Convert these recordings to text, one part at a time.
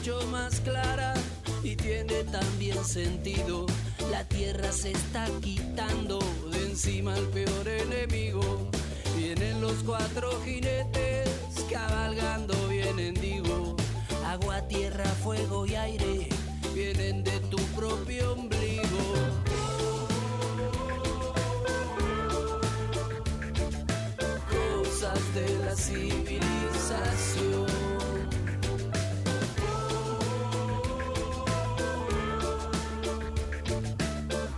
mucho más clara y tiene también sentido. La tierra se está quitando de encima el peor enemigo. Vienen los cuatro jinetes cabalgando, vienen, digo. Agua, tierra, fuego y aire vienen de tu propio ombligo. Cosas de la civilización.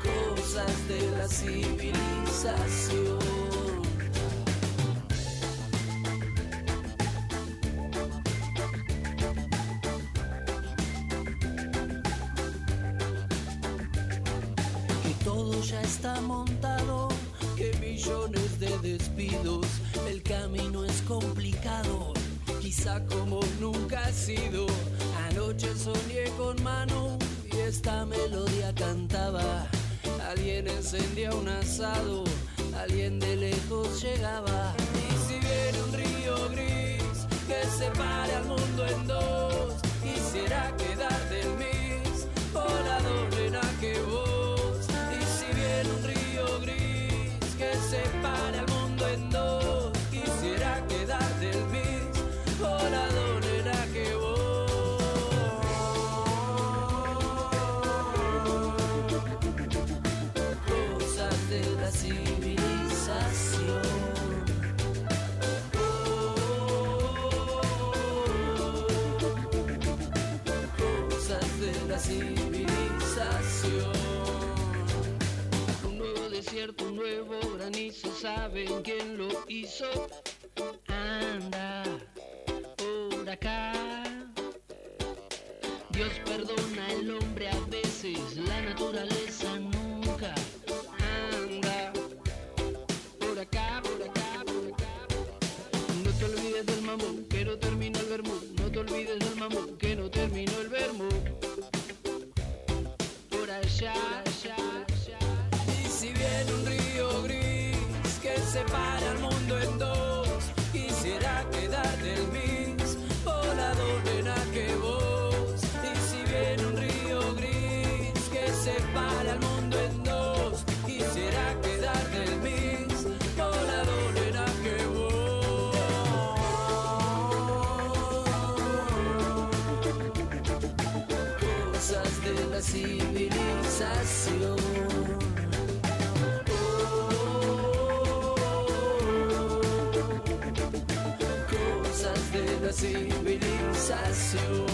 Cosas de la civilización. Que todo ya está montado, que millones de despidos. El camino es complicado, quizá como nunca ha sido. Anoche soñé con Manu y esta melodía cantaba. Alguien encendía un asado, alguien de lejos llegaba. Y si viene un río gris que separe al mundo en dos, quisiera quedar del mismo lado, nena, que vos. Y si viene un río gris que separe al mundo en dos, quisiera quedar del mismo lado, nena, que vos. Cosas de la civilización. Cosas de la civilización. Un nuevo desierto, un nuevo granizo, ¿saben quién lo hizo? Anda por acá. Dios perdona al hombre a veces, la naturaleza nunca. Anda por acá, por acá, por acá. No te olvides del mambo, que no terminó el vermú. No te olvides del mambo, que no terminó el vermú. Por allá, allá, allá. Y si viene un río gris que separa al mundo en dos, quisiera quedar del mismo lado, nena, que vos. Y si viene un río gris que separa al mundo en dos, quisiera quedar del mismo lado, nena, que vos. Cosas de la civilización. Cosas de la civilización.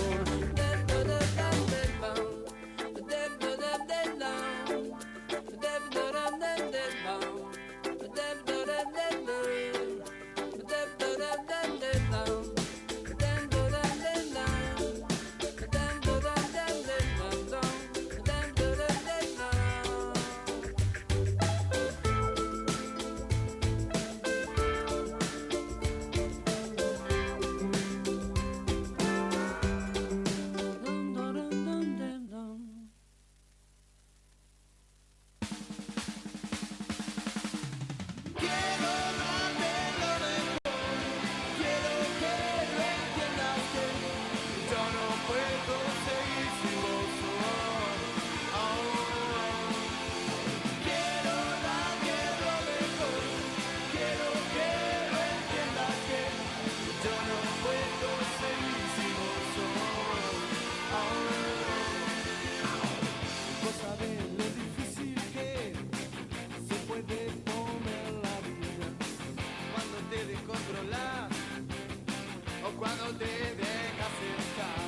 Cuando te dejas estar,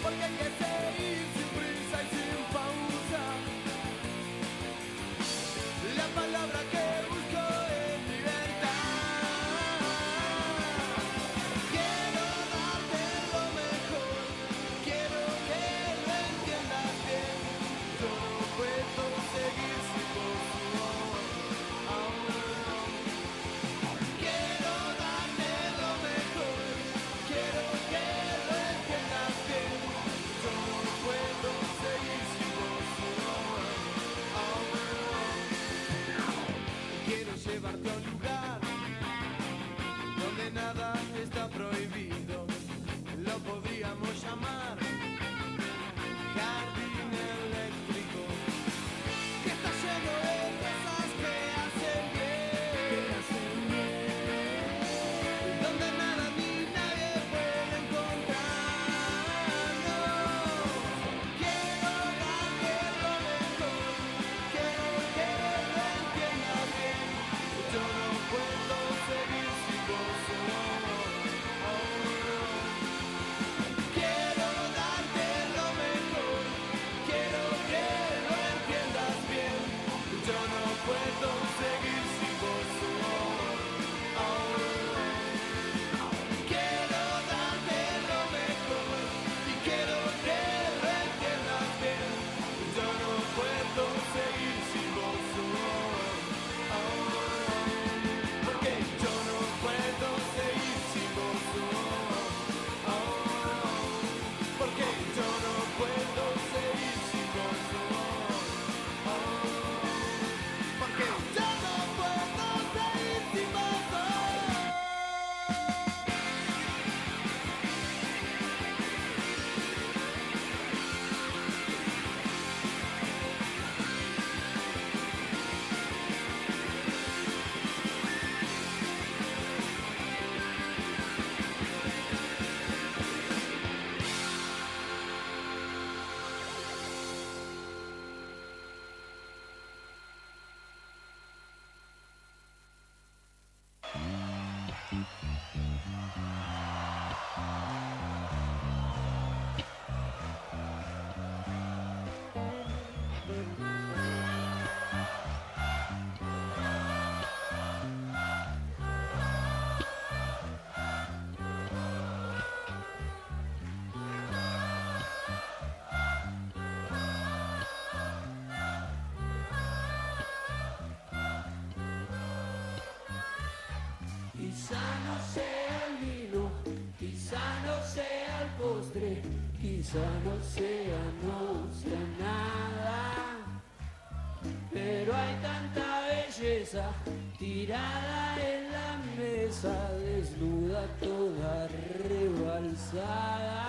porque hay que ser Quizá no sea el vino, quizá no sea el postre, quizá no sea nada, pero hay tanta belleza tirada en la mesa, desnuda toda rebalsada.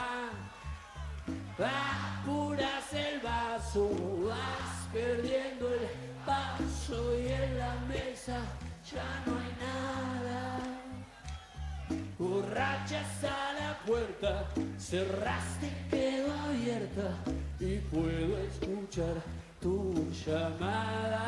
Apuras el vaso, vas perdiendo el paso y en la mesa ya no hay nada. Borrachas a la puerta, cerraste y quedó abierta y puedo escuchar tu llamada.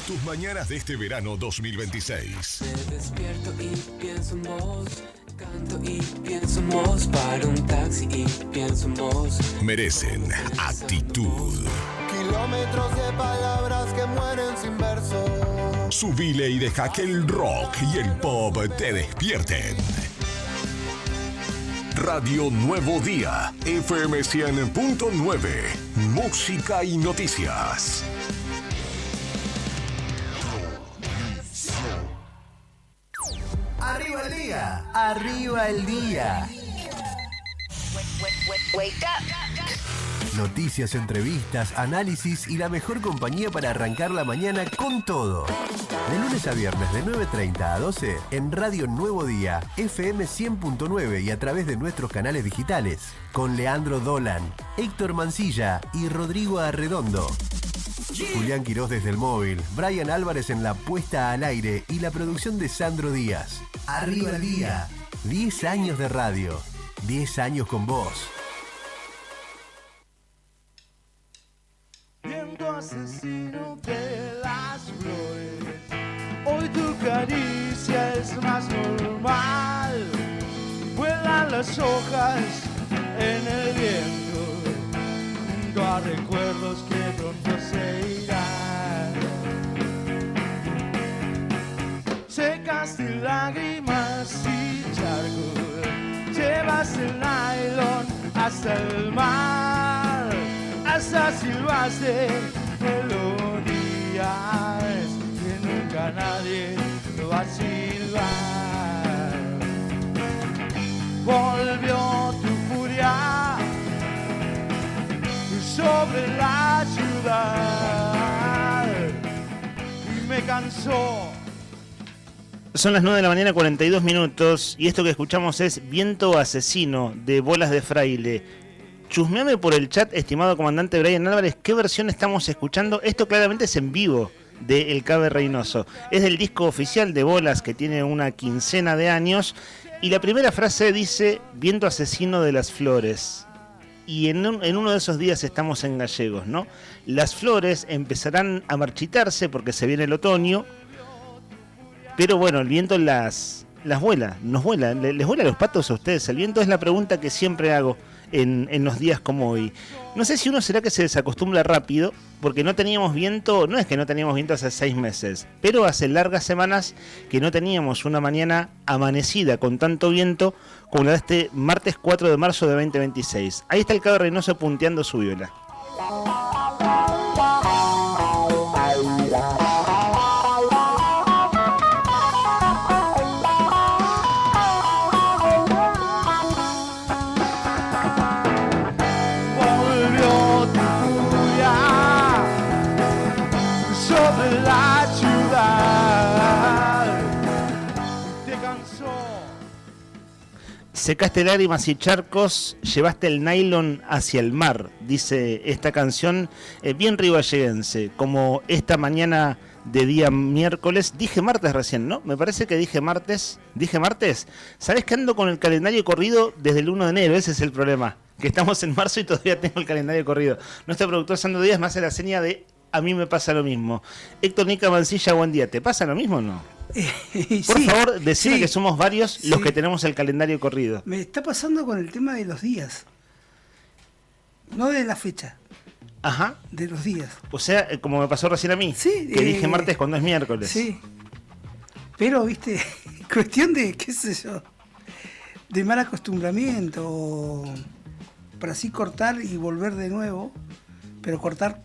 Tus mañanas de este verano 2026. Me despierto y pienso en vos, canto y pienso en vos, paro un taxi y pienso en vos. Merecen actitud. Kilómetros de palabras que mueren sin verso. Subile y deja que el rock y el pop te despierten. Radio Nuevo Día, FM 100.9, música y noticias. Arriba el día, arriba el día. Wake up. Noticias, entrevistas, análisis y la mejor compañía para arrancar la mañana con todo. De lunes a viernes de 9:30 a 12 en Radio Nuevo Día, FM 100.9 y a través de nuestros canales digitales. Con Leandro Dolan, Héctor Mancilla y Rodrigo Arredondo. Julián Quirós desde el móvil, Brian Álvarez en la puesta al aire y la producción de Sandro Díaz. Arriba el día. 10 años de radio. 10 años con vos. Viento asesino de las flores, hoy tu caricia es más normal. Vuelan las hojas en el viento, junto a recuerdos que pronto se irán. Secaste lágrimas y charcos, llevas el nylon hasta el mar, hasta silbaste melodías que nunca nadie va a silbar. Volvió tu furia sobre la ciudad. cansó. Son las 9 de la mañana, 42 minutos, y esto que escuchamos es Viento Asesino, de Bolas de Fraile. Chusmeame por el chat, estimado comandante Brian Álvarez, ¿qué versión estamos escuchando? Esto claramente es en vivo, de El Cabe Reynoso. Es del disco oficial de Bolas, que tiene una quincena de años, y la primera frase dice, Viento Asesino de las Flores. Y en uno de esos días estamos en Gallegos, ¿no? Las flores empezarán a marchitarse porque se viene el otoño, pero bueno, el viento las vuela, nos vuela. ¿Les vuela los patos a ustedes el viento? Es la pregunta que siempre hago en los días como hoy. No sé si uno será que se desacostumbra rápido, porque no teníamos viento, no es que no teníamos viento hace 6 meses, pero hace largas semanas que no teníamos una mañana amanecida con tanto viento como la de este martes 4 de marzo de 2026. Ahí está el Cabe Reynoso punteando su viola. Secaste lágrimas y charcos, llevaste el nylon hacia el mar, dice esta canción bien rivalleguense, como esta mañana de día miércoles. Dije martes recién, ¿no? Me parece que dije martes. ¿Dije martes? ¿Sabés que ando con el calendario corrido desde el 1 de enero? Ese es el problema, que estamos en marzo y todavía tengo el calendario corrido. Nuestro productor Sandro Díaz me hace la seña de a mí me pasa lo mismo. Héctor Nica Mancilla, buen día. ¿Te pasa lo mismo o no? Por favor, decime que somos varios los que tenemos el calendario corrido. Me está pasando con el tema de los días. No de la fecha. Ajá. De los días. O sea, como me pasó recién a mí. Sí. Que dije martes cuando es miércoles. Sí. Pero, viste, cuestión de, qué sé yo, de mal acostumbramiento. Para así cortar y volver de nuevo. Pero cortar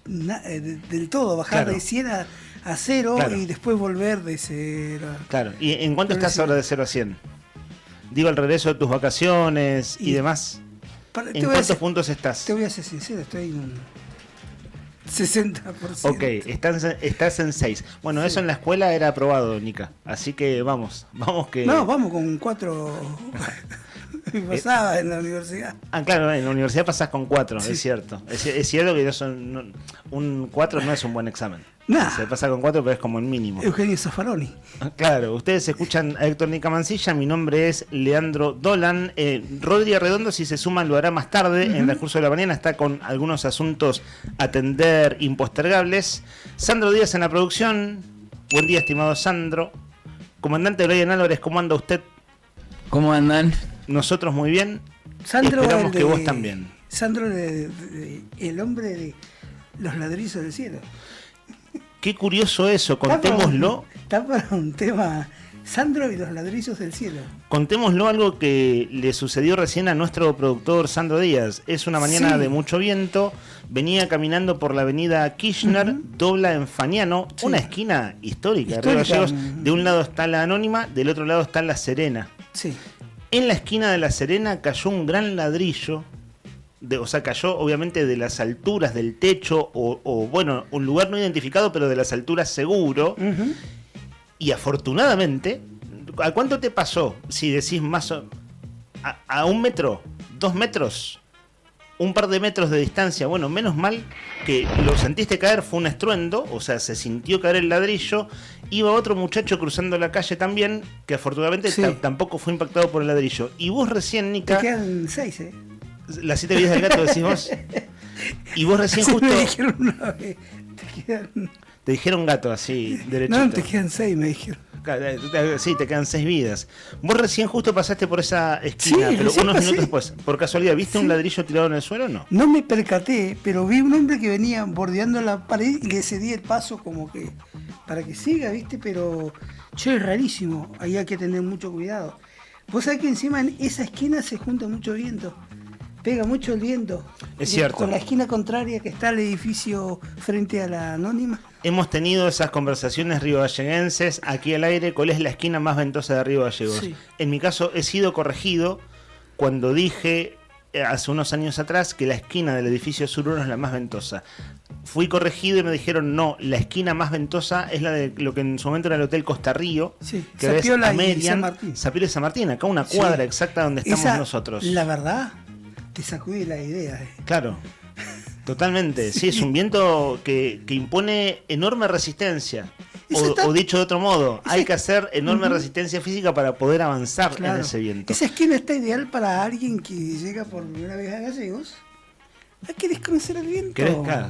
del todo, bajar de 100 a 0 y después volver de 0. Claro, ¿y en cuánto estás ahora de 0 a 100? Digo, el regreso de tus vacaciones y demás. ¿En cuántos puntos estás? Te voy a ser sincero, estoy en un 60%. Ok, estás en 6. Bueno, eso en la escuela era aprobado, Nica. Así que vamos que... No, vamos con 4... pasaba en la universidad. Ah, claro, en la universidad pasás con 4, sí. Es cierto. Es cierto que un 4 no es un buen examen. Nah. Se pasa con 4, pero es como el mínimo. Eugenio Zaffaroni. Claro, ustedes escuchan a Héctor Nica Mancilla, mi nombre es Leandro Dolan. Rodri Arredondo, si se suman, lo hará más tarde. En el curso de la mañana está con algunos asuntos a atender impostergables. Sandro Díaz en la producción. Buen día, estimado Sandro. Comandante Brian Álvarez, ¿cómo anda usted? ¿Cómo andan? Nosotros muy bien. Sandro, esperamos que vos también. Sandro, el hombre de los ladrillos del cielo. Qué curioso eso, contémoslo. Está para un tema, Sandro y los ladrillos del cielo. Contémoslo, algo que le sucedió recién a nuestro productor Sandro Díaz. Es una mañana de mucho viento, venía caminando por la avenida Kirchner, dobla en Fagnano, una esquina histórica. Río Gallegos. De un lado está la Anónima, del otro lado está la Serena. Sí. En la esquina de la Serena cayó un gran ladrillo. O sea, cayó obviamente de las alturas del techo o bueno, un lugar no identificado, pero de las alturas seguro. Y afortunadamente, ¿a cuánto te pasó? Si decís más a 1 metro, 2 metros, un par de metros de distancia. Bueno, menos mal que lo sentiste caer, fue un estruendo, o sea, se sintió caer el ladrillo. Iba otro muchacho cruzando la calle también, que afortunadamente tampoco fue impactado por el ladrillo. Y vos recién, Nica... Te quedan 6, Las 7 vidas del gato, decís vos. Y vos recién justo... Me dijeron una vez. Te dijeron gato, así, derechito. No, te quedan 6, me dijeron. Sí, te quedan 6 vidas. Vos recién justo pasaste por esa esquina, pero unos minutos después. Por casualidad, ¿viste un ladrillo tirado en el suelo o no? No me percaté, pero vi un hombre que venía bordeando la pared y le cedí el paso como que para que siga, ¿viste? Pero, es rarísimo. Ahí hay que tener mucho cuidado. Vos sabés que encima en esa esquina se junta mucho viento. Pega mucho el viento. Es cierto. Con la esquina contraria que está el edificio frente a la Anónima. Hemos tenido esas conversaciones ribagalleguenses aquí al aire. ¿Cuál es la esquina más ventosa de Río Gallegos? Sí. En mi caso he sido corregido cuando dije hace unos años atrás que la esquina del edificio Sur 1 es la más ventosa. Fui corregido y me dijeron, no, la esquina más ventosa es la de lo que en su momento era el Hotel Costa Río, Sí, que es Zapiola y Amerian, San Martín. Zapiola y San Martín, acá una cuadra Sí. exacta donde estamos Esa, nosotros. La verdad, te sacude la idea. Claro, totalmente. Sí, es un viento que impone enorme resistencia. Eso está- O dicho de otro modo, Esa- hay que hacer enorme resistencia física para poder avanzar Claro. en ese viento. Esa esquina está ideal para alguien que llega por primera vez a Gallegos. Hay que desconocer el viento.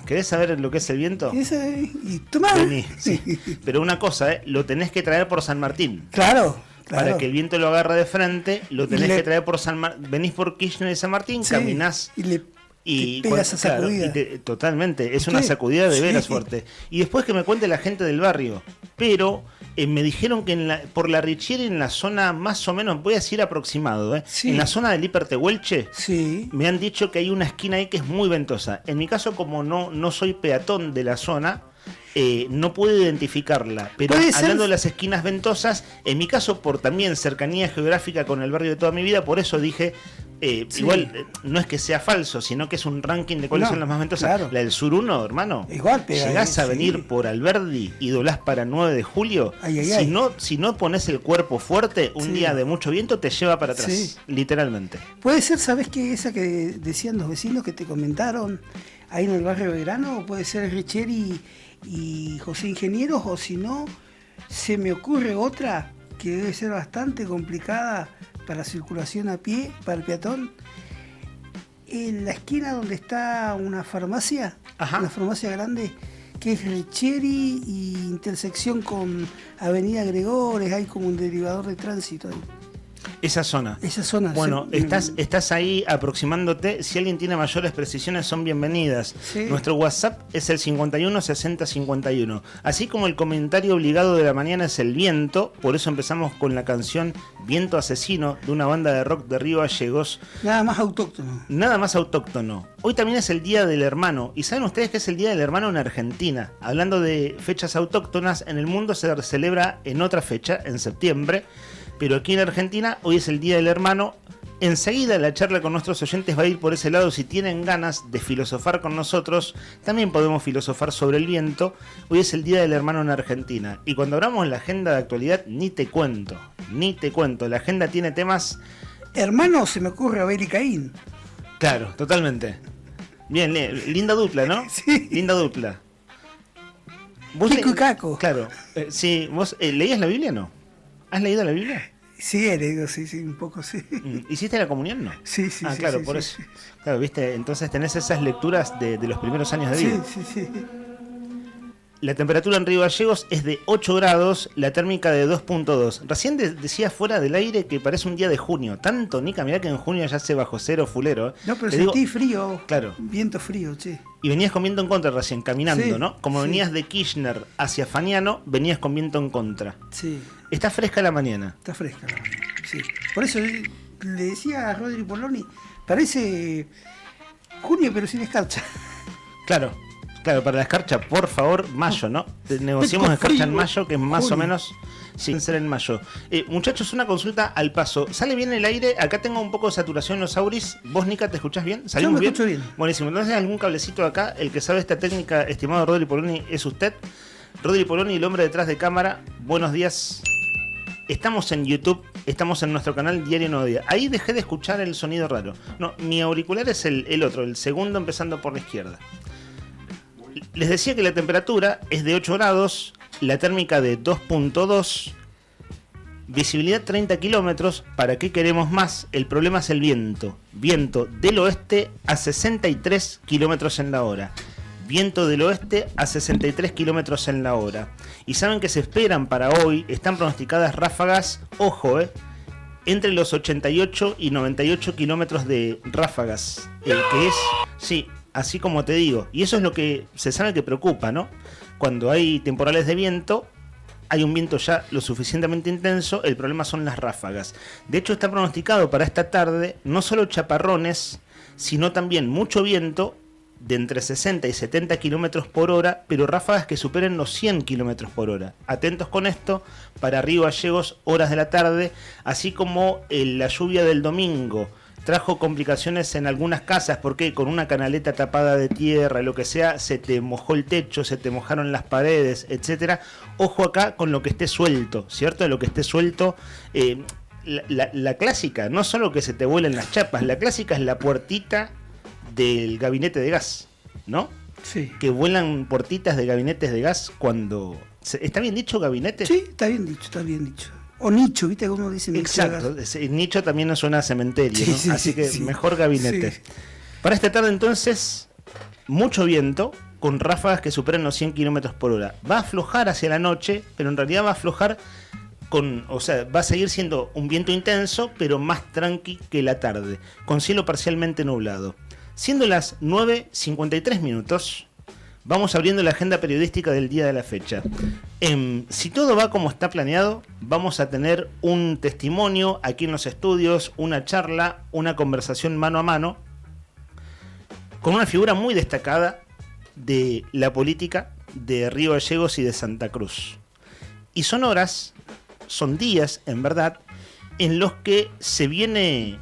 ¿Querés saber lo que es el viento? Y tomá. Vení, sí. Pero una cosa, lo tenés que traer por San Martín. Claro. Para que el viento lo agarre de frente, lo tenés Le- que traer por San Martín. Venís por Kirchner y San Martín, Sí, caminás y le y te pegas esa claro, sacudida. totalmente, es ¿Qué? una sacudida de Sí. veras fuerte. Y después que me cuente la gente del barrio. Pero me dijeron que por la Richieri, en la zona más o menos, voy a decir aproximado, Sí. en la zona del Hipertehuelche, Sí. me han dicho que hay una esquina ahí que es muy ventosa. En mi caso, como no soy peatón de la zona, no puedo identificarla. Pero Puede ser- hablando de las esquinas ventosas, en mi caso, por también cercanía geográfica con el barrio de toda mi vida, por eso dije, Sí. igual no es que sea falso, sino que es un ranking de cuáles No, son las más ventosas. claro. La del Sur 1, hermano. Igual pega, Llegás a sí. venir por Alberdi y doblás para 9 de julio. Ay, ay, si, ay. si no pones el cuerpo fuerte, un Sí. día de mucho viento te lleva para atrás. Sí. Literalmente. Puede ser, ¿sabes qué? Esa que decían los vecinos que te comentaron ahí en el barrio Belgrano, o puede ser Richieri y José Ingenieros, o si no, se me ocurre otra que debe ser bastante complicada para circulación a pie, para el peatón. En la esquina donde está una farmacia, Ajá. una farmacia grande, que es Richieri y intersección con Avenida Gregores, hay como un derivador de tránsito ahí. Esa zona. Esa zona. Bueno, sí, estás ahí aproximándote. Si alguien tiene mayores precisiones, son bienvenidas. Sí. Nuestro WhatsApp es el 51 60 51. Así como el comentario obligado de la mañana es el viento, por eso empezamos con la canción Viento Asesino de una banda de rock de Río Gallegos. Nada más autóctono. Nada más autóctono. Hoy también es el Día del Hermano. ¿Y saben ustedes que es el Día del Hermano en Argentina? Hablando de fechas autóctonas, en el mundo se celebra en otra fecha, en septiembre. Pero aquí en Argentina, hoy es el Día del Hermano. Enseguida la charla con nuestros oyentes va a ir por ese lado. Si tienen ganas de filosofar con nosotros, también podemos filosofar sobre el viento. Hoy es el Día del Hermano en Argentina. Y cuando abramos la agenda de actualidad, ni te cuento. La agenda tiene temas... Hermano, se me ocurre Abel y Caín. Claro, totalmente. Bien, linda dupla, ¿no? Sí. Linda dupla. Kiko y Caco. Claro. Sí, ¿vos leías la Biblia o no? ¿Has leído la Biblia? Sí, heredo, sí, un poco, sí. ¿Hiciste la comunión, no? Sí, sí, Ah, sí, claro, sí, por sí, eso. sí. Claro, viste, entonces tenés esas lecturas de los primeros años de vida. Sí, sí, sí. La temperatura en Río Gallegos es de 8 grados, la térmica de 2.2. Recién decía fuera del aire que parece un día de junio. Tanto, Nica, mirá que en junio ya se bajo cero fulero. No, pero Te digo, sentí frío. Claro. Viento frío, che. y venías con viento en contra recién, caminando, Sí, ¿no? Como sí. venías de Kirchner hacia Faniano, venías con viento en contra. Sí, Está fresca la mañana. está fresca la mañana, sí. Por eso le decía a Rodri Poloni, parece junio pero sin escarcha. Claro, para la escarcha, por favor, mayo, ¿no? Negociemos Con escarcha en frío, mayo, que es más junio. o menos... Sí, deben ser en mayo. Muchachos, una consulta al paso. ¿Sale bien el aire? Acá tengo un poco de saturación en los auris. ¿Vos, Nica, te escuchás bien? ¿Salimos me escucho bien. Buenísimo. Entonces, algún cablecito acá. El que sabe esta técnica, estimado Rodri Poloni, es usted. Rodri Poloni, el hombre detrás de cámara. Buenos días. Estamos en YouTube, estamos en nuestro canal Diario Nuevo Día. Ahí dejé de escuchar el sonido raro. No, mi auricular es el otro, el segundo empezando por la izquierda. Les decía que la temperatura es de 8 grados, la térmica de 2.2, visibilidad 30 kilómetros. ¿Para qué queremos más? El problema es el viento. Viento del oeste a 63 kilómetros en la hora. Viento del oeste a 63 kilómetros en la hora. Y saben que se esperan para hoy, están pronosticadas ráfagas, ojo, entre los 88 y 98 kilómetros de ráfagas. Que es, sí, así como te digo. Y eso es lo que se sabe que preocupa, ¿no? Cuando hay temporales de viento, hay un viento ya lo suficientemente intenso, el problema son las ráfagas. De hecho, está pronosticado para esta tarde no solo chaparrones, sino también mucho viento de entre 60 y 70 kilómetros por hora, pero ráfagas que superen los 100 kilómetros por hora. Atentos con esto, para Río Gallegos, horas de la tarde, así como la lluvia del domingo trajo complicaciones en algunas casas, porque con una canaleta tapada de tierra, lo que sea, se te mojó el techo, se te mojaron las paredes, etcétera. Ojo acá con lo que esté suelto, ¿cierto? Lo que esté suelto, la clásica, no solo que se te vuelen las chapas, la clásica es la puertita del gabinete de gas, ¿no? Sí. Que vuelan puertitas de gabinetes de gas cuando... ¿Está bien dicho gabinete? Sí, está bien dicho, está bien dicho. O nicho, ¿viste cómo dicen? Exacto, nicho también nos suena a cementerio, sí, ¿no? sí, Así que sí. mejor gabinete. Sí. Para esta tarde entonces, mucho viento, con ráfagas que superan los 100 km por hora. Va a aflojar hacia la noche, pero en realidad va a aflojar va a seguir siendo un viento intenso, pero más tranqui que la tarde, con cielo parcialmente nublado. Siendo las 9:53 minutos, vamos abriendo la agenda periodística del día de la fecha. Si todo va como está planeado, vamos a tener un testimonio aquí en los estudios, una charla, una conversación mano a mano, con una figura muy destacada de la política de Río Gallegos y de Santa Cruz. Y son días, en verdad, en los que se viene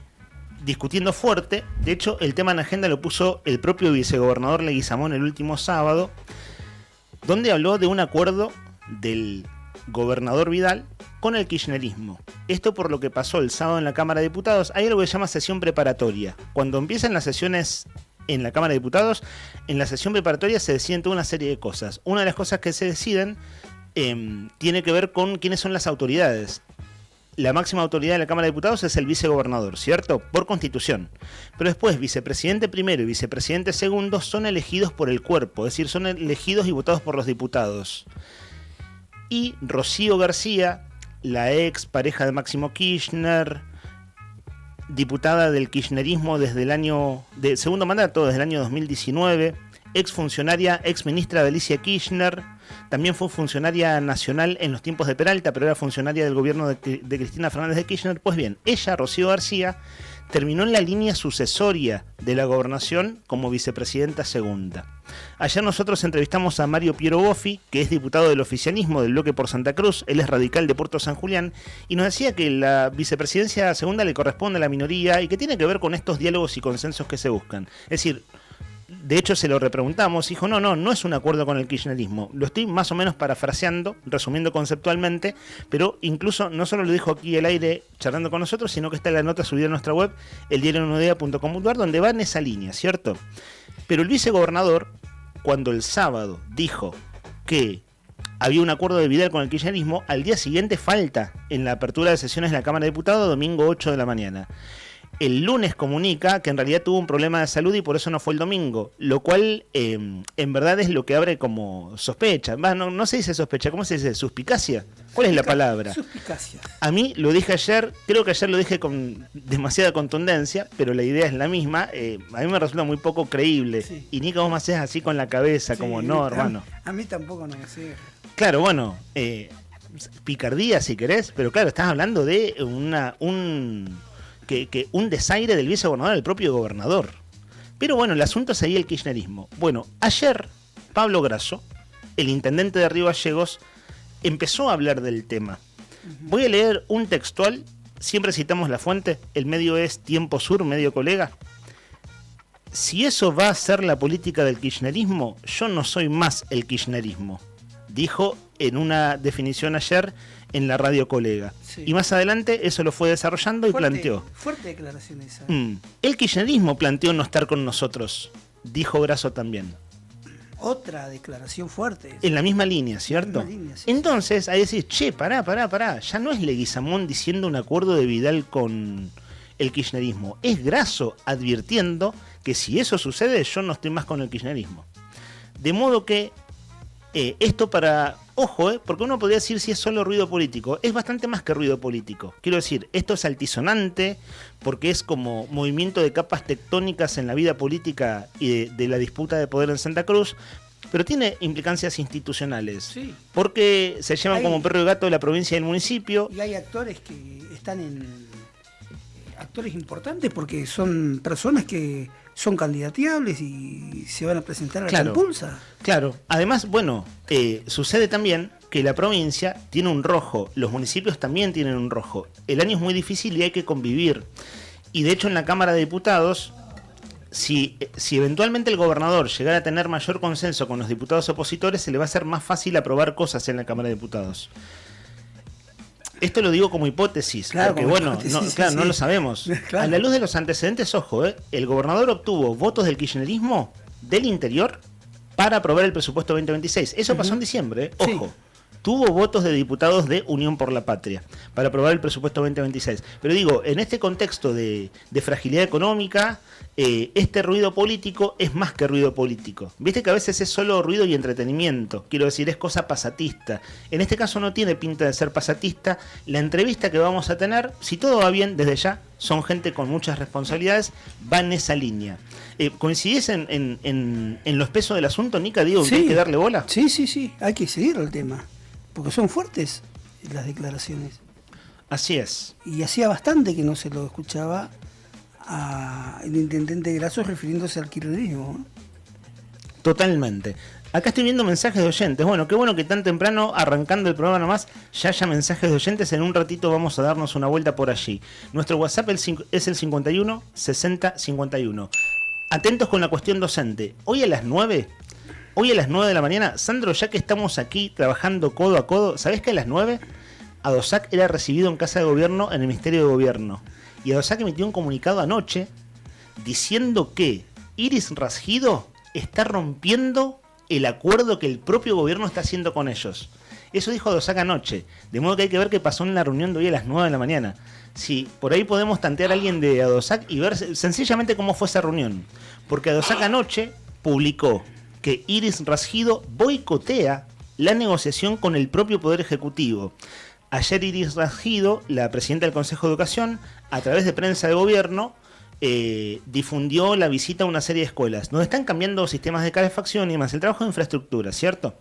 discutiendo fuerte. De hecho, el tema en agenda lo puso el propio vicegobernador Leguizamón el último sábado, donde habló de un acuerdo del gobernador Vidal con el kirchnerismo. Esto por lo que pasó el sábado en la Cámara de Diputados. Hay algo que se llama sesión preparatoria. Cuando empiezan las sesiones en la Cámara de Diputados, en la sesión preparatoria se deciden toda una serie de cosas. Una de las cosas que se deciden tiene que ver con quiénes son las autoridades. La máxima autoridad de la Cámara de Diputados es el vicegobernador, ¿cierto? Por constitución. Pero después, vicepresidente primero y vicepresidente segundo son elegidos por el cuerpo, es decir, son elegidos y votados por los diputados. Y Rocío García, la ex pareja de Máximo Kirchner, diputada del kirchnerismo desde el año de segundo mandato, desde el año 2019, ex funcionaria, ex ministra de Alicia Kirchner, también fue funcionaria nacional en los tiempos de Peralta, pero era funcionaria del gobierno de Cristina Fernández de Kirchner. Pues bien, ella, Rocío García, terminó en la línea sucesoria de la gobernación como vicepresidenta segunda. Ayer nosotros entrevistamos a Mario Piero Boffi, que es diputado del oficialismo del Bloque por Santa Cruz, él es radical de Puerto San Julián, y nos decía que la vicepresidencia segunda le corresponde a la minoría y que tiene que ver con estos diálogos y consensos que se buscan. Es decir, de hecho se lo repreguntamos, dijo no es un acuerdo con el kirchnerismo, lo estoy más o menos parafraseando, resumiendo conceptualmente, pero incluso no solo lo dijo aquí al aire charlando con nosotros, sino que está en la nota subida en nuestra web, eldiariounodea.com.ar, donde va en esa línea, ¿cierto? Pero el vicegobernador, cuando el sábado dijo que había un acuerdo de Vidal con el kirchnerismo, al día siguiente falta en la apertura de sesiones de la Cámara de Diputados, domingo 8 de la mañana. El lunes comunica que en realidad tuvo un problema de salud y por eso no fue el domingo, lo cual en verdad es lo que abre como sospecha. No se dice sospecha, ¿cómo se dice? ¿Suspicacia? ¿Cuál es la palabra? Suspicacia. A mí lo dije ayer, creo que ayer lo dije con demasiada contundencia, pero la idea es la misma. A mí me resulta muy poco creíble. Sí. Y Nico, vos me haces así con la cabeza, sí, como no, hermano. A mí tampoco no me hace. Claro, bueno, picardía si querés, pero claro, estás hablando de un desaire del vicegobernador al propio gobernador. Pero bueno, el asunto sería el kirchnerismo. Bueno, ayer Pablo Grasso, el intendente de Río Gallegos, empezó a hablar del tema. Voy a leer un textual, siempre citamos la fuente, el medio es Tiempo Sur, medio colega. Si eso va a ser la política del kirchnerismo, yo no soy más el kirchnerismo, dijo en una definición ayer en la radio colega. Sí. Y más adelante eso lo fue desarrollando y planteó. Fuerte declaración esa. El kirchnerismo planteó no estar con nosotros, dijo Grasso también. Otra declaración fuerte. En la misma línea, ¿cierto? La misma línea, sí, entonces, ahí decís, che, pará. Ya no es Leguizamón diciendo un acuerdo de Vidal con el kirchnerismo. Es Grasso advirtiendo que si eso sucede, yo no estoy más con el kirchnerismo. De modo que esto para... Ojo, porque uno podría decir si es solo ruido político. Es bastante más que ruido político. Quiero decir, esto es altisonante porque es como movimiento de capas tectónicas en la vida política y de la disputa de poder en Santa Cruz, pero tiene implicancias institucionales. Sí. Porque se llevan como perro y gato de la provincia y del municipio. Y hay actores que están actores importantes porque son personas que son candidateables y se van a presentar a la compulsa. Claro, además, bueno, sucede también que la provincia tiene un rojo, los municipios también tienen un rojo. El año es muy difícil y hay que convivir. Y de hecho en la Cámara de Diputados, si eventualmente el gobernador llegara a tener mayor consenso con los diputados opositores, se le va a hacer más fácil aprobar cosas en la Cámara de Diputados. Esto lo digo como hipótesis, claro, porque bueno, hipótesis, no lo sabemos. Claro. A la luz de los antecedentes, ojo, el gobernador obtuvo votos del kirchnerismo del interior para aprobar el presupuesto 2026. Eso pasó en diciembre, ojo. Sí. Tuvo votos de diputados de Unión por la Patria para aprobar el presupuesto 2026. Pero digo, en este contexto de fragilidad económica, este ruido político es más que ruido político. Viste que a veces es solo ruido y entretenimiento. Quiero decir, es cosa pasatista. En este caso no tiene pinta de ser pasatista. La entrevista que vamos a tener, si todo va bien desde ya, son gente con muchas responsabilidades, va en esa línea. ¿Coincidís en los pesos del asunto, Nica? Digo, sí. ¿Hay que darle bola? Sí, hay que seguir el tema. Porque son fuertes las declaraciones. Así es. Y hacía bastante que no se lo escuchaba al intendente Grasso refiriéndose al kirchnerismo, ¿no? Totalmente. Acá estoy viendo mensajes de oyentes. Bueno, qué bueno que tan temprano, arrancando el programa nomás, ya haya mensajes de oyentes. En un ratito vamos a darnos una vuelta por allí. Nuestro WhatsApp es el 51 60 51. Atentos con la cuestión docente. Hoy a las 9 de la mañana, Sandro, ya que estamos aquí trabajando codo a codo, ¿sabés que a las 9 Adosac era recibido en Casa de Gobierno en el Ministerio de Gobierno? Y Adosac emitió un comunicado anoche diciendo que Iris Rasgido está rompiendo el acuerdo que el propio gobierno está haciendo con ellos. Eso dijo Adosac anoche, de modo que hay que ver qué pasó en la reunión de hoy a las 9 de la mañana. Si por ahí podemos tantear a alguien de Adosac y ver sencillamente cómo fue esa reunión. Porque Adosac anoche publicó que Iris Rasgido boicotea la negociación con el propio Poder Ejecutivo. Ayer Iris Rasgido, la presidenta del Consejo de Educación, a través de prensa de gobierno, difundió la visita a una serie de escuelas, donde están cambiando sistemas de calefacción y demás, el trabajo de infraestructura, ¿cierto?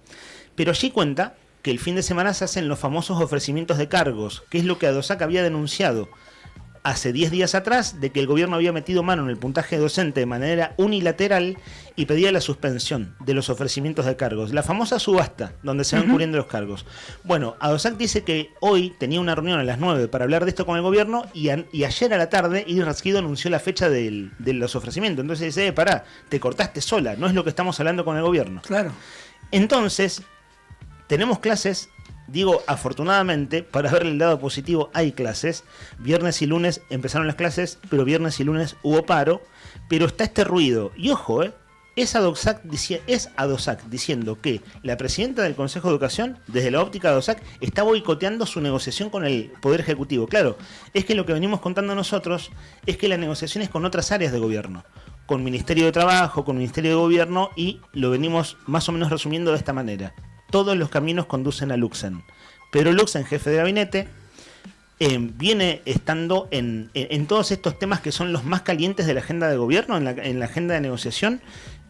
Pero allí cuenta que el fin de semana se hacen los famosos ofrecimientos de cargos, que es lo que Adosac había denunciado hace 10 días atrás, de que el gobierno había metido mano en el puntaje docente de manera unilateral y pedía la suspensión de los ofrecimientos de cargos. La famosa subasta, donde se van cubriendo los cargos. Bueno, Adosac dice que hoy tenía una reunión a las 9 para hablar de esto con el gobierno y ayer a la tarde Iris Rasgido anunció la fecha de los ofrecimientos. Entonces dice, pará, te cortaste sola, no es lo que estamos hablando con el gobierno. Claro. Entonces, tenemos clases. Digo, afortunadamente, para ver el lado positivo, hay clases. Viernes y lunes empezaron las clases, pero viernes y lunes hubo paro. Pero está este ruido. Y ojo, es Adosac diciendo que la presidenta del Consejo de Educación, desde la óptica de Adosac, está boicoteando su negociación con el Poder Ejecutivo. Claro, es que lo que venimos contando nosotros es que la negociación es con otras áreas de gobierno. Con Ministerio de Trabajo, con Ministerio de Gobierno, y lo venimos más o menos resumiendo de esta manera. Todos los caminos conducen a Luxen. Pero Luxen, jefe de gabinete, viene estando en todos estos temas que son los más calientes de la agenda de gobierno, en la agenda de negociación.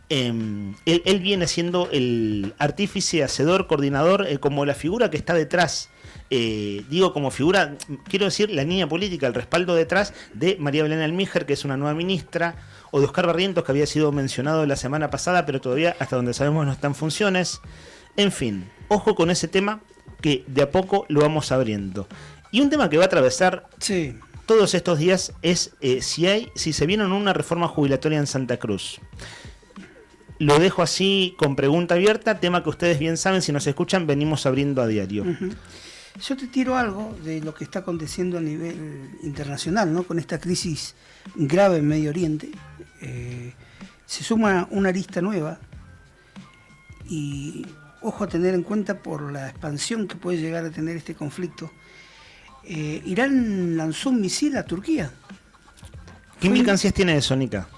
Él viene siendo el artífice, hacedor, coordinador, como la figura que está detrás. Digo como figura, quiero decir, la línea política, el respaldo detrás de María Belén Almíger, que es una nueva ministra, o de Oscar Barrientos, que había sido mencionado la semana pasada, pero todavía, hasta donde sabemos, no está en funciones. En fin, ojo con ese tema que de a poco lo vamos abriendo. Y un tema que va a atravesar todos estos días es si se viene una reforma jubilatoria en Santa Cruz. Lo dejo así con pregunta abierta, tema que ustedes bien saben, si nos escuchan, venimos abriendo a diario. Yo te tiro algo de lo que está aconteciendo a nivel internacional, ¿no? Con esta crisis grave en Medio Oriente. Se suma una arista nueva y ojo a tener en cuenta por la expansión que puede llegar a tener este conflicto. Irán lanzó un misil a Turquía. ¿Qué implicancias tiene eso, Nica?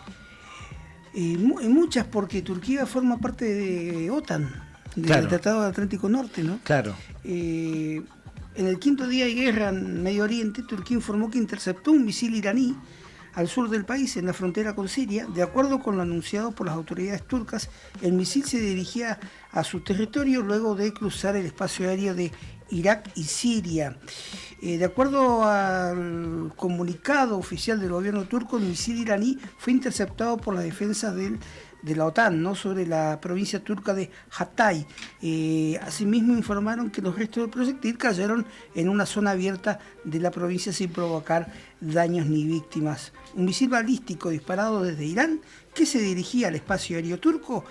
Muchas, porque Turquía forma parte de OTAN, del Tratado del Atlántico Norte, ¿no? Claro. En el quinto día de guerra en Medio Oriente, Turquía informó que interceptó un misil iraní al sur del país, en la frontera con Siria. De acuerdo con lo anunciado por las autoridades turcas, el misil se dirigía a su territorio luego de cruzar el espacio aéreo de Irak y Siria. De acuerdo al comunicado oficial del gobierno turco, el misil iraní fue interceptado por las defensas de la OTAN, ¿no? Sobre la provincia turca de Hatay, Asimismo informaron que los restos del proyectil cayeron en una zona abierta de la provincia sin provocar daños ni víctimas. Un misil balístico disparado desde Irán que se dirigía al espacio aéreo turco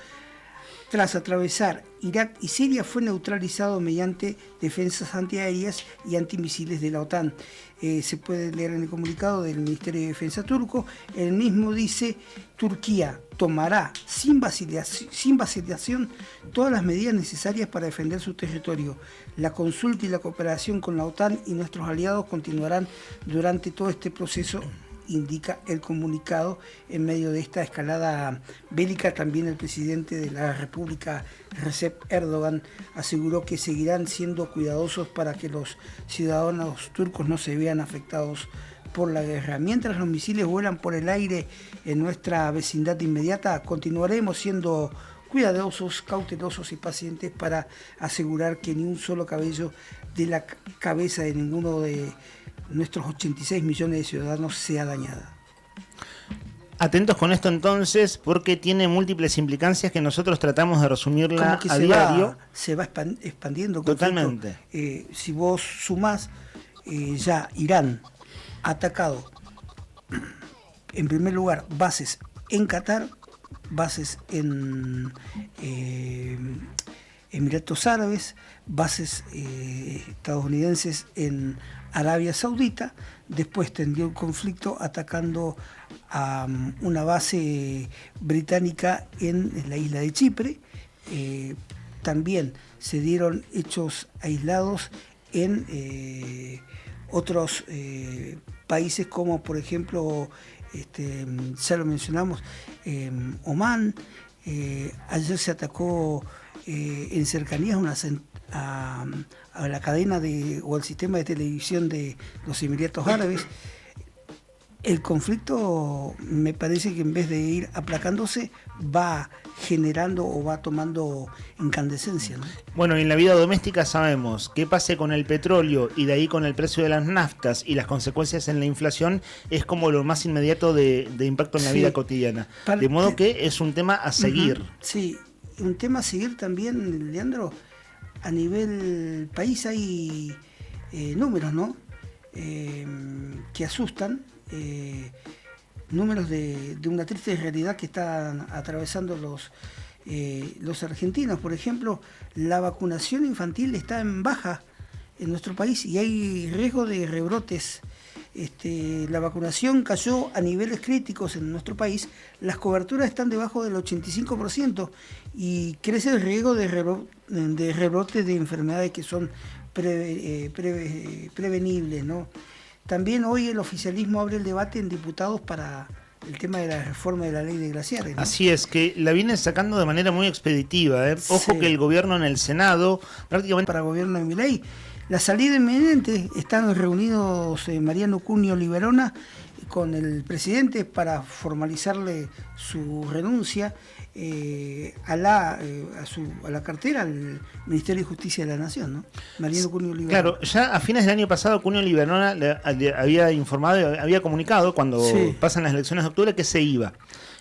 tras atravesar Irak y Siria fue neutralizado mediante defensas antiaéreas y antimisiles de la OTAN. Se puede leer en el comunicado del Ministerio de Defensa turco. El mismo dice: Turquía tomará sin vacilación todas las medidas necesarias para defender su territorio. La consulta y la cooperación con la OTAN y nuestros aliados continuarán durante todo este proceso, indica el comunicado. En medio de esta escalada bélica, también el presidente de la República, Recep Erdogan, aseguró que seguirán siendo cuidadosos para que los ciudadanos turcos no se vean afectados por la guerra. Mientras los misiles vuelan por el aire en nuestra vecindad inmediata, continuaremos siendo cuidadosos, cautelosos y pacientes para asegurar que ni un solo cabello de la cabeza de ninguno de nuestros 86 millones de ciudadanos sea dañada. Atentos con esto entonces, porque tiene múltiples implicancias que nosotros tratamos de resumirla a diario. Se va expandiendo. Totalmente. Si vos sumás, ya Irán ha atacado, en primer lugar, bases en Qatar, bases en Emiratos Árabes, bases estadounidenses en Arabia Saudita. Después tendió el conflicto atacando a una base británica en la isla de Chipre. También se dieron hechos aislados en otros países como, por ejemplo, ya lo mencionamos, Omán. Ayer se atacó en cercanías a la cadena o al sistema de televisión de los Emiratos Árabes. El conflicto, me parece que en vez de ir aplacándose, va generando o va tomando incandescencia, ¿no? Bueno, y en la vida doméstica sabemos que pase con el petróleo y de ahí con el precio de las naftas y las consecuencias en la inflación es como lo más inmediato de impacto en la vida cotidiana. De modo que es un tema a seguir. Sí, un tema a seguir también, Leandro. A nivel país hay números, ¿no? Que asustan. Números de una triste realidad que están atravesando los argentinos. Por ejemplo, la vacunación infantil está en baja en nuestro país y hay riesgo de rebrotes. La vacunación cayó a niveles críticos en nuestro país. Las coberturas están debajo del 85% y crece el riesgo de rebrotes de enfermedades que son prevenibles, ¿no? También hoy el oficialismo abre el debate en diputados para el tema de la reforma de la ley de glaciares, ¿no? Así es, que la vienen sacando de manera muy expeditiva, ¿eh? Ojo, sí. Que el gobierno en el Senado prácticamente... Para el gobierno de Milei, la salida inminente, están reunidos Mariano Cunio Liberona con el presidente para formalizarle su renuncia a la cartera al Ministerio de Justicia de la Nación, ¿no? Mariano Cunio Liberona. Claro, ya a fines del año pasado Cunio Liberona le había informado, había comunicado cuando pasan las elecciones de octubre que se iba.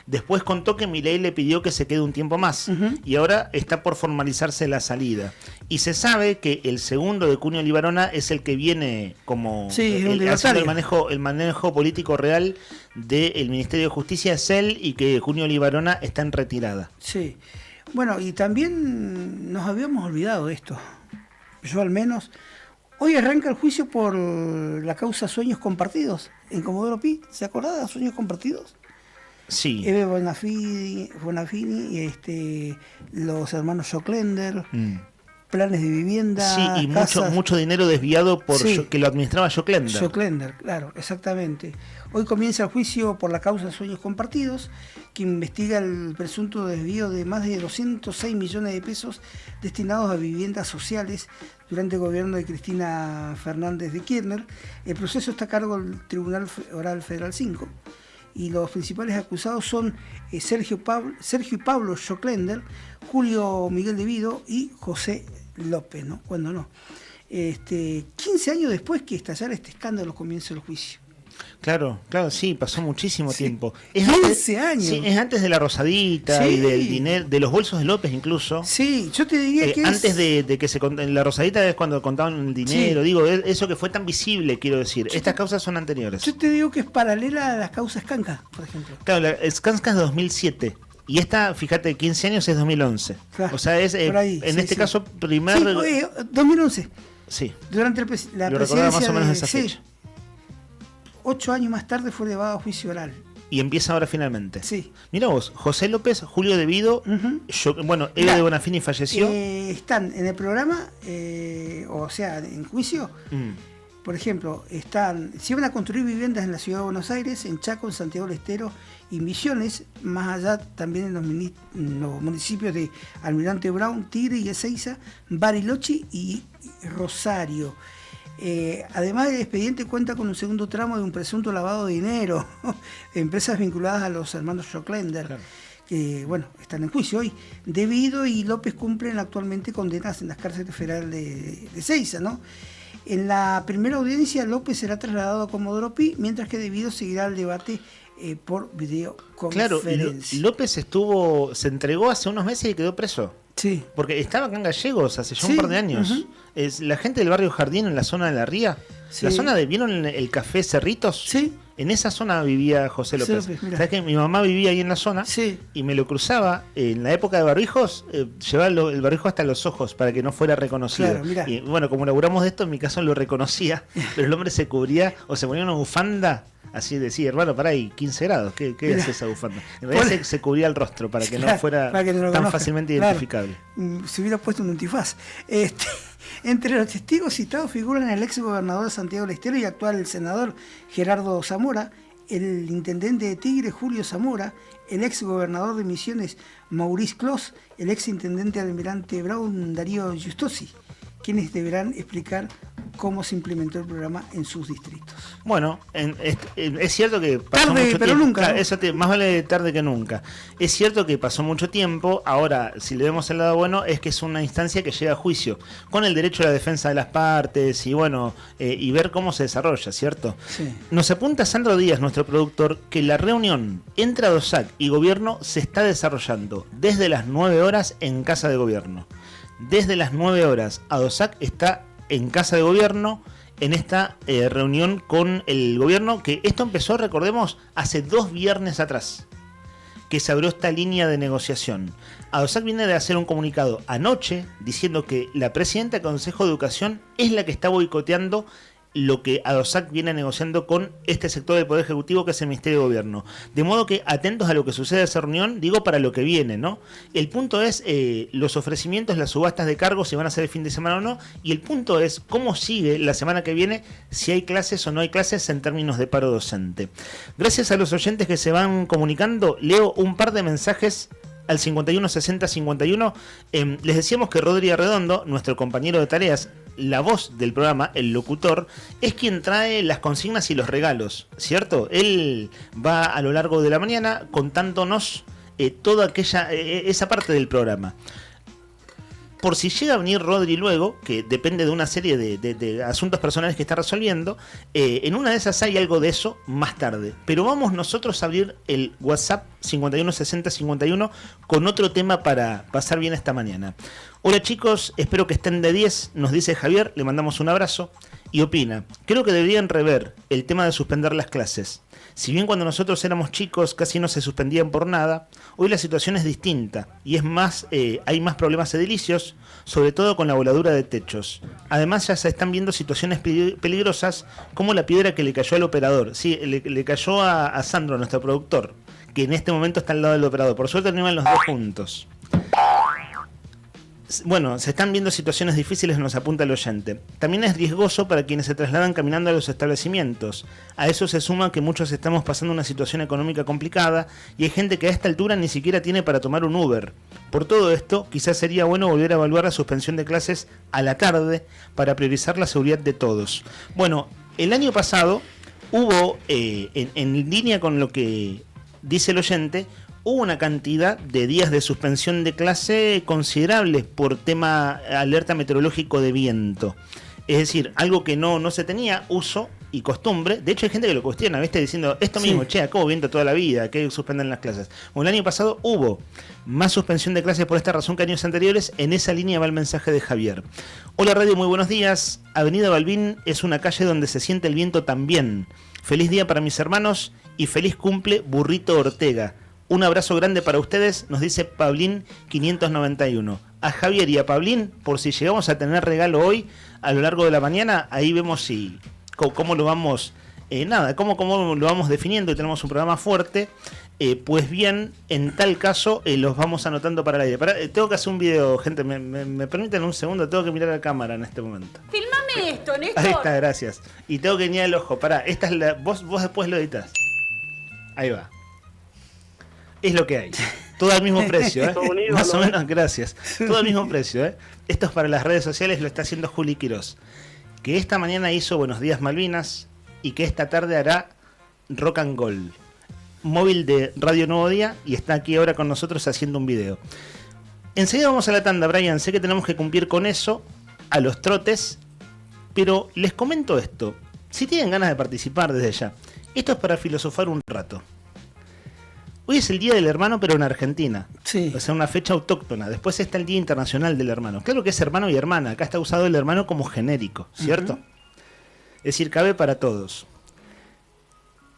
Después contó que Milei le pidió que se quede un tiempo más y ahora está por formalizarse la salida. Y se sabe que el segundo de Cunio Liberona es el que viene como haciendo el manejo político real del Ministerio de Justicia, es él, y que Cunio Liberona está en retirada. Sí, bueno, y también nos habíamos olvidado de esto, yo al menos. Hoy arranca el juicio por la causa Sueños Compartidos en Comodoro Pi. ¿Se acordaba de Sueños Compartidos? Sí. Eve Bonafini y los hermanos Joclender, planes de vivienda. Sí, y mucho dinero desviado por que lo administraba Joclender. Joclender, claro, exactamente. Hoy comienza el juicio por la causa Sueños Compartidos, que investiga el presunto desvío de más de 206 millones de pesos destinados a viviendas sociales durante el gobierno de Cristina Fernández de Kirchner. El proceso está a cargo del Tribunal Oral Federal 5. Y los principales acusados son Sergio y Pablo Joclender, Julio Miguel de Vido y José López, ¿no? Cuando no. 15 años después que estallara este escándalo comienza el juicio. Claro, sí, pasó muchísimo tiempo. 15 años. Sí, es antes de la Rosadita y del dinero, de los bolsos de López incluso. Sí, yo te diría que antes de que la Rosadita es cuando contaban el dinero, digo, eso que fue tan visible, quiero decir. Estas causas son anteriores. Yo te digo que es paralela a las causas Skanka, por ejemplo. Claro, la Skanka es de 2007. Y esta, fíjate, 15 años es 2011. Claro, o sea, es en este caso primer... Sí, 2011. Sí. Durante la Lo recordaba presidencia más o menos esa fecha. 8 años más tarde fue llevado a juicio oral. Y empieza ahora finalmente. Sí. Mira vos, José López, Julio De Vido, Eva de Bonafini falleció. Están en el programa, o sea, en juicio. Por ejemplo, se van a construir viviendas en la ciudad de Buenos Aires, en Chaco, en Santiago del Estero y Misiones, más allá también en los municipios de Almirante Brown, Tigre y Ezeiza, Bariloche y Rosario. Además, el expediente cuenta con un segundo tramo de un presunto lavado de dinero de empresas vinculadas a los hermanos Schocklender, claro, que están en juicio hoy. De Vido y López cumplen actualmente condenas en las cárceles federales de Ezeiza, ¿no? En la primera audiencia, López será trasladado a Comodoro Pi, mientras que De Vido seguirá el debate por videoconferencia. Claro, López se entregó hace unos meses y quedó preso. Sí. Porque estaba acá en Gallegos hace ya un par de años. Es la gente del barrio Jardín, en la zona de la Ría. Sí. La zona ¿vieron el café Cerritos? Sí. En esa zona vivía José López. ¿Sabes que mi mamá vivía ahí en la zona? Sí. Y me lo cruzaba en la época de barbijos, llevaba el barbijo hasta los ojos para que no fuera reconocido. Claro, mirá. Y como laburamos de esto, en mi caso lo reconocía, pero el hombre se cubría o se ponía una bufanda. Así decía, hermano, pará, hay 15 grados, ¿qué es esa bufanda? En realidad se cubría el rostro para que no fuera tan fácilmente identificable. Se hubiera puesto un antifaz. Entre los testigos citados figuran el ex gobernador de Santiago del Estero y actual senador Gerardo Zamora, el intendente de Tigre Julio Zamora, el ex gobernador de Misiones Maurice Clos, el ex intendente de Almirante Brown Darío Giustosi, quienes deberán explicar cómo se implementó el programa en sus distritos. Bueno, es cierto que pasó tarde, mucho pero tiempo. Nunca. Claro, eso más vale tarde que nunca. Es cierto que pasó mucho tiempo. Ahora, si le vemos el lado bueno, es que es una instancia que llega a juicio, con el derecho a la defensa de las partes y ver cómo se desarrolla, ¿cierto? Sí. Nos apunta Sandro Díaz, nuestro productor, que la reunión entre ADOSAC y gobierno se está desarrollando desde las 9 horas en Casa de Gobierno. Desde las 9 horas, ADOSAC está en Casa de Gobierno en esta reunión con el gobierno, que esto empezó, recordemos, hace 2 viernes atrás, que se abrió esta línea de negociación. ADOSAC viene de hacer un comunicado anoche diciendo que la presidenta del Consejo de Educación es la que está boicoteando lo que ADOSAC viene negociando con este sector del Poder Ejecutivo, que es el Ministerio de Gobierno. De modo que atentos a lo que sucede en esa reunión, digo, para lo que viene, ¿no? El punto es los ofrecimientos, las subastas de cargos, si van a ser el fin de semana o no, y el punto es cómo sigue la semana que viene, si hay clases o no hay clases en términos de paro docente. Gracias a los oyentes que se van comunicando, leo un par de mensajes al 51 60 51. Les decíamos que Rodri Arredondo, nuestro compañero de tareas, la voz del programa, el locutor, es quien trae las consignas y los regalos, ¿cierto? Él va a lo largo de la mañana contándonos toda esa parte del programa. Por si llega a venir Rodri luego, que depende de una serie de asuntos personales que está resolviendo, en una de esas hay algo de eso más tarde. Pero vamos nosotros a abrir el WhatsApp 516051 con otro tema para pasar bien esta mañana. Hola chicos, espero que estén de 10, nos dice Javier, le mandamos un abrazo. Y opina, creo que deberían rever el tema de suspender las clases. Si bien cuando nosotros éramos chicos casi no se suspendían por nada, hoy la situación es distinta y es más, hay más problemas edilicios, sobre todo con la voladura de techos. Además ya se están viendo situaciones peligrosas como la piedra que le cayó al operador. Sí, le cayó a Sandro, nuestro productor, que en este momento está al lado del operador. Por suerte no iban los dos juntos. Bueno, se están viendo situaciones difíciles, nos apunta el oyente. También es riesgoso para quienes se trasladan caminando a los establecimientos. A eso se suma que muchos estamos pasando una situación económica complicada y hay gente que a esta altura ni siquiera tiene para tomar un Uber. Por todo esto, quizás sería bueno volver a evaluar la suspensión de clases a la tarde para priorizar la seguridad de todos. Bueno, el año pasado hubo, en línea con lo que dice el oyente, hubo una cantidad de días de suspensión de clase considerables por tema alerta meteorológico de viento. Es decir, algo que no se tenía uso y costumbre. De hecho hay gente que lo cuestiona, ¿viste? Diciendo esto mismo, che, acabo viendo toda la vida, que suspenden las clases. Bueno, el año pasado hubo más suspensión de clases por esta razón que años anteriores. En esa línea va el mensaje de Javier. Hola radio, muy buenos días. Avenida Balbín es una calle donde se siente el viento también. Feliz día para mis hermanos y feliz cumple Burrito Ortega. Un abrazo grande para ustedes, nos dice Pablín 591. A Javier y a Pablín, por si llegamos a tener regalo hoy a lo largo de la mañana, ahí vemos si cómo lo vamos cómo lo vamos definiendo, y tenemos un programa fuerte. Pues bien, en tal caso los vamos anotando para el aire. Tengo que hacer un video, gente, me permiten un segundo, tengo que mirar a la cámara en este momento. Filmame esto, Néstor. Ahí está, gracias. Y tengo que guiñar el ojo, esta es la. Vos después lo editas. Ahí va. Es lo que hay. Todo al mismo precio, ¿eh? Más o menos, gracias. Todo al mismo precio, ¿eh? Esto es para las redes sociales, lo está haciendo Juli Quirós, que esta mañana hizo Buenos Días Malvinas y que esta tarde hará Rock and Gold, móvil de Radio Nuevo Día, y está aquí ahora con nosotros haciendo un video. Enseguida vamos a la tanda, Brian. Sé que tenemos que cumplir con eso, a los trotes, pero les comento esto. Si tienen ganas de participar desde ya, esto es para filosofar un rato. Hoy es el Día del Hermano, pero en Argentina. Sí. O sea, una fecha autóctona. Después está el Día Internacional del Hermano. Claro que es hermano y hermana. Acá está usado el hermano como genérico, ¿cierto? Es decir, cabe para todos.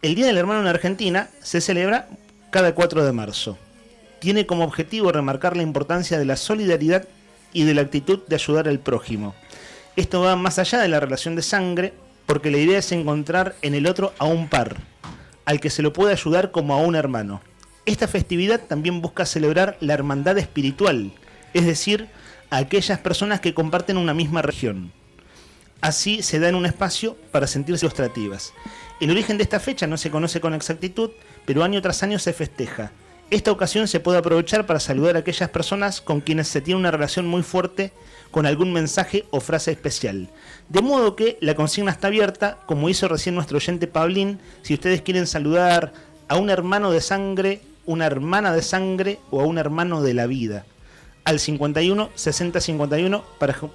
El Día del Hermano en Argentina se celebra cada 4 de marzo. Tiene como objetivo remarcar la importancia de la solidaridad y de la actitud de ayudar al prójimo. Esto va más allá de la relación de sangre, porque la idea es encontrar en el otro a un par, al que se lo puede ayudar como a un hermano. Esta festividad también busca celebrar la hermandad espiritual, es decir, a aquellas personas que comparten una misma religión. Así se da en un espacio para sentirse ilustrativas. El origen de esta fecha no se conoce con exactitud, pero año tras año se festeja. Esta ocasión se puede aprovechar para saludar a aquellas personas con quienes se tiene una relación muy fuerte, con algún mensaje o frase especial. De modo que la consigna está abierta, como hizo recién nuestro oyente Pablín. Si ustedes quieren saludar a un hermano de sangre, una hermana de sangre o a un hermano de la vida, al 51 60 51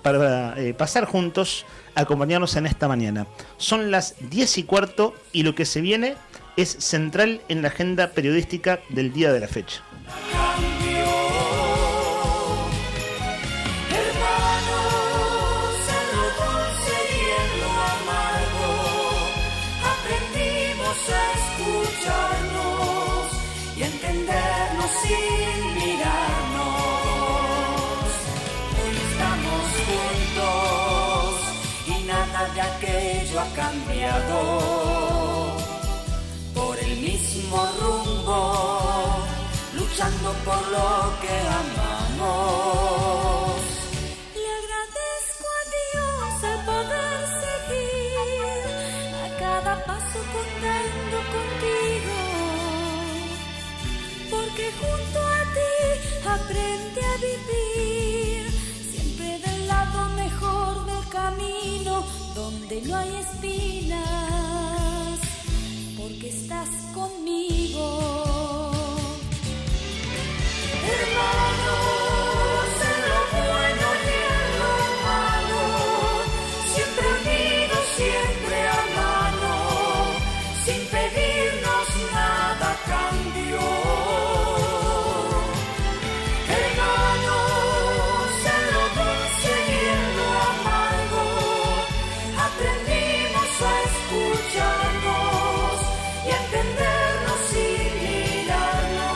para pasar juntos, acompañarnos en esta mañana. Son las 10:15 y lo que se viene es central en la agenda periodística del día de la fecha. Aquello ha cambiado por el mismo rumbo, luchando por lo que amamos. Le agradezco a Dios el poder seguir a cada paso contando contigo, porque junto a ti aprendí a vivir, siempre del lado mejor del camino, donde no hay espinas, porque estás conmigo. Hermanos, en lo bueno y en lo malo, siempre unidos, siempre a mano, sin pedirnos nada a cambio. Hermanos, en lo dulce y en lo amargo, aprendimos a escucharnos y a entendernos y mirarnos,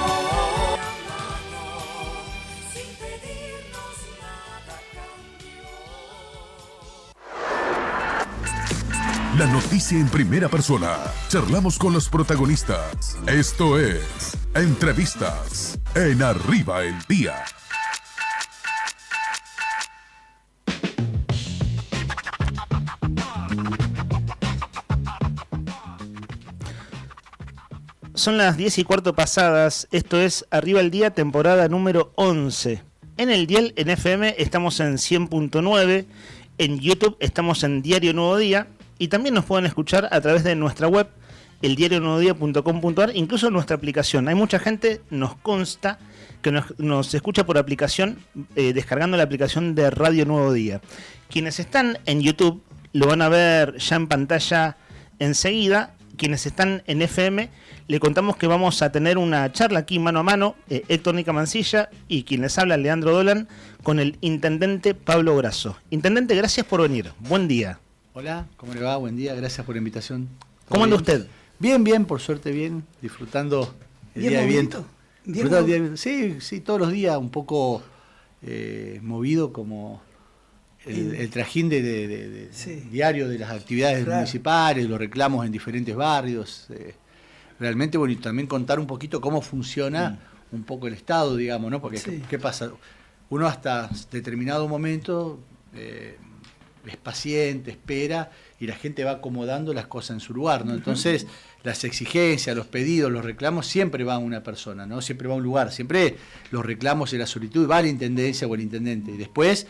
sin pedirnos nada a cambio. La noticia en primera persona. Charlamos con los protagonistas. Esto es Entrevistas en Arriba el Día. Son las 10:15 pasadas, esto es Arriba el Día, temporada número 11. En el dial, en FM, estamos en 100.9, en YouTube estamos en Diario Nuevo Día, y también nos pueden escuchar a través de nuestra web, eldiarionuevodia.com.ar, incluso en nuestra aplicación. Hay mucha gente, nos consta, que nos escucha por aplicación, descargando la aplicación de Radio Nuevo Día. Quienes están en YouTube lo van a ver ya en pantalla enseguida, quienes están en FM, le contamos que vamos a tener una charla aquí mano a mano, Héctor Nica Mancilla y quien les habla, Leandro Dolan, con el intendente Pablo Grasso. Intendente, gracias por venir. Buen día. Hola, ¿cómo le va? Buen día, gracias por la invitación. ¿Cómo anda usted? Bien, bien, por suerte bien, disfrutando el día de viento. Disfrutando el día de viento. Sí, todos los días un poco movido como el trajín de diario de las actividades municipales, los reclamos en diferentes barrios. Realmente, bueno, y también contar un poquito cómo funciona un poco el Estado, digamos, ¿no? Porque, ¿qué pasa? Uno hasta determinado momento es paciente, espera, y la gente va acomodando las cosas en su lugar, ¿no? Entonces, las exigencias, los pedidos, los reclamos, siempre va a una persona, ¿no? Siempre va a un lugar, siempre los reclamos y la solicitud va a la intendencia o el intendente, y después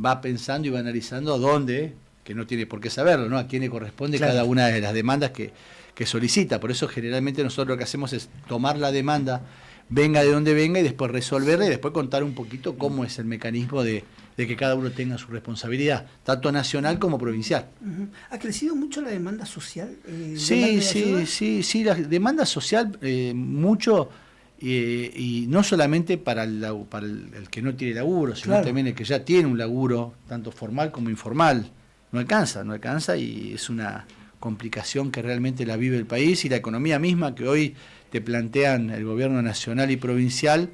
va pensando y va analizando a dónde, que no tiene por qué saberlo, ¿no? A quién le corresponde cada una de las demandas que solicita. Por eso generalmente nosotros lo que hacemos es tomar la demanda, venga de donde venga, y después resolverla y después contar un poquito cómo es el mecanismo de que cada uno tenga su responsabilidad, tanto nacional como provincial. ¿Ha crecido mucho la demanda social? Sí, la demanda social mucho, y no solamente para el que no tiene laburo, sino también el que ya tiene un laburo, tanto formal como informal. No alcanza y es una complicación que realmente la vive el país, y la economía misma que hoy te plantean el gobierno nacional y provincial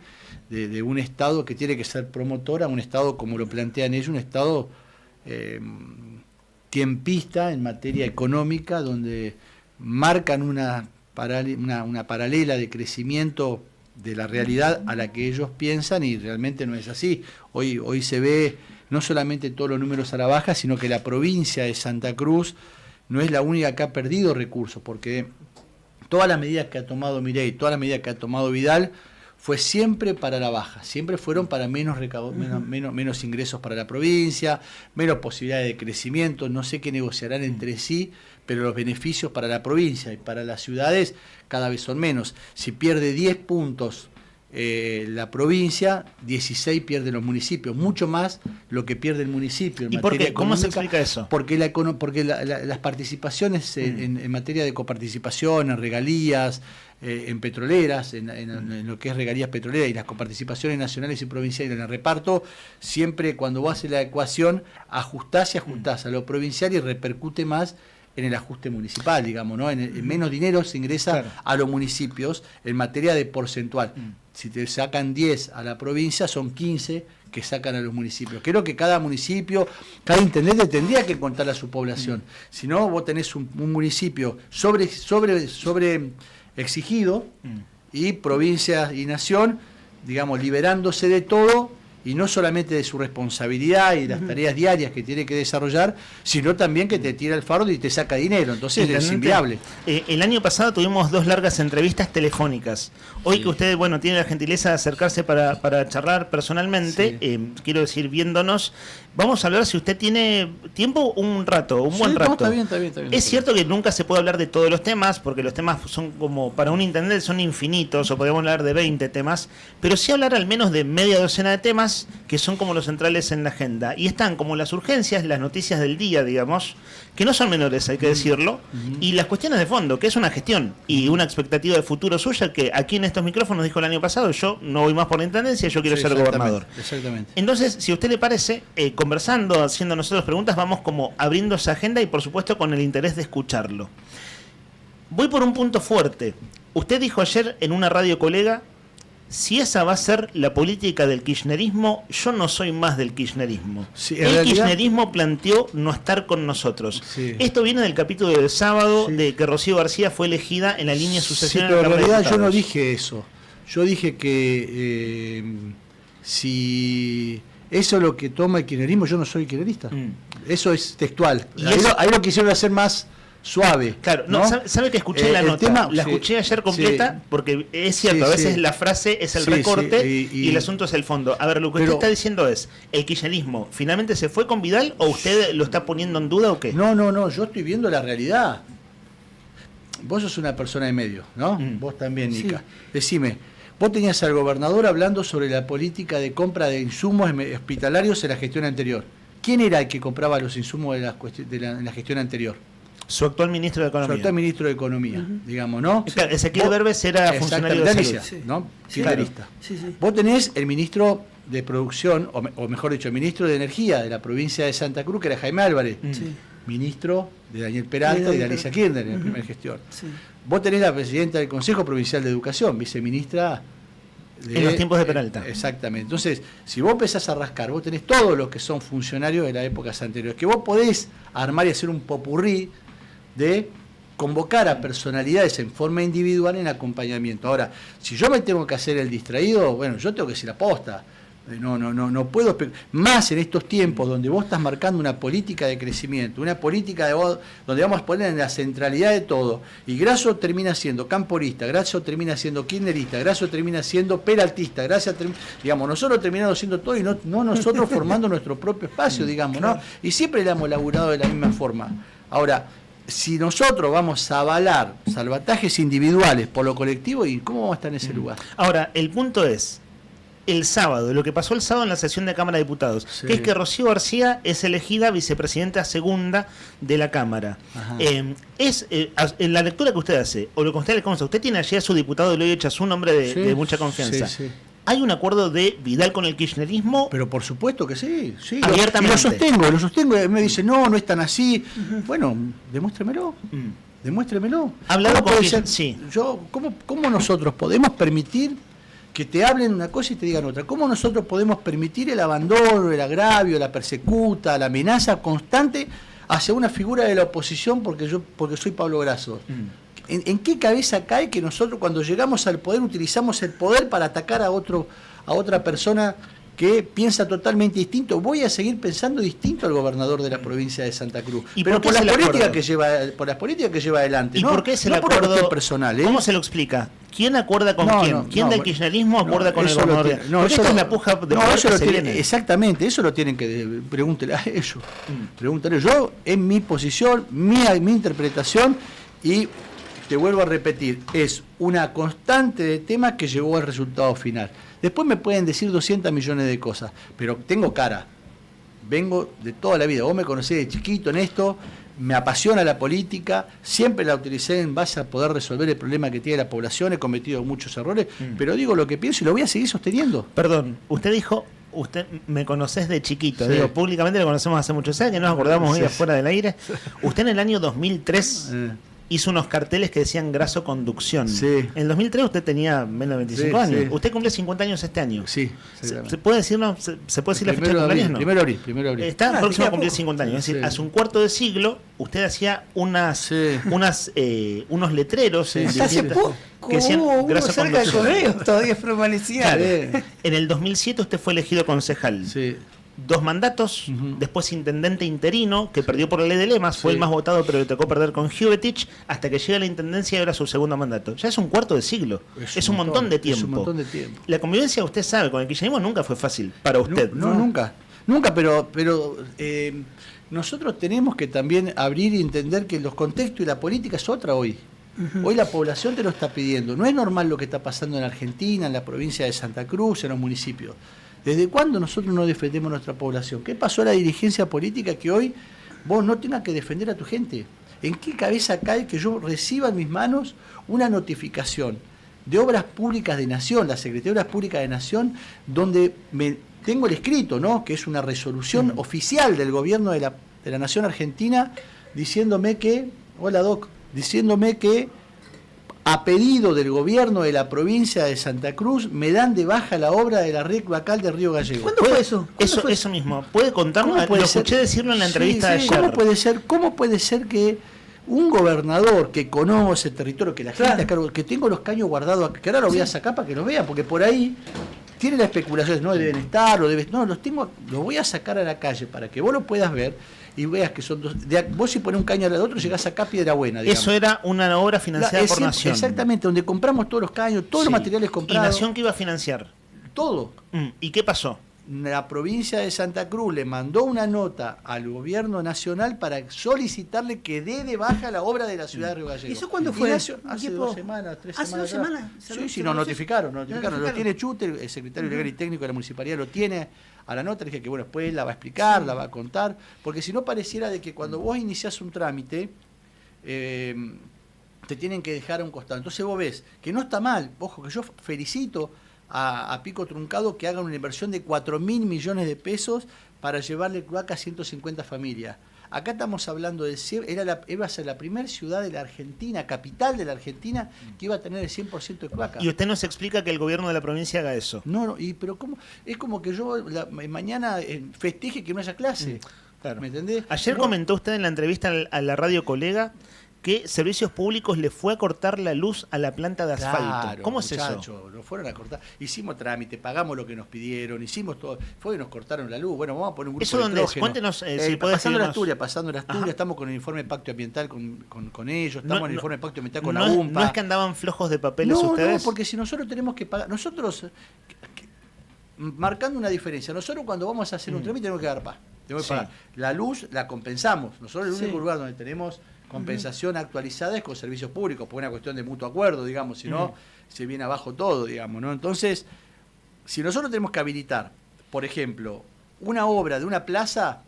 de un Estado que tiene que ser promotora, un Estado como lo plantean ellos, un Estado tiempista en materia económica, donde marcan una paralela de crecimiento de la realidad a la que ellos piensan, y realmente no es así. Hoy se ve no solamente todos los números a la baja, sino que la provincia de Santa Cruz no es la única que ha perdido recursos, porque todas las medidas que ha tomado Milei, todas las medidas que ha tomado Vidal, fue siempre para la baja, siempre fueron para menos ingresos para la provincia, menos posibilidades de crecimiento. No sé qué negociarán entre sí, pero los beneficios para la provincia y para las ciudades cada vez son menos. Si pierde 10 puntos la provincia, 16 pierden los municipios, mucho más lo que pierde el municipio. ¿Y por qué? ¿Cómo se explica eso? Porque las participaciones en materia de coparticipación, en regalías, en petroleras, en lo que es regalías petroleras, y las coparticipaciones nacionales y provinciales en el reparto, siempre cuando vos haces la ecuación, ajustás a lo provincial y repercute más en el ajuste municipal, digamos, ¿no? En menos dinero se ingresa a los municipios en materia de porcentual. Si te sacan 10 a la provincia, son 15 que sacan a los municipios. Creo que cada municipio, cada intendente tendría que contar a su población. Si no, vos tenés un municipio sobre exigido, y provincia y nación, digamos, liberándose de todo, y no solamente de su responsabilidad y las tareas diarias que tiene que desarrollar, sino también que te tira el fardo y te saca dinero. Entonces es inviable. El año pasado tuvimos 2 largas entrevistas telefónicas. Hoy que usted, tiene la gentileza de acercarse para charlar personalmente, quiero decir, viéndonos, vamos a hablar, si usted tiene tiempo, un buen rato. Está bien. Es cierto que nunca se puede hablar de todos los temas, porque los temas son como, para un intendente son infinitos, o podemos hablar de 20 temas, pero sí hablar al menos de media docena de temas que son como los centrales en la agenda, y están como las urgencias, las noticias del día, digamos, que no son menores, hay que decirlo, y las cuestiones de fondo, que es una gestión y una expectativa de futuro suya, que aquí en estos micrófonos dijo el año pasado: yo no voy más por la intendencia, yo quiero ser gobernador. Exactamente. Entonces, si a usted le parece, conversando, haciendo nosotros preguntas, vamos como abriendo esa agenda, y por supuesto con el interés de escucharlo. Voy por un punto fuerte. Usted dijo ayer en una radio colega: si esa va a ser la política del kirchnerismo, yo no soy más del kirchnerismo. Sí, el kirchnerismo planteó no estar con nosotros. Sí. Esto viene del capítulo del sábado, de que Rocío García fue elegida en la línea sucesional. Sí, pero en realidad yo no dije eso. Yo dije que si eso es lo que toma el kirchnerismo, yo no soy kirchnerista. Eso es textual. Y ahí lo quisieron hacer más suave. Claro, ¿no? ¿Sabe que escuché la nota? La escuché ayer completa, porque es cierto, a veces la frase es el recorte y el asunto es el fondo. A ver, lo que usted está diciendo es: ¿el kirchnerismo finalmente se fue con Vidal, o usted lo está poniendo en duda, o qué? No, yo estoy viendo la realidad. Vos sos una persona de medio, ¿no? Vos también, Nica. Decime, vos tenías al gobernador hablando sobre la política de compra de insumos hospitalarios en la gestión anterior. ¿Quién era el que compraba los insumos de la gestión anterior? Su actual ministro de Economía. Su actual ministro de Economía, digamos, ¿no? Ezequiel Berbes era funcionario de salud. ¿no? Sí, Kirchnerista. Sí, sí. Vos tenés el ministro de Producción, o mejor dicho, el ministro de Energía de la provincia de Santa Cruz, que era Jaime Álvarez, ministro de Daniel Peralta y de Alicia Kirchner en la primera gestión. Sí. Vos tenés la presidenta del Consejo Provincial de Educación, viceministra en los tiempos de Peralta. Exactamente. Entonces, si vos empezás a rascar, vos tenés todos los que son funcionarios de las épocas anteriores, que vos podés armar y hacer un popurrí de convocar a personalidades en forma individual en acompañamiento. Ahora, si yo me tengo que hacer el distraído, bueno, yo tengo que decir la posta. No puedo, más en estos tiempos donde vos estás marcando una política de crecimiento, una política donde vamos a poner en la centralidad de todo, y Grasso termina siendo camporista, Grasso termina siendo kirchnerista, Grasso termina siendo peraltista, digamos, nosotros terminamos siendo todo y no nosotros formando nuestro propio espacio, digamos, ¿no? Y siempre le hemos laburado de la misma forma. Ahora, si nosotros vamos a avalar salvatajes individuales por lo colectivo, ¿y cómo vamos a estar en ese lugar? Ahora, el punto es, el sábado, lo que pasó el sábado en la sesión de Cámara de Diputados, que es que Rocío García es elegida vicepresidenta segunda de la Cámara. En la lectura que usted hace, o lo que usted le consta, usted tiene allí a su diputado Eloy Echazú, un hombre de mucha confianza. Sí. ¿Hay un acuerdo de Vidal con el kirchnerismo? Pero por supuesto que sí. Abiertamente. Lo sostengo. Me dice, no es tan así. Bueno, demuéstremelo. Demuéstremelo. Hablado con sí. ¿Cómo nosotros podemos permitir que te hablen una cosa y te digan otra? ¿Cómo nosotros podemos permitir el abandono, el agravio, la persecuta, la amenaza constante hacia una figura de la oposición porque soy Pablo Grasso? ¿En qué cabeza cae que nosotros cuando llegamos al poder utilizamos el poder para atacar a otra persona que piensa totalmente distinto? Voy a seguir pensando distinto al gobernador de la provincia de Santa Cruz, pero por las políticas que lleva adelante. ¿Y por qué es el acuerdo personal? ¿Cómo se lo explica? ¿Quién acuerda con quién? ¿Quién del kirchnerismo acuerda con el gobernador? Eso es la puja de exactamente, eso lo tienen que pregúntele a ellos. Pregúntale. Yo, en mi posición, mi interpretación, y te vuelvo a repetir, es una constante de temas que llegó al resultado final. Después me pueden decir 200 millones de cosas, pero tengo cara. Vengo de toda la vida. Vos me conocés de chiquito en esto, me apasiona la política, siempre la utilicé en base a poder resolver el problema que tiene la población, he cometido muchos errores, pero digo lo que pienso y lo voy a seguir sosteniendo. Perdón, usted dijo, usted me conocés de chiquito, digo, públicamente lo conocemos hace muchos años, que nos acordamos hoy afuera del aire. Usted en el año 2003... hizo unos carteles que decían Grasso Conducción. En el 2003 usted tenía menos de 25 años. Sí. Usted cumple 50 años este año. Sí. ¿Se puede decir, ¿se puede decir la fecha de cumpleaños? No. Primero de abril. Está próximo a cumplir 50 años. Es decir, hace un cuarto de siglo usted hacía unos letreros que decían Grasso Conducción. Todavía permanecía. Claro. En el 2007 usted fue elegido concejal. 2 mandatos, después intendente interino, que perdió por la ley de lemas, fue el más votado, pero le tocó perder con Huvetich, hasta que llega a la intendencia y ahora su segundo mandato. Ya es un cuarto de siglo, es un montón de tiempo. Es un montón de tiempo. La convivencia, usted sabe, con el kirchnerismo nunca fue fácil para usted. Nunca, pero nosotros tenemos que también abrir y entender que los contextos y la política es otra hoy. Hoy la población te lo está pidiendo. No es normal lo que está pasando en Argentina, en la provincia de Santa Cruz, en los municipios. ¿Desde cuándo nosotros no defendemos nuestra población? ¿Qué pasó a la dirigencia política que hoy vos no tengas que defender a tu gente? ¿En qué cabeza cae que yo reciba en mis manos una notificación de Obras Públicas de Nación, la Secretaría de Obras Públicas de Nación, donde tengo el escrito, ¿no?, que es una resolución oficial del gobierno de la Nación Argentina, diciéndome que, a pedido del gobierno de la provincia de Santa Cruz, me dan de baja la obra de la red local de Río Gallego? ¿Cuándo fue eso? Eso mismo. ¿Puede contarnos? Lo escuché decirlo en la entrevista de ayer. ¿Cómo puede ser que un gobernador que conoce el territorio, que la gente, que tengo los caños guardados, que ahora los voy a sacar para que los vean, porque por ahí tiene la especulación, no deben estar, los voy a sacar a la calle para que vos lo puedas ver y veas que son dos. Vos si pones un caño al otro llegás acá a Piedra Buena, digamos. Eso era una obra financiada por Nación. Exactamente, donde compramos todos los caños, todos los materiales comprados. ¿Y Nación qué iba a financiar? Todo. ¿Y qué pasó? La provincia de Santa Cruz le mandó una nota al gobierno nacional para solicitarle que dé de baja la obra de la ciudad de Río Gallego. ¿Y eso cuándo fue? Hace 2 semanas, 3 semanas. ¿Hace 2 semanas? Sí, nos notificaron. Lo tiene Chute, el secretario legal y técnico de la municipalidad, lo tiene a la nota. Le dije que bueno, después la va a explicar, la va a contar, porque si no pareciera de que cuando vos iniciás un trámite, te tienen que dejar a un costado. Entonces vos ves que no está mal, ojo, que yo felicito a Pico Truncado que hagan una inversión de 4.000 millones de pesos para llevarle cloaca a 150 familias. Acá estamos hablando de iba a ser la primera ciudad de la Argentina, capital de la Argentina, que iba a tener el 100% de cloaca. Y usted nos explica que el gobierno de la provincia haga eso. No, pero ¿cómo? Es como que yo mañana festeje que no haya clase. Claro. ¿Me entendés? Ayer comentó usted en la entrevista a la radio Colega que Servicios Públicos le fue a cortar la luz a la planta de asfalto. Claro, ¿Cómo es muchacho, eso? Nos fueron a cortar. Hicimos trámite, pagamos lo que nos pidieron, hicimos todo. Fue y nos cortaron la luz. Bueno, vamos a poner un grupo ¿Eso de dónde es? hidrógeno. Cuéntenos si puede pasando la decirnos. Asturias, estamos con el informe de pacto ambiental con ellos, estamos en el informe de pacto ambiental con la no, UMPA. ¿No es que andaban flojos de papeles ustedes? No, porque si nosotros tenemos que pagar, nosotros, marcando una diferencia, nosotros cuando vamos a hacer un trámite tenemos que dar paz. Tenemos que pagar. La luz la compensamos. Nosotros el único lugar donde tenemos compensación actualizada es con servicios públicos, por una cuestión de mutuo acuerdo, digamos, si no, se viene abajo todo, digamos, ¿no? Entonces, si nosotros tenemos que habilitar, por ejemplo, una obra de una plaza,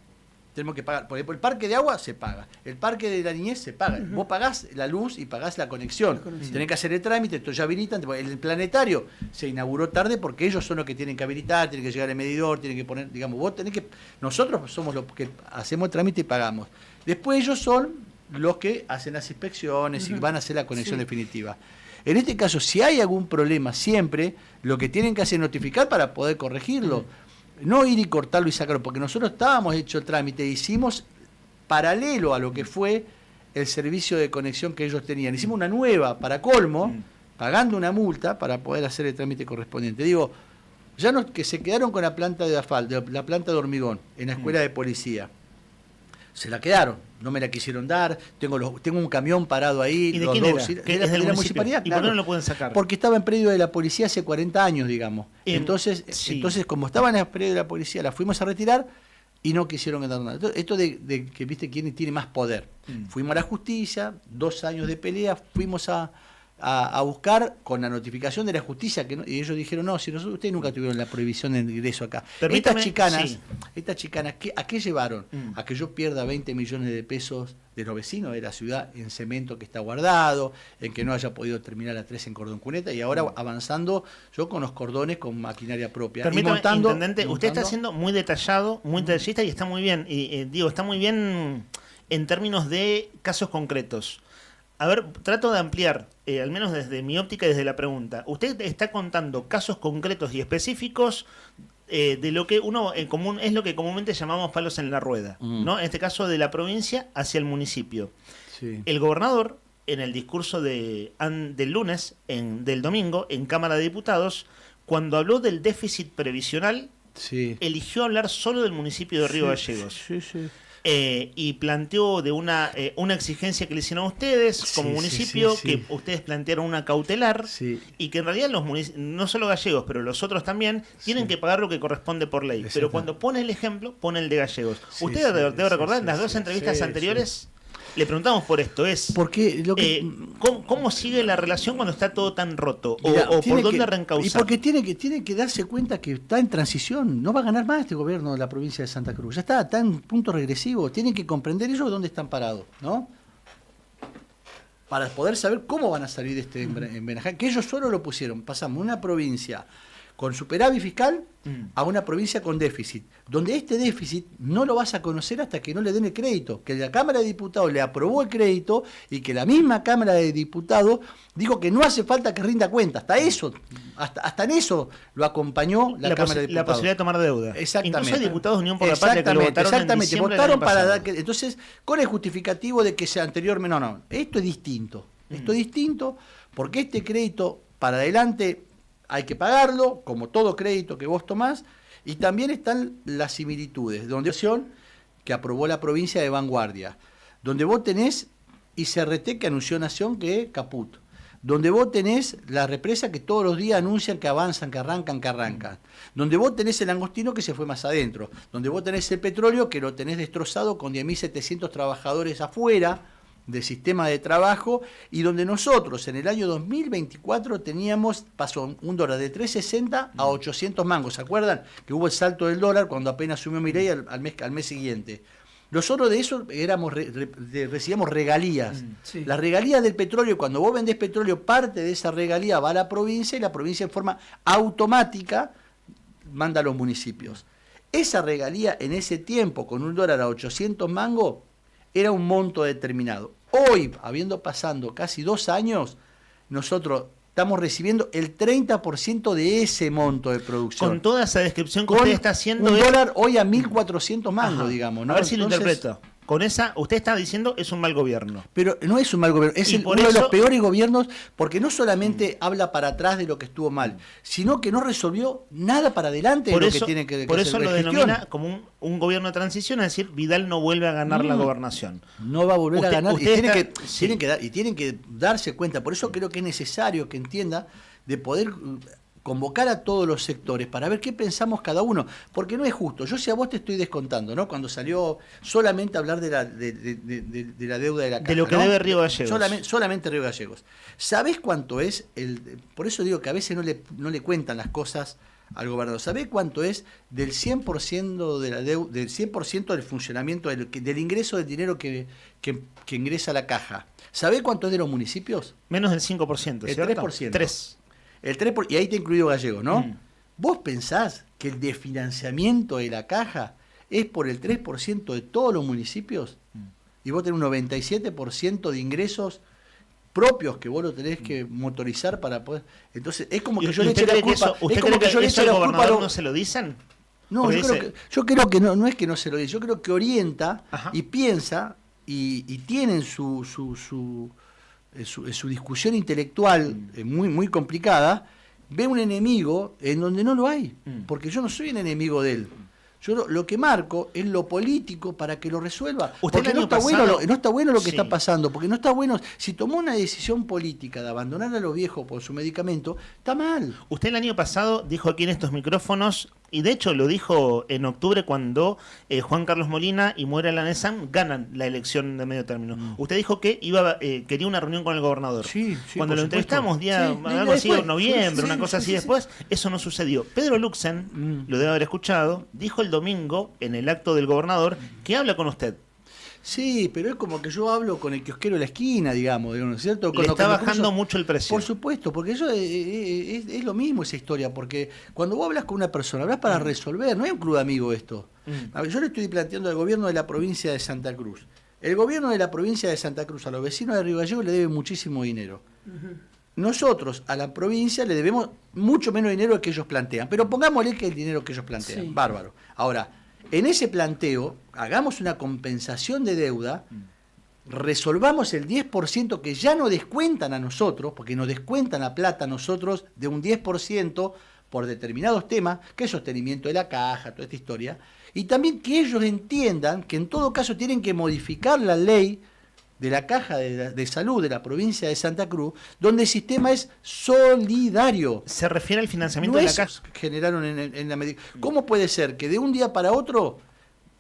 tenemos que pagar, por ejemplo, el parque de agua se paga, el parque de la niñez se paga, vos pagás la luz y pagás la conexión, tenés que hacer el trámite, esto ya habilitan, el planetario se inauguró tarde porque ellos son los que tienen que habilitar, tienen que llegar el medidor, tienen que poner, digamos, vos tenés que, nosotros somos los que hacemos el trámite y pagamos, después ellos son los que hacen las inspecciones y van a hacer la conexión definitiva. En este caso, si hay algún problema, siempre lo que tienen que hacer es notificar para poder corregirlo. No ir y cortarlo y sacarlo, porque nosotros estábamos hecho el trámite, hicimos paralelo a lo que fue el servicio de conexión que ellos tenían. Hicimos una nueva, para colmo, pagando una multa para poder hacer el trámite correspondiente. Digo, ya no, que se quedaron con la planta de asfalto, la planta de hormigón, en la escuela de policía. Se la quedaron, no me la quisieron dar, tengo un camión parado ahí. ¿Y de quién era? ¿Es de la municipalidad? ¿Y por qué no lo pueden sacar? Porque estaba en predio de la policía hace 40 años, digamos. Entonces, como estaba en el predio de la policía, la fuimos a retirar y no quisieron dar nada. Esto de que, viste, quién tiene más poder. Fuimos a la justicia, 2 años de pelea, fuimos a buscar con la notificación de la justicia, que no, y ellos dijeron, no, si nosotros, ustedes nunca tuvieron la prohibición de ingreso acá. Estas chicanas, ¿a qué llevaron? A que yo pierda 20 millones de pesos de los vecinos de la ciudad en cemento que está guardado, en que no haya podido terminar la 3 en cordón cuneta, y ahora avanzando yo con los cordones con maquinaria propia. Permítame, intendente, usted está siendo muy detallado, muy detallista y está muy bien, y digo, está muy bien en términos de casos concretos. A ver, trato de ampliar, al menos desde mi óptica y desde la pregunta. Usted está contando casos concretos y específicos de lo que uno en común es lo que comúnmente llamamos palos en la rueda, ¿no? En este caso de la provincia hacia el municipio. Sí. El gobernador, en el discurso del lunes, del domingo, en Cámara de Diputados, cuando habló del déficit previsional, eligió hablar solo del municipio de Río Gallegos. Y planteó de una exigencia que le hicieron a ustedes como municipio, que ustedes plantearon una cautelar, y que en realidad los no solo gallegos, pero los otros también, tienen que pagar lo que corresponde por ley. Pero cuando pone el ejemplo, pone el de gallegos. Usted debe recordar, en las 2 entrevistas anteriores, le preguntamos por esto, porque ¿cómo sigue la relación cuando está todo tan roto? ¿O por dónde reencauzar? Y porque tiene que darse cuenta que está en transición, no va a ganar más este gobierno de la provincia de Santa Cruz, ya está en punto regresivo, tienen que comprender ellos dónde están parados, ¿no? Para poder saber cómo van a salir de este envenenamiento, que ellos solo lo pusieron, pasamos de una provincia con superávit fiscal a una provincia con déficit, donde este déficit no lo vas a conocer hasta que no le den el crédito, que la Cámara de Diputados le aprobó el crédito y que la misma Cámara de Diputados dijo que no hace falta que rinda cuenta, hasta en eso lo acompañó la Cámara de Diputados. La posibilidad de tomar deuda. Exactamente. Incluso hay diputados de Unión por la Patria que lo votaron en diciembre votaron para dar entonces, con el justificativo de que sea anteriormente, no, esto es distinto, porque este crédito para adelante hay que pagarlo, como todo crédito que vos tomás, y también están las similitudes, donde que aprobó la provincia de Vanguardia, donde vos tenés ICRT que anunció Nación que caput, donde vos tenés la represa que todos los días anuncian que avanzan, que arrancan, donde vos tenés el Langostino que se fue más adentro, donde vos tenés el petróleo que lo tenés destrozado con 10.700 trabajadores afuera del sistema de trabajo, y donde nosotros en el año 2024 pasó un dólar de 3.60 a 800 mangos. ¿Se acuerdan que hubo el salto del dólar cuando apenas subió Milei al mes siguiente? Nosotros de eso recibíamos regalías. Sí. Las regalías del petróleo, cuando vos vendés petróleo, parte de esa regalía va a la provincia y la provincia en forma automática manda a los municipios. Esa regalía en ese tiempo, con $1 a 800 mangos, era un monto determinado. Hoy, habiendo pasado casi 2 años, nosotros estamos recibiendo el 30% de ese monto de producción. Con toda esa descripción que usted está haciendo... $1 hoy a 1.400 mangos, digamos, ¿no? A ver si lo interpreto. Con esa, usted está diciendo es un mal gobierno. Pero no es un mal gobierno, es uno de los peores gobiernos, porque no solamente habla para atrás de lo que estuvo mal, sino que no resolvió nada para adelante de lo que tiene que hacer. Por eso lo denomina como un gobierno de transición, es decir, Vidal no vuelve a ganar la gobernación. No va a volver a ganar, y tienen que darse cuenta. Por eso creo que es necesario que entienda de poder convocar a todos los sectores para ver qué pensamos cada uno, porque no es justo. Yo si a vos te estoy descontando, ¿no? Cuando salió solamente a hablar de la deuda de la caja, de lo que debe Río Gallegos. Solamente Río Gallegos. ¿Sabés cuánto es? Por eso digo que a veces no le cuentan las cosas al gobernador. ¿Sabés cuánto es del 100% de la deuda, del 100% del funcionamiento del ingreso del dinero que ingresa a la caja? ¿Sabés cuánto es de los municipios? Menos del 5%, ¿cierto? El 3%. 3%. El 3%, y ahí te incluido Gallegos, ¿no? ¿Vos pensás que el desfinanciamiento de la caja es por el 3% de todos los municipios? Y vos tenés un 97% de ingresos propios que vos lo tenés que motorizar para poder... Entonces, es como que yo le eché la culpa... ¿Usted cree que eso al gobernador no se lo dicen? No, yo creo que no es que no se lo dice, yo creo que orienta y piensa y tienen su discusión intelectual muy, muy complicada, ve un enemigo en donde no lo hay, porque yo no soy el enemigo de él. Yo lo que marco es lo político para que lo resuelva. Porque no está bueno lo que está pasando, porque no está bueno. Si tomó una decisión política de abandonar a los viejos por su medicamento, está mal. Usted el año pasado dijo aquí en estos micrófonos, y de hecho lo dijo en octubre cuando Juan Carlos Molina y Moira Lanesam ganan la elección de medio término. Usted dijo que quería una reunión con el gobernador. Sí, cuando lo entrevistamos, algo así en noviembre, una cosa así después, eso no sucedió. Pedro Luxen, lo debe haber escuchado, dijo el domingo en el acto del gobernador que habla con usted. Sí, pero es como que yo hablo con el kiosquero de la esquina, digamos, ¿no es cierto? Le está bajando mucho el precio. Por supuesto, porque eso es lo mismo esa historia, porque cuando vos hablas con una persona, hablas para resolver, no es un club de amigos esto. A ver, yo le estoy planteando al gobierno de la provincia de Santa Cruz. El gobierno de la provincia de Santa Cruz a los vecinos de Río Gallegos le debe muchísimo dinero. Nosotros a la provincia le debemos mucho menos dinero del que ellos plantean, pero pongámosle que el dinero que ellos plantean, bárbaro. Ahora, en ese planteo, hagamos una compensación de deuda, resolvamos el 10% que ya nos descuentan a nosotros, porque nos descuentan la plata a nosotros de un 10% por determinados temas, que es sostenimiento de la caja, toda esta historia, y también que ellos entiendan que en todo caso tienen que modificar la ley de la Caja de Salud de la provincia de Santa Cruz, donde el sistema es solidario. ¿Se refiere al financiamiento de la caja? Generaron en la medida. ¿Cómo puede ser que de un día para otro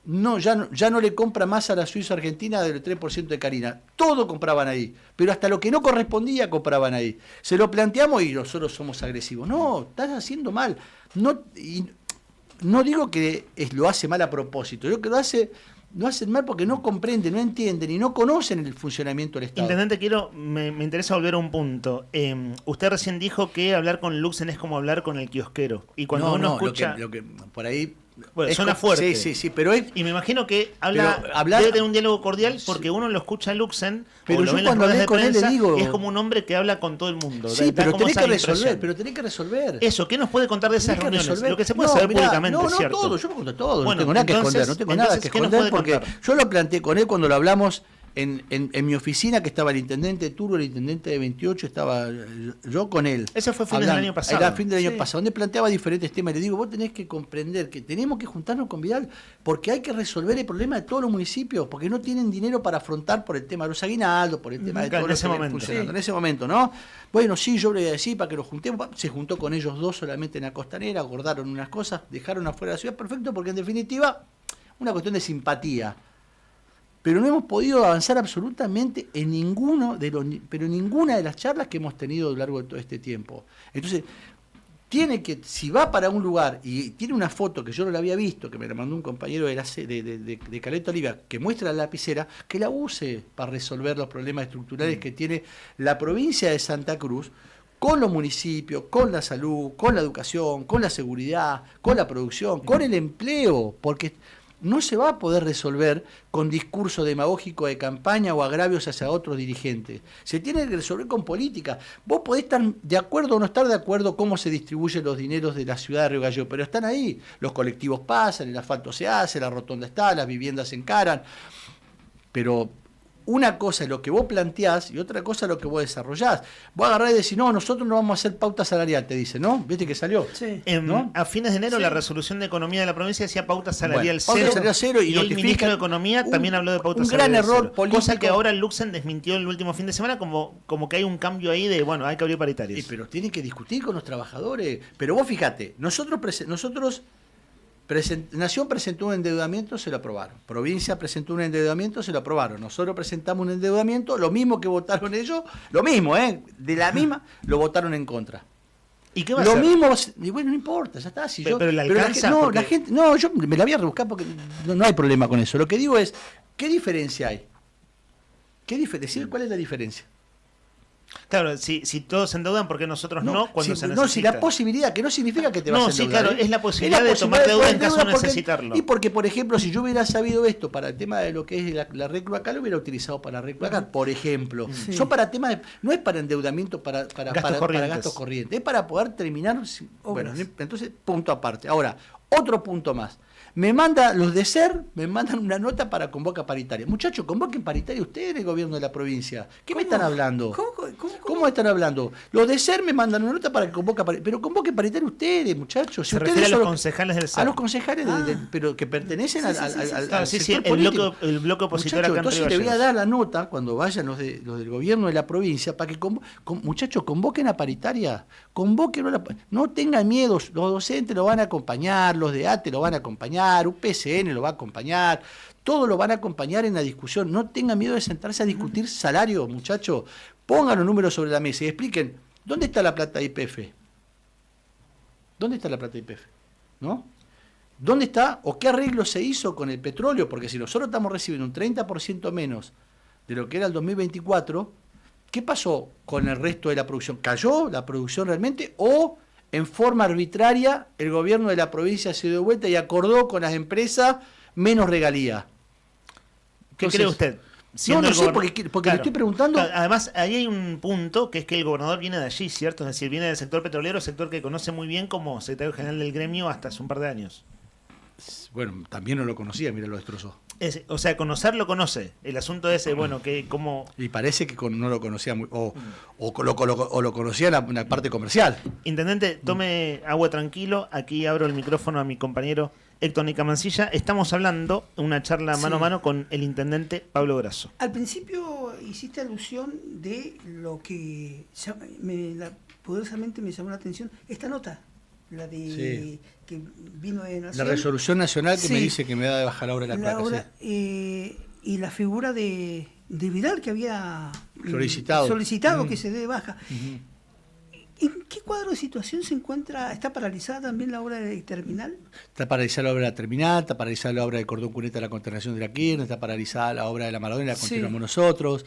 ya no le compra más a la Suiza Argentina del 3% de Carina? Todo compraban ahí, pero hasta lo que no correspondía compraban ahí. Se lo planteamos y nosotros somos agresivos. No, estás haciendo mal. No digo que lo hace mal a propósito, yo creo que lo hacen mal porque no comprenden, no entienden y no conocen el funcionamiento del Estado. Intendente, me interesa volver a un punto. Usted recién dijo que hablar con Luxen es como hablar con el kiosquero. Y cuando uno escucha... Lo que por ahí... Bueno, suena fuerte. Sí, pero es... Y me imagino que debe tener un diálogo cordial porque uno lo escucha a Luxen, pero o lo yo ve en las cuando ruedas de con él prensa, le digo... es como un hombre que habla con todo el mundo. Sí, pero tenés que resolver. Eso, ¿qué nos puede contar de esas reuniones? Lo que se puede saber públicamente, ¿cierto? Todo, yo me conto todo, bueno, no tengo nada que esconder, no tengo nada que esconder porque yo lo planteé con él cuando lo hablamos en mi oficina, que estaba el intendente Turbo, el intendente de 28, estaba yo con él. Ese fue fin del año pasado. Era fin del año pasado, donde planteaba diferentes temas. Le digo, vos tenés que comprender que tenemos que juntarnos con Vidal porque hay que resolver el problema de todos los municipios, porque no tienen dinero para afrontar por el tema de los aguinaldos, por el tema de todo lo que funcionando. En ese momento, ¿no? Bueno, sí, yo le voy a decir para que lo juntemos. Se juntó con ellos dos solamente en la costanera, acordaron unas cosas, dejaron afuera de la ciudad, perfecto, porque en definitiva, una cuestión de simpatía. Pero no hemos podido avanzar absolutamente en ninguna de las charlas que hemos tenido a lo largo de todo este tiempo. Entonces, tiene que, si va para un lugar y tiene una foto que yo no la había visto, que me la mandó un compañero de Caleta Olivia, que muestra la lapicera, que la use para resolver los problemas estructurales que tiene la provincia de Santa Cruz, con los municipios, con la salud, con la educación, con la seguridad, con la producción, con el empleo, porque no se va a poder resolver con discurso demagógico de campaña o agravios hacia otros dirigentes. Se tiene que resolver con política. Vos podés estar de acuerdo o no estar de acuerdo cómo se distribuyen los dineros de la ciudad de Río Gallegos, pero están ahí. Los colectivos pasan, el asfalto se hace, la rotonda está, las viviendas se encaran. Pero una cosa es lo que vos planteás y otra cosa es lo que vos desarrollás. Vos agarrás y decís, no, nosotros no vamos a hacer pauta salarial, te dice, ¿no? ¿Viste que salió? Sí. ¿No? A fines de enero la resolución de economía de la provincia decía pauta salarial pauta cero. Salarial cero y el ministro de Economía también habló de pauta salarial gran error cero. político. Cosa que ahora Luxen desmintió el último fin de semana como que hay un cambio ahí de, bueno, hay que abrir paritarios. Pero tienen que discutir con los trabajadores. Pero vos fíjate, Nación presentó un endeudamiento, se lo aprobaron. Provincia presentó un endeudamiento, se lo aprobaron. Nosotros presentamos un endeudamiento, lo mismo que votaron ellos, lo mismo, de la misma, lo votaron en contra. ¿Y qué va a lo hacer? mismo, y bueno, no importa, ya está. Pero la alcanza, la gente, yo me la voy a rebuscar porque no hay problema con eso. Lo que digo es, ¿qué diferencia hay? Decir cuál es la diferencia. Claro, si todos se endeudan, ¿por qué nosotros no cuando se necesita? No, si la posibilidad, que no significa que te vas a endeudar. Sí, claro, es la posibilidad de tomar deuda en caso de necesitarlo. Y porque, por ejemplo, si yo hubiera sabido esto para el tema de lo que es la red cloacal, lo hubiera utilizado para red cloacal, por ejemplo. Sí. Son para temas no es para endeudamiento para gastos corrientes, es para poder terminar. Bueno, entonces, punto aparte. Ahora, otro punto más. Me los de SER me mandan una nota para convoca paritaria. Muchachos, convoquen paritaria ustedes en el gobierno de la provincia. ¿Qué me están hablando? ¿Cómo están hablando? Los de SER me mandan una nota para que convoca paritaria. Pero convoquen paritaria ustedes, muchachos. Se refiere a los concejales del SER. A los concejales, pero que pertenecen al sector político. El bloque opositor acá en Río Entonces le voy a dar la nota cuando vayan los del gobierno de la provincia para que, muchachos, convoquen a paritaria. Convoquen no tengan miedo. Los docentes lo van a acompañar, los de ATE lo van a acompañar, un PCN lo va a acompañar, todo lo van a acompañar en la discusión. No tengan miedo de sentarse a discutir salario, muchachos. Pongan los números sobre la mesa y expliquen, ¿dónde está la plata de YPF? ¿Dónde está la plata de YPF? ¿No? ¿Dónde está o qué arreglo se hizo con el petróleo? Porque si nosotros estamos recibiendo un 30% menos de lo que era el 2024, ¿qué pasó con el resto de la producción? ¿Cayó la producción realmente o en forma arbitraria el gobierno de la provincia se dio vuelta y acordó con las empresas menos regalía? ¿Qué cree usted? No sé, porque claro, le estoy preguntando. Además, ahí hay un punto que es que el gobernador viene de allí, ¿cierto? Es decir, viene del sector petrolero, sector que conoce muy bien como secretario general del gremio hasta hace un par de años. Bueno, también no lo conocía, mira, lo destrozó. O sea, conocerlo conoce. El asunto es, bueno, que como... Y parece que no lo conocía muy, o lo conocía en la parte comercial. Intendente, tome agua tranquilo. Aquí abro el micrófono a mi compañero Héctor Nicamancilla. Estamos hablando una charla mano a mano con el intendente Pablo Grasso. Al principio hiciste alusión de lo que poderosamente me llamó la atención, esta nota. La de que vino de Nación. La resolución nacional que me dice que me da de bajar la obra de la placa. Y la figura de Vidal que había solicitado que se dé baja. ¿En qué cuadro de situación se encuentra? ¿Está paralizada también la obra de terminal? Está paralizada la obra de la terminal, está paralizada la obra de cordón cuneta de la contaminación de la Quirna, está paralizada la obra de la Maradona, la continuamos nosotros.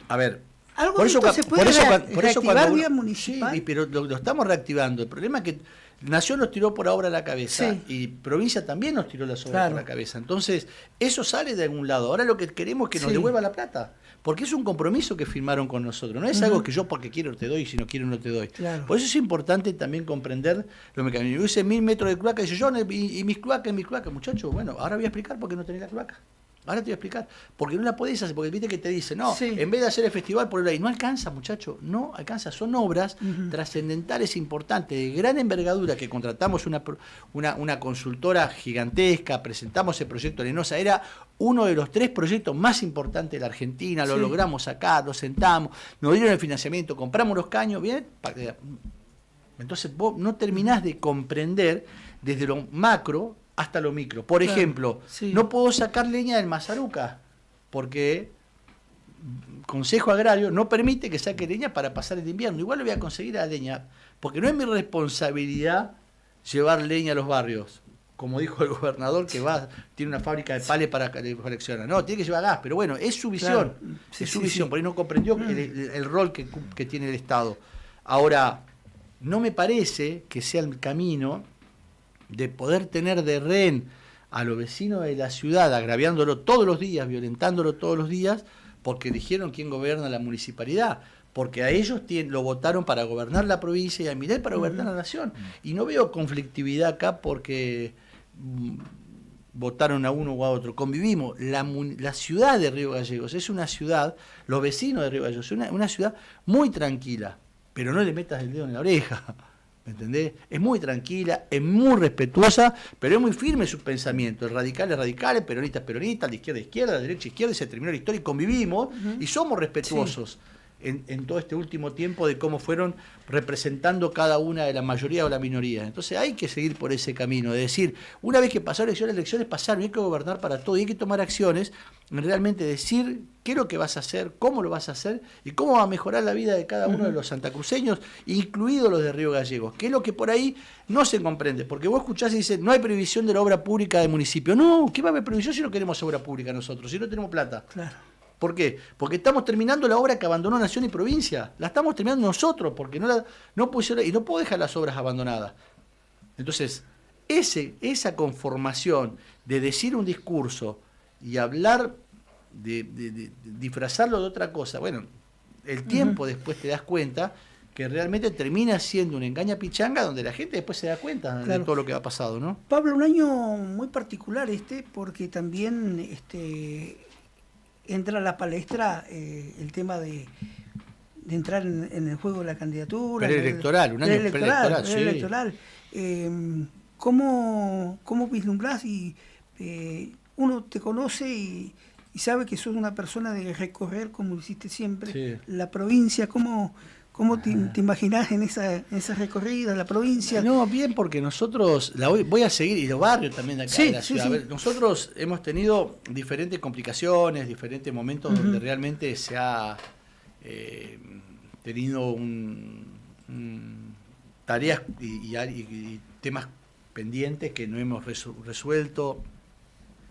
A ver. ¿Algo por eso, se puede reactivar vía municipal? Sí, pero lo estamos reactivando. El problema es que Nación nos tiró por obra a la cabeza y Provincia también nos tiró las obras por la cabeza. Entonces, eso sale de algún lado. Ahora lo que queremos es que nos devuelva la plata. Porque es un compromiso que firmaron con nosotros. No es algo que yo porque quiero te doy y si no quiero no te doy. Claro. Por eso es importante también comprender lo que yo hice 1000 metros de cloaca y dice yo y mis cloacas, muchachos. Bueno, ahora voy a explicar por qué no tenés la cloaca. Ahora te voy a explicar. Porque no la podés hacer, porque viste que te dice, no, en vez de hacer el festival por ahí, no alcanza, muchacho, no alcanza. Son obras trascendentales importantes, de gran envergadura, que contratamos una consultora gigantesca, presentamos el proyecto Arenosa, era uno de los 3 proyectos más importantes de la Argentina, lo logramos acá, lo sentamos, nos dieron el financiamiento, compramos los caños, bien. Entonces vos no terminás de comprender desde lo macro hasta lo micro. Por ejemplo, no puedo sacar leña del Mazaruca porque Consejo Agrario no permite que saque leña para pasar el invierno. Igual le voy a conseguir la leña, porque no es mi responsabilidad llevar leña a los barrios. Como dijo el gobernador, que tiene una fábrica de pales para coleccionar. No, tiene que llevar gas, pero bueno, es su visión. Claro. Es su visión, por ahí no comprendió el rol que tiene el Estado. Ahora, no me parece que sea el camino de poder tener de rehén a los vecinos de la ciudad, agraviándolo todos los días, violentándolo todos los días, porque eligieron quién gobierna la municipalidad. Porque a ellos lo votaron para gobernar la provincia y a Milei para gobernar la nación. Y no veo conflictividad acá porque votaron a uno o a otro. Convivimos. La ciudad de Río Gallegos es una ciudad, los vecinos de Río Gallegos, es una ciudad muy tranquila, pero no le metas el dedo en la oreja. ¿Me entendés? Es muy tranquila, es muy respetuosa, pero es muy firme su pensamiento. El radical es radical, el peronista es peronista, la izquierda, la derecha izquierda, y se terminó la historia y convivimos y somos respetuosos. Sí. En todo este último tiempo de cómo fueron representando cada una de la mayoría o la minoría. Entonces hay que seguir por ese camino, de decir, una vez que pasaron elecciones pasaron, y hay que gobernar para todo, y hay que tomar acciones, realmente decir qué es lo que vas a hacer, cómo lo vas a hacer, y cómo va a mejorar la vida de cada uno de los santacruceños, incluidos los de Río Gallegos, que es lo que por ahí no se comprende, porque vos escuchás y dices, no hay previsión de la obra pública del municipio. No, ¿qué va a haber previsión si no queremos obra pública nosotros, si no tenemos plata? Claro. ¿Por qué? Porque estamos terminando la obra que abandonó Nación y Provincia. La estamos terminando nosotros, porque no pusieron, y no puedo dejar las obras abandonadas. Entonces, esa conformación de decir un discurso y hablar, de disfrazarlo de otra cosa, bueno, el tiempo después te das cuenta que realmente termina siendo una engaña pichanga donde la gente después se da cuenta de todo lo que ha pasado, ¿no? Pablo, un año muy particular porque también entra a la palestra el tema de entrar en el juego de la candidatura. Preelectoral, un año preelectoral. ¿Cómo vislumbrás? Uno te conoce y sabe que sos una persona de recorrer, como lo hiciste siempre, la provincia. ¿Cómo te imaginás en esa recorrida, la provincia? No, bien, porque nosotros, voy a seguir, y los barrios también de acá de la ciudad. Sí. A ver, nosotros hemos tenido diferentes complicaciones, diferentes momentos donde realmente se ha tenido tareas y temas pendientes que no hemos resuelto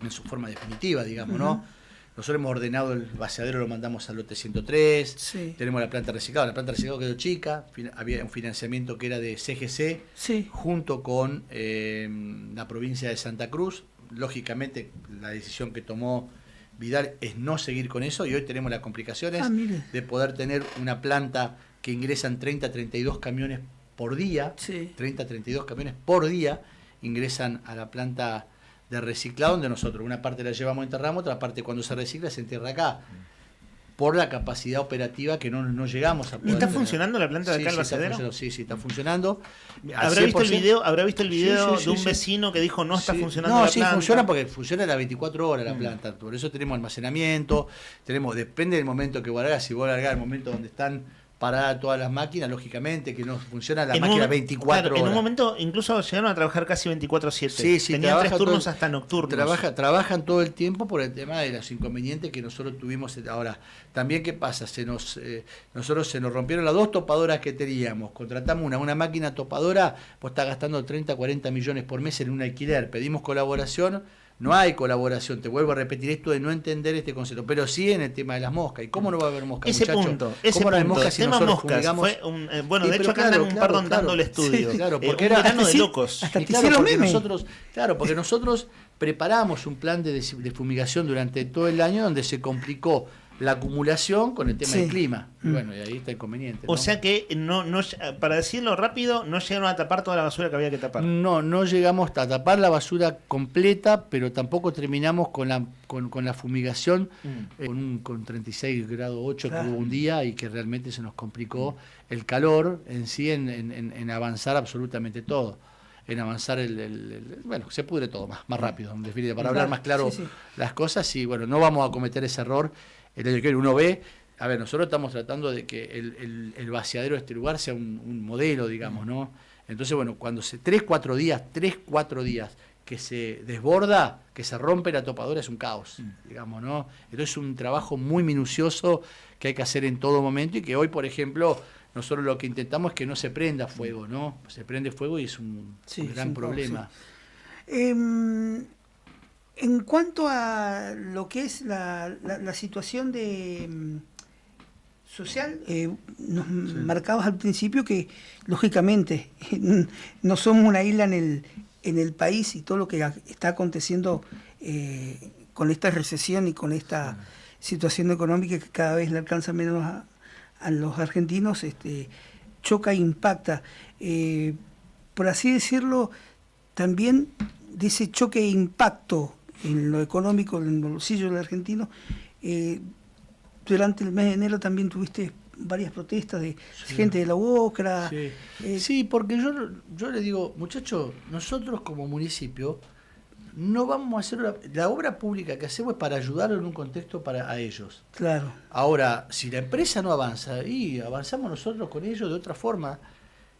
en su forma definitiva, digamos, ¿no? Nosotros hemos ordenado el vaciadero, lo mandamos al lote 103, tenemos la planta reciclada quedó chica, había un financiamiento que era de CGC, junto con la provincia de Santa Cruz. Lógicamente la decisión que tomó Vidal es no seguir con eso, y hoy tenemos las complicaciones de poder tener una planta que ingresan 30-32 camiones por día, 30-32 camiones por día ingresan a la planta de reciclado, donde nosotros una parte la llevamos a enterramos, otra parte cuando se recicla se entierra acá, por la capacidad operativa que no llegamos a poder. ¿Y está funcionando la planta de acá, el vaciadero? Sí, está funcionando. ¿Habrá visto el video de un vecino que dijo no está funcionando la planta? No, funciona porque funciona las 24 horas la planta, por eso tenemos almacenamiento, depende del momento que vos largás, si vos largás el momento donde están paradas todas las máquinas, lógicamente que no funciona la máquina 24 horas. En un momento incluso llegaron a trabajar casi 24/7. Tenían 3 turnos hasta nocturnos. Trabajan todo el tiempo por el tema de los inconvenientes que nosotros tuvimos. Ahora, también, ¿qué pasa? Nosotros se nos rompieron las 2 topadoras que teníamos. Contratamos una máquina topadora, pues está gastando 30-40 millones por mes en un alquiler. Pedimos colaboración. No hay colaboración, te vuelvo a repetir esto de no entender este concepto, pero sí en el tema de las moscas. ¿Y cómo no va a haber moscas, ese muchachos? Punto, ¿Cómo no hay moscas si nosotros fumigamos? Bueno, de hecho acá andan un par dando el estudio. Sí, claro, porque un verano de locos. Porque nosotros preparamos un plan de fumigación durante todo el año donde se complicó la acumulación con el tema del clima. Bueno, y ahí está el inconveniente, ¿no? O sea que, para decirlo rápido, no llegaron a tapar toda la basura que había que tapar. No llegamos a tapar la basura completa, pero tampoco terminamos con la fumigación con 36 grados 8 que hubo un día y que realmente se nos complicó el calor en sí en avanzar absolutamente todo. En avanzar bueno, se pudre todo más rápido, en definitiva, para hablar más claro las cosas. Y bueno, no vamos a cometer ese error. El año que viene uno ve, nosotros estamos tratando de que el vaciadero de este lugar sea un modelo, digamos, ¿no? Entonces, bueno, cuando 3-4 días que se desborda, que se rompe la topadora, es un caos, digamos, ¿no? Entonces es un trabajo muy minucioso que hay que hacer en todo momento y que hoy, por ejemplo, nosotros lo que intentamos es que no se prenda fuego, ¿no? Se prende fuego y es un gran problema. En cuanto a lo que es la situación de social, nos marcabas al principio que, lógicamente, no somos una isla en el país y todo lo que está aconteciendo con esta recesión y con esta situación económica que cada vez le alcanza menos a los argentinos, choca e impacta. Por así decirlo, también de ese choque e impacto en lo económico, en los bolsillos del argentino, durante el mes de enero también tuviste varias protestas de gente de la UOCRA. Sí, porque yo le digo, muchachos, nosotros como municipio no vamos a hacer la obra pública que hacemos es para ayudarlo en un contexto a ellos. Claro. Ahora, si la empresa no avanza, y avanzamos nosotros con ellos de otra forma.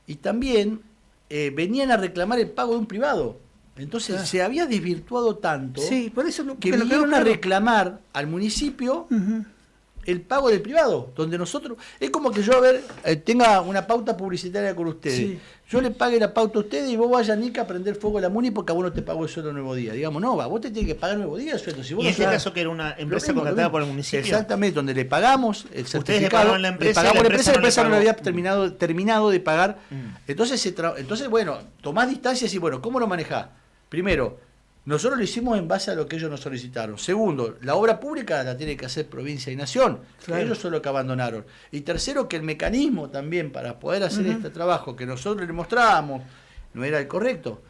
Y también venían a reclamar el pago de un privado. Entonces se había desvirtuado tanto por eso que vinieron a reclamar al municipio el pago del privado, donde nosotros, es como que yo tenga una pauta publicitaria con ustedes, yo le pague la pauta a ustedes y vos vayas, Nica, a prender fuego a la Muni porque a vos no te pago el sueldo Nuevo Día. Digamos, no, vos te tienes que pagar Nuevo Día el sueldo. Si vos y en este caso que era una empresa contratada por el municipio. Exactamente, donde le pagamos el certificado. Ustedes le pagaron la empresa, la empresa no le había terminado de pagar. Entonces, bueno, tomás distancias y bueno, ¿cómo lo manejás? Primero, nosotros lo hicimos en base a lo que ellos nos solicitaron. Segundo, la obra pública la tiene que hacer provincia y nación. Claro. Ellos son los que abandonaron. Y tercero, que el mecanismo también para poder hacer este trabajo que nosotros le mostrábamos no era el correcto.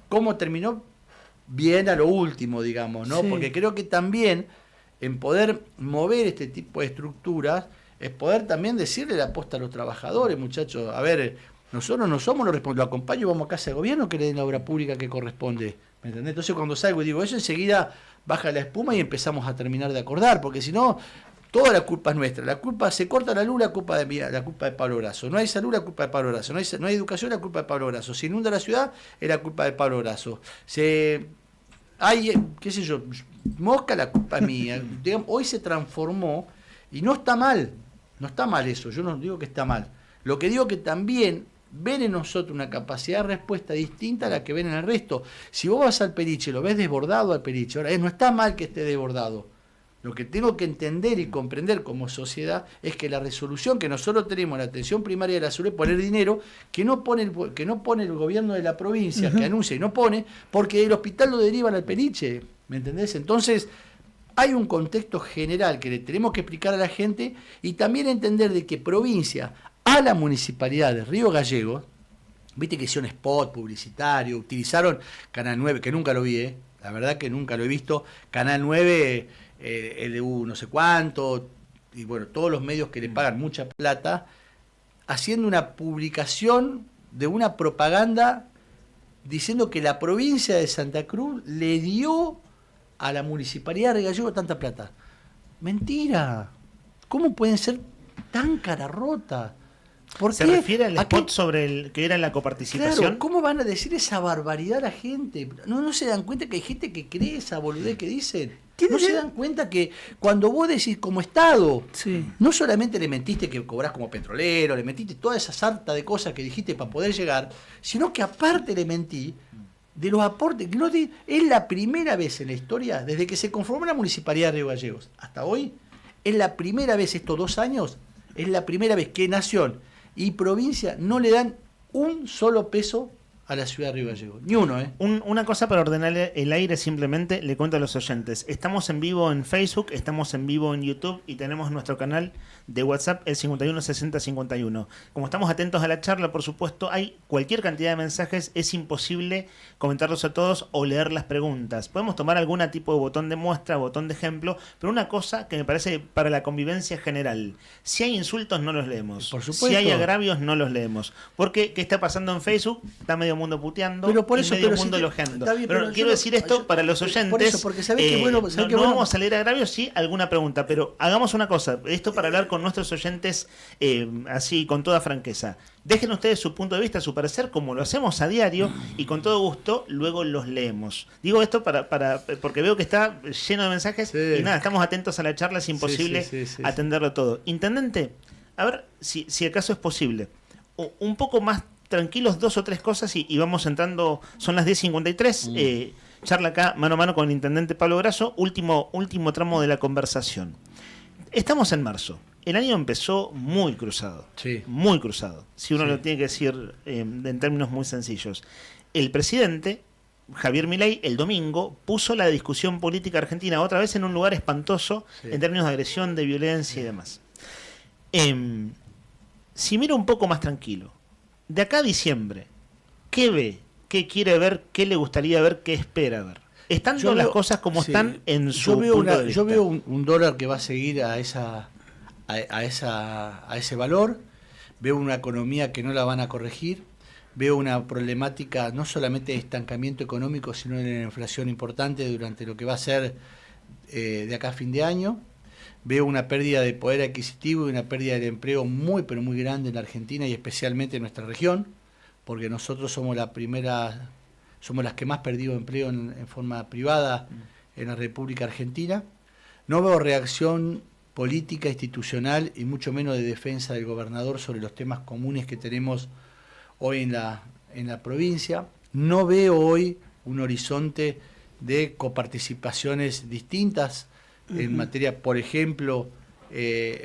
¿Cómo terminó? Bien a lo último, digamos, ¿no? Porque creo que también en poder mover este tipo de estructuras es poder también decirle la aposta a los trabajadores, muchachos. A ver, nosotros no somos los responsables, lo acompaño y vamos a casa de gobierno que le den la obra pública que corresponde. ¿Me entendés? Entonces cuando salgo y digo eso, enseguida baja la espuma y empezamos a terminar de acordar, porque si no, toda la culpa es nuestra. La culpa, se corta la luz, la culpa de Pablo Brazo. No hay salud, la culpa de Pablo Brazo. No hay educación, la culpa de Pablo Brazo. Se inunda la ciudad, es la culpa de Pablo Brazo. Hay, qué sé yo, mosca, la culpa es mía. Digamos, hoy se transformó y no está mal eso, yo no digo que está mal. Lo que digo que también ven en nosotros una capacidad de respuesta distinta a la que ven en el resto. Si vos vas al Peliche, lo ves desbordado al Peliche, ahora no está mal que esté desbordado. Lo que tengo que entender y comprender como sociedad es que la resolución que nosotros tenemos en la atención primaria de la salud es poner dinero que no pone el gobierno de la provincia, que anuncia y no pone, porque el hospital lo derivan al Peliche, ¿me entendés? Entonces hay un contexto general que le tenemos que explicar a la gente y también entender de que provincia a la municipalidad de Río Gallegos, viste que hicieron spot publicitario, utilizaron Canal 9, que nunca lo vi, la verdad que nunca lo he visto, Canal 9, LU no sé cuánto, y bueno, todos los medios que le pagan mucha plata, haciendo una publicación de una propaganda diciendo que la provincia de Santa Cruz le dio a la municipalidad de Río Gallegos tanta plata. Mentira. ¿Cómo pueden ser tan cara rota? ¿Se refiere al spot sobre que era la coparticipación? Claro, ¿cómo van a decir esa barbaridad a la gente? ¿No se dan cuenta que hay gente que cree esa boludez que dicen? ¿No se dan cuenta que cuando vos decís como Estado, no solamente le mentiste que cobrás como petrolero, le mentiste toda esa sarta de cosas que dijiste para poder llegar, sino que aparte le mentí de los aportes? Es la primera vez en la historia, desde que se conformó la Municipalidad de Río Gallegos hasta hoy, es la primera vez, estos 2 años, es la primera vez que Nación y provincia no le dan un solo peso a la ciudad de Río Gallegos. Ni uno, ¿eh? Una cosa para ordenarle el aire, simplemente le cuento a los oyentes. Estamos en vivo en Facebook, estamos en vivo en YouTube y tenemos nuestro canal de WhatsApp, el 516051. Como estamos atentos a la charla, por supuesto, hay cualquier cantidad de mensajes, es imposible comentarlos a todos o leer las preguntas. Podemos tomar algún tipo de botón de muestra, botón de ejemplo, pero una cosa que me parece para la convivencia general. Si hay insultos, no los leemos. Por supuesto. Si hay agravios, no los leemos. Porque, ¿qué está pasando en Facebook? Está medio mundo puteando pero por y eso, medio pero mundo si elogiando. Bien, pero quiero decir esto para los oyentes. Por eso, porque sabés que bueno, no vamos a leer agravios, sí, alguna pregunta, pero hagamos una cosa, esto para hablar con nuestros oyentes así con toda franqueza. Dejen ustedes su punto de vista, su parecer, como lo hacemos a diario, y con todo gusto luego los leemos. Digo esto porque veo que está lleno de mensajes y nada, estamos atentos a la charla, es imposible atenderlo todo. Intendente, a ver si acaso es posible, un poco más tranquilos, 2 o 3 cosas y vamos entrando, son las 10:53, charla acá mano a mano con el intendente Pablo Grasso, último tramo de la conversación. Estamos en marzo. El año empezó muy cruzado. Muy cruzado. Si uno lo tiene que decir en términos muy sencillos. El presidente, Javier Milei, el domingo, puso la discusión política argentina otra vez en un lugar espantoso en términos de agresión, de violencia y demás. Si mira un poco más tranquilo, de acá a diciembre, ¿qué ve? ¿Qué quiere ver? ¿Qué le gustaría ver? ¿Qué espera ver? Estando las cosas como están en su punto de vista. Yo veo un dólar que va a seguir a ese valor, veo una economía que no la van a corregir, veo una problemática no solamente de estancamiento económico, sino de una inflación importante durante lo que va a ser de acá a fin de año, veo una pérdida de poder adquisitivo y una pérdida del empleo muy pero muy grande en la Argentina y especialmente en nuestra región, porque nosotros somos las que más perdido empleo en forma privada en la República Argentina. No veo reacción política, institucional y mucho menos de defensa del gobernador sobre los temas comunes que tenemos hoy en la provincia. No veo hoy un horizonte de coparticipaciones distintas en materia, por ejemplo,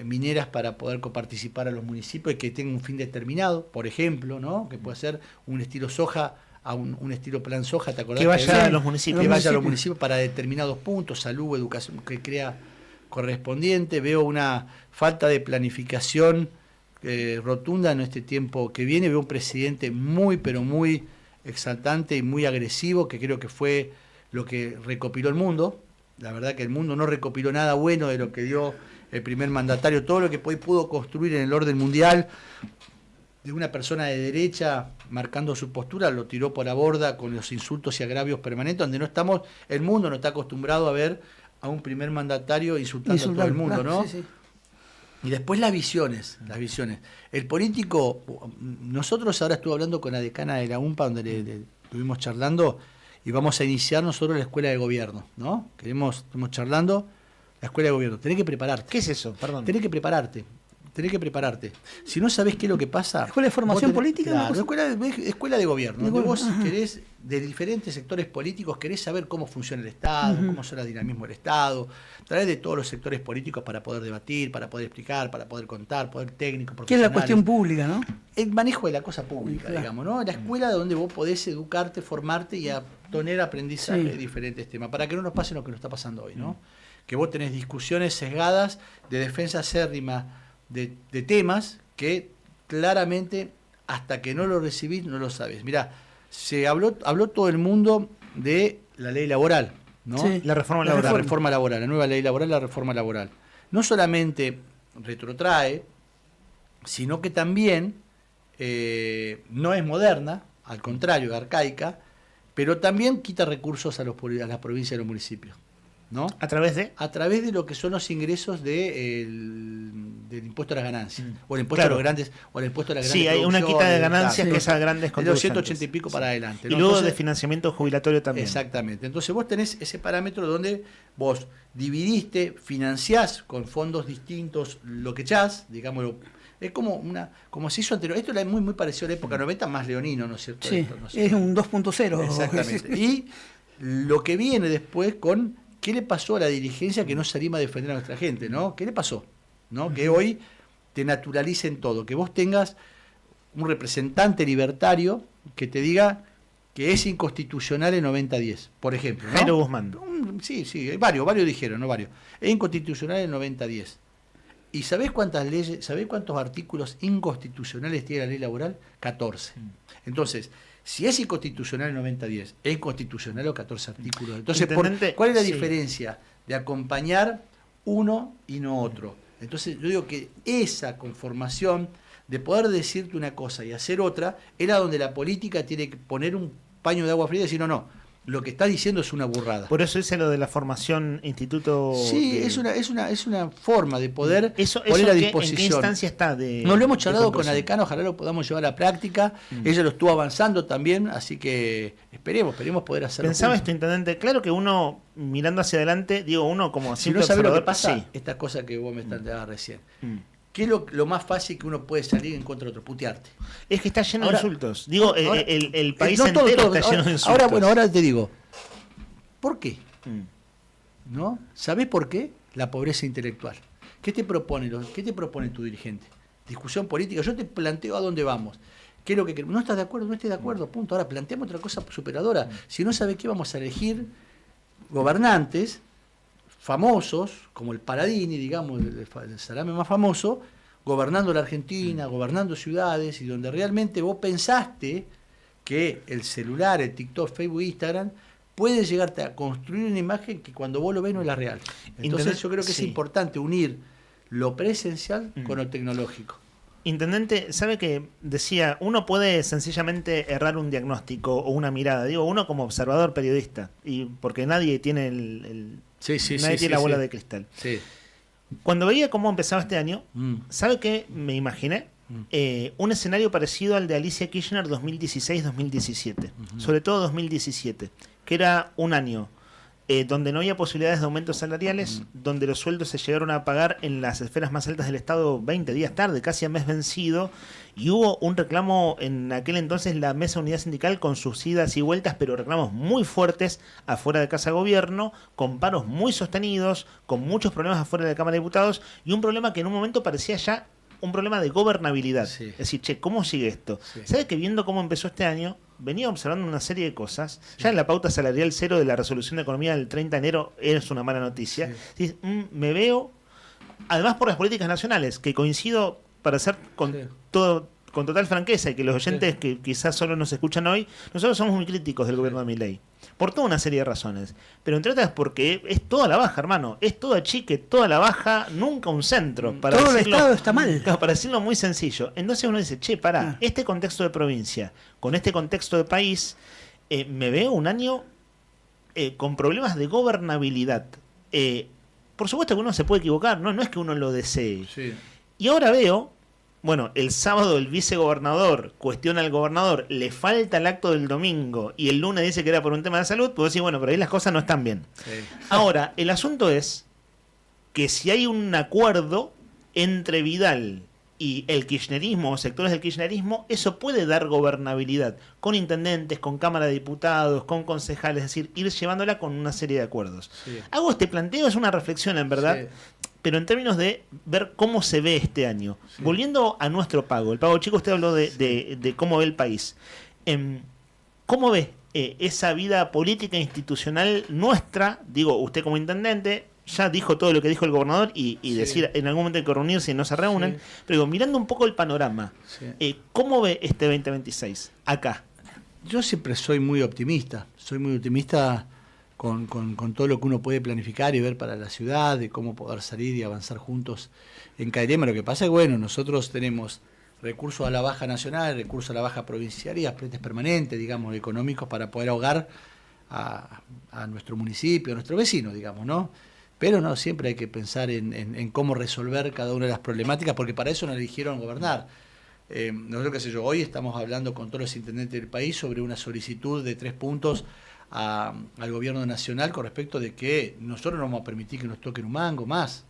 mineras para poder coparticipar a los municipios y que tengan un fin determinado, por ejemplo, ¿no? Que puede ser un estilo soja a un estilo plan soja, ¿te acordás? Que vaya a los municipios. Que vaya a los municipios para determinados puntos, salud, educación, que crea correspondiente. Veo una falta de planificación rotunda en este tiempo que viene. Veo un presidente muy, pero muy exaltante y muy agresivo, que creo que fue lo que recopiló el mundo. La verdad que el mundo no recopiló nada bueno de lo que dio el primer mandatario. Todo lo que pudo construir en el orden mundial de una persona de derecha marcando su postura, lo tiró por la borda con los insultos y agravios permanentes, donde el mundo no está acostumbrado a ver a un primer mandatario insultando a todo el mundo, ¿no? Sí. Y después las visiones. El político, nosotros ahora estuve hablando con la decana de la UMPA, donde le estuvimos charlando, y vamos a iniciar nosotros la escuela de gobierno, ¿no? Estamos charlando la escuela de gobierno. Tenés que prepararte. ¿Qué es eso? Perdón. Tenés que prepararte. Si no sabés qué es lo que pasa... ¿Escuela de formación política? Claro, escuela de gobierno, donde vos querés, de diferentes sectores políticos, querés saber cómo funciona el Estado, cómo son los dinamismos del Estado, a través de todos los sectores políticos para poder debatir, para poder explicar, para poder contar, poder técnico, ¿qué es la cuestión pública, no? El manejo de la cosa pública, digamos, ¿no? La escuela donde vos podés educarte, formarte y tener aprendizaje de diferentes temas, para que no nos pase lo que nos está pasando hoy, ¿no? Que vos tenés discusiones sesgadas de defensa acérrima de temas que claramente hasta que no lo recibís no lo sabés. Mirá, habló todo el mundo de la ley laboral, ¿no? Sí, la reforma laboral, la nueva ley laboral, la reforma laboral. No solamente retrotrae, sino que también no es moderna, al contrario, arcaica, pero también quita recursos a las provincias y a los municipios, ¿no? ¿A través de? A través de lo que son los ingresos del impuesto a las ganancias, o el impuesto a los grandes, o el impuesto a las grandes. Sí, hay una quita de ganancias que es a grandes contribuyentes. De 280 y pico para adelante, ¿no? Y luego de financiamiento jubilatorio también. Exactamente. Entonces vos tenés ese parámetro donde vos dividiste, financiás con fondos distintos lo que echás, digámoslo. Es como se hizo anterior. Esto es muy parecido a la época 90, más leonino, ¿no es cierto? Sí, esto, ¿no es es un 2.0. Exactamente. Y lo que viene después con qué le pasó a la dirigencia que no se anima a defender a nuestra gente, ¿no? ¿Qué le pasó? ¿No? Que hoy te naturalicen todo, que vos tengas un representante libertario que te diga que es inconstitucional el 90-10, por ejemplo, ¿no? Jairo Guzmán. Sí, varios dijeron, no varios. Es inconstitucional el 90-10. ¿Y sabés cuántas leyes, sabés cuántos artículos inconstitucionales tiene la ley laboral? 14. Entonces, si es inconstitucional el 90-10, es inconstitucional los 14 artículos. Entonces, ¿cuál es la diferencia de acompañar uno y no otro? Entonces, yo digo que esa conformación de poder decirte una cosa y hacer otra, era donde la política tiene que poner un paño de agua fría y decir, no, lo que está diciendo es una burrada. Por eso hice lo de la formación instituto. Sí, es una forma de poder poner a disposición. ¿En qué instancia está? Nos lo hemos charlado con la decana, ojalá lo podamos llevar a la práctica. Ella lo estuvo avanzando también, así que esperemos poder hacerlo. Pensaba esto, intendente, claro que uno mirando hacia adelante, digo, uno como si simple no sabe observador, lo que pasa, sí. Esta cosa que vos me planteabas recién. ¿Qué es lo más fácil que uno puede salir en contra de otro? Putearte. Es que está lleno de insultos. Digo, ahora, el país no, entero todo. está lleno de insultos. Ahora te digo, ¿por qué? ¿No? ¿Sabés por qué? La pobreza intelectual. ¿Qué te propone tu dirigente? Discusión política. Yo te planteo a dónde vamos. ¿Qué es lo que no estás de acuerdo? No estoy de acuerdo, punto. Ahora planteamos otra cosa superadora. Si no sabés qué, vamos a elegir gobernantes famosos, como el Paradini, digamos, el salame más famoso, gobernando la Argentina, gobernando ciudades, y donde realmente vos pensaste que el celular, el TikTok, Facebook, Instagram, puede llegarte a construir una imagen que cuando vos lo ves no es la real. Entonces yo creo que es importante unir lo presencial con lo tecnológico. Intendente, sabe que decía, uno puede sencillamente errar un diagnóstico o una mirada, digo, uno como observador periodista, y porque nadie tiene nadie tiene la bola de cristal. Sí. Cuando veía cómo empezaba este año, ¿sabe qué me imaginé? Un escenario parecido al de Alicia Kirchner 2016-2017, sobre todo 2017, que era un año donde no había posibilidades de aumentos salariales, donde los sueldos se llegaron a pagar en las esferas más altas del Estado 20 días tarde, casi a mes vencido, y hubo un reclamo en aquel entonces, la Mesa Unidad Sindical, con sus idas y vueltas, pero reclamos muy fuertes afuera de Casa Gobierno, con paros muy sostenidos, con muchos problemas afuera de la Cámara de Diputados, y un problema que en un momento parecía ya un problema de gobernabilidad. Sí. Es decir, che, ¿cómo sigue esto? Sí. ¿Sabe que viendo cómo empezó este año, venía observando una serie de cosas? Sí. Ya en la pauta salarial cero de la resolución de economía del 30 de enero es una mala noticia. Sí. Me veo, además por las políticas nacionales, que coincido para hacer con total franqueza, y que los oyentes que quizás solo nos escuchan hoy, nosotros somos muy críticos del gobierno de Milei, por toda una serie de razones, pero entre otras porque es toda la baja, hermano, es toda chique, toda la baja, nunca un centro. Para todo decirlo, el Estado está mal. Para decirlo muy sencillo. Entonces uno dice, che, pará, este contexto de provincia, con este contexto de país, me veo un año con problemas de gobernabilidad. Por supuesto que uno se puede equivocar, no es que uno lo desee. Sí. Y ahora veo, bueno, el sábado el vicegobernador cuestiona al gobernador, le falta el acto del domingo y el lunes dice que era por un tema de salud, pues decir, bueno, pero ahí las cosas no están bien. Sí. Ahora, el asunto es que si hay un acuerdo entre Vidal y el kirchnerismo o sectores del kirchnerismo, eso puede dar gobernabilidad con intendentes, con Cámara de Diputados, con concejales, es decir, ir llevándola con una serie de acuerdos. Sí. Hago este planteo, es una reflexión en verdad. Sí. Pero en términos de ver cómo se ve este año. Sí. Volviendo a nuestro pago, el pago chico, usted habló de cómo ve el país. ¿Cómo ve esa vida política institucional nuestra? Digo, usted como intendente ya dijo todo lo que dijo el gobernador y decir en algún momento hay que reunirse y no se reúnen. Pero digo, mirando un poco el panorama, ¿cómo ve este 2026 acá? Yo siempre soy muy optimista. Con todo lo que uno puede planificar y ver para la ciudad, de cómo poder salir y avanzar juntos en cada tema. Lo que pasa es que, bueno, nosotros tenemos recursos a la baja nacional, recursos a la baja provincial y apretes permanentes, digamos, económicos para poder ahogar a nuestro municipio, a nuestro vecino, digamos, ¿no? Pero no, siempre hay que pensar en cómo resolver cada una de las problemáticas, porque para eso nos eligieron gobernar. Nosotros, qué sé yo, hoy estamos hablando con todos los intendentes del país sobre una solicitud de 3 puntos al gobierno nacional con respecto de que nosotros no vamos a permitir que nos toquen un mango más.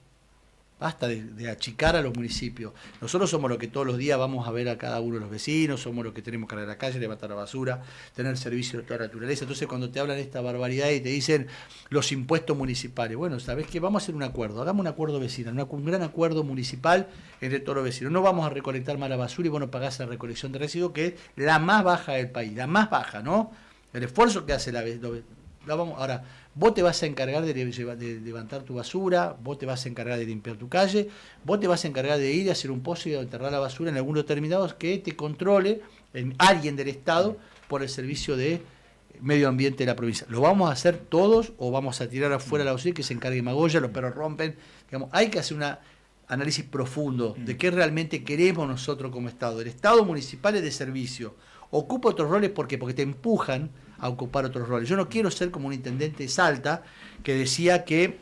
Basta de achicar a los municipios. Nosotros somos los que todos los días vamos a ver a cada uno de los vecinos, somos los que tenemos que ir a la calle, levantar la basura, tener servicio de toda la naturaleza. Entonces cuando te hablan de esta barbaridad y te dicen los impuestos municipales, bueno, ¿sabés qué? Vamos a hacer un acuerdo, hagamos un acuerdo vecinal, un gran acuerdo municipal entre todos los vecinos. No vamos a recolectar más la basura y bueno, pagás la recolección de residuos, que es la más baja del país, la más baja, ¿no? El esfuerzo que hace ahora, vos te vas a encargar de levantar tu basura, vos te vas a encargar de limpiar tu calle, vos te vas a encargar de ir a hacer un pozo y a enterrar la basura en algún determinado que te controle alguien del Estado por el servicio de medio ambiente de la provincia. ¿Lo vamos a hacer todos o vamos a tirar afuera la basura y que se encargue Magoya, los perros rompen? Digamos, hay que hacer análisis profundo de qué realmente queremos nosotros como Estado. El Estado municipal es de servicio. Ocupa otros roles porque te empujan a ocupar otros roles. Yo no quiero ser como un intendente de Salta que decía que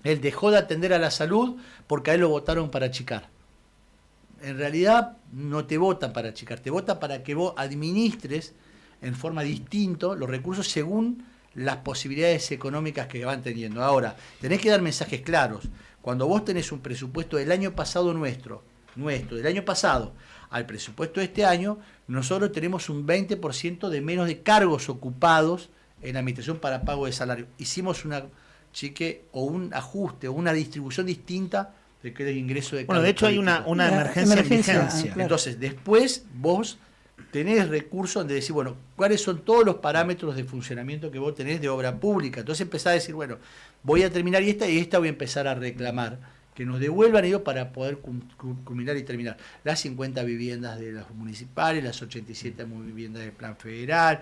él dejó de atender a la salud porque a él lo votaron para achicar. En realidad no te votan para achicar, te votan para que vos administres en forma distinta los recursos según las posibilidades económicas que van teniendo. Ahora, tenés que dar mensajes claros. Cuando vos tenés un presupuesto del año pasado nuestro, del año pasado, al presupuesto de este año, nosotros tenemos un 20% de menos de cargos ocupados en la administración para pago de salario. Hicimos un ajuste o una distribución distinta de que el ingreso de cargos. Bueno, de hecho hay una emergencia en vigencia. Claro. Entonces, después vos tenés recursos donde decir, bueno, ¿cuáles son todos los parámetros de funcionamiento que vos tenés de obra pública? Entonces empezás a decir, bueno, voy a terminar y esta voy a empezar a reclamar que nos devuelvan ellos para poder culminar y terminar. Las 50 viviendas de los municipales, las 87 viviendas del plan federal,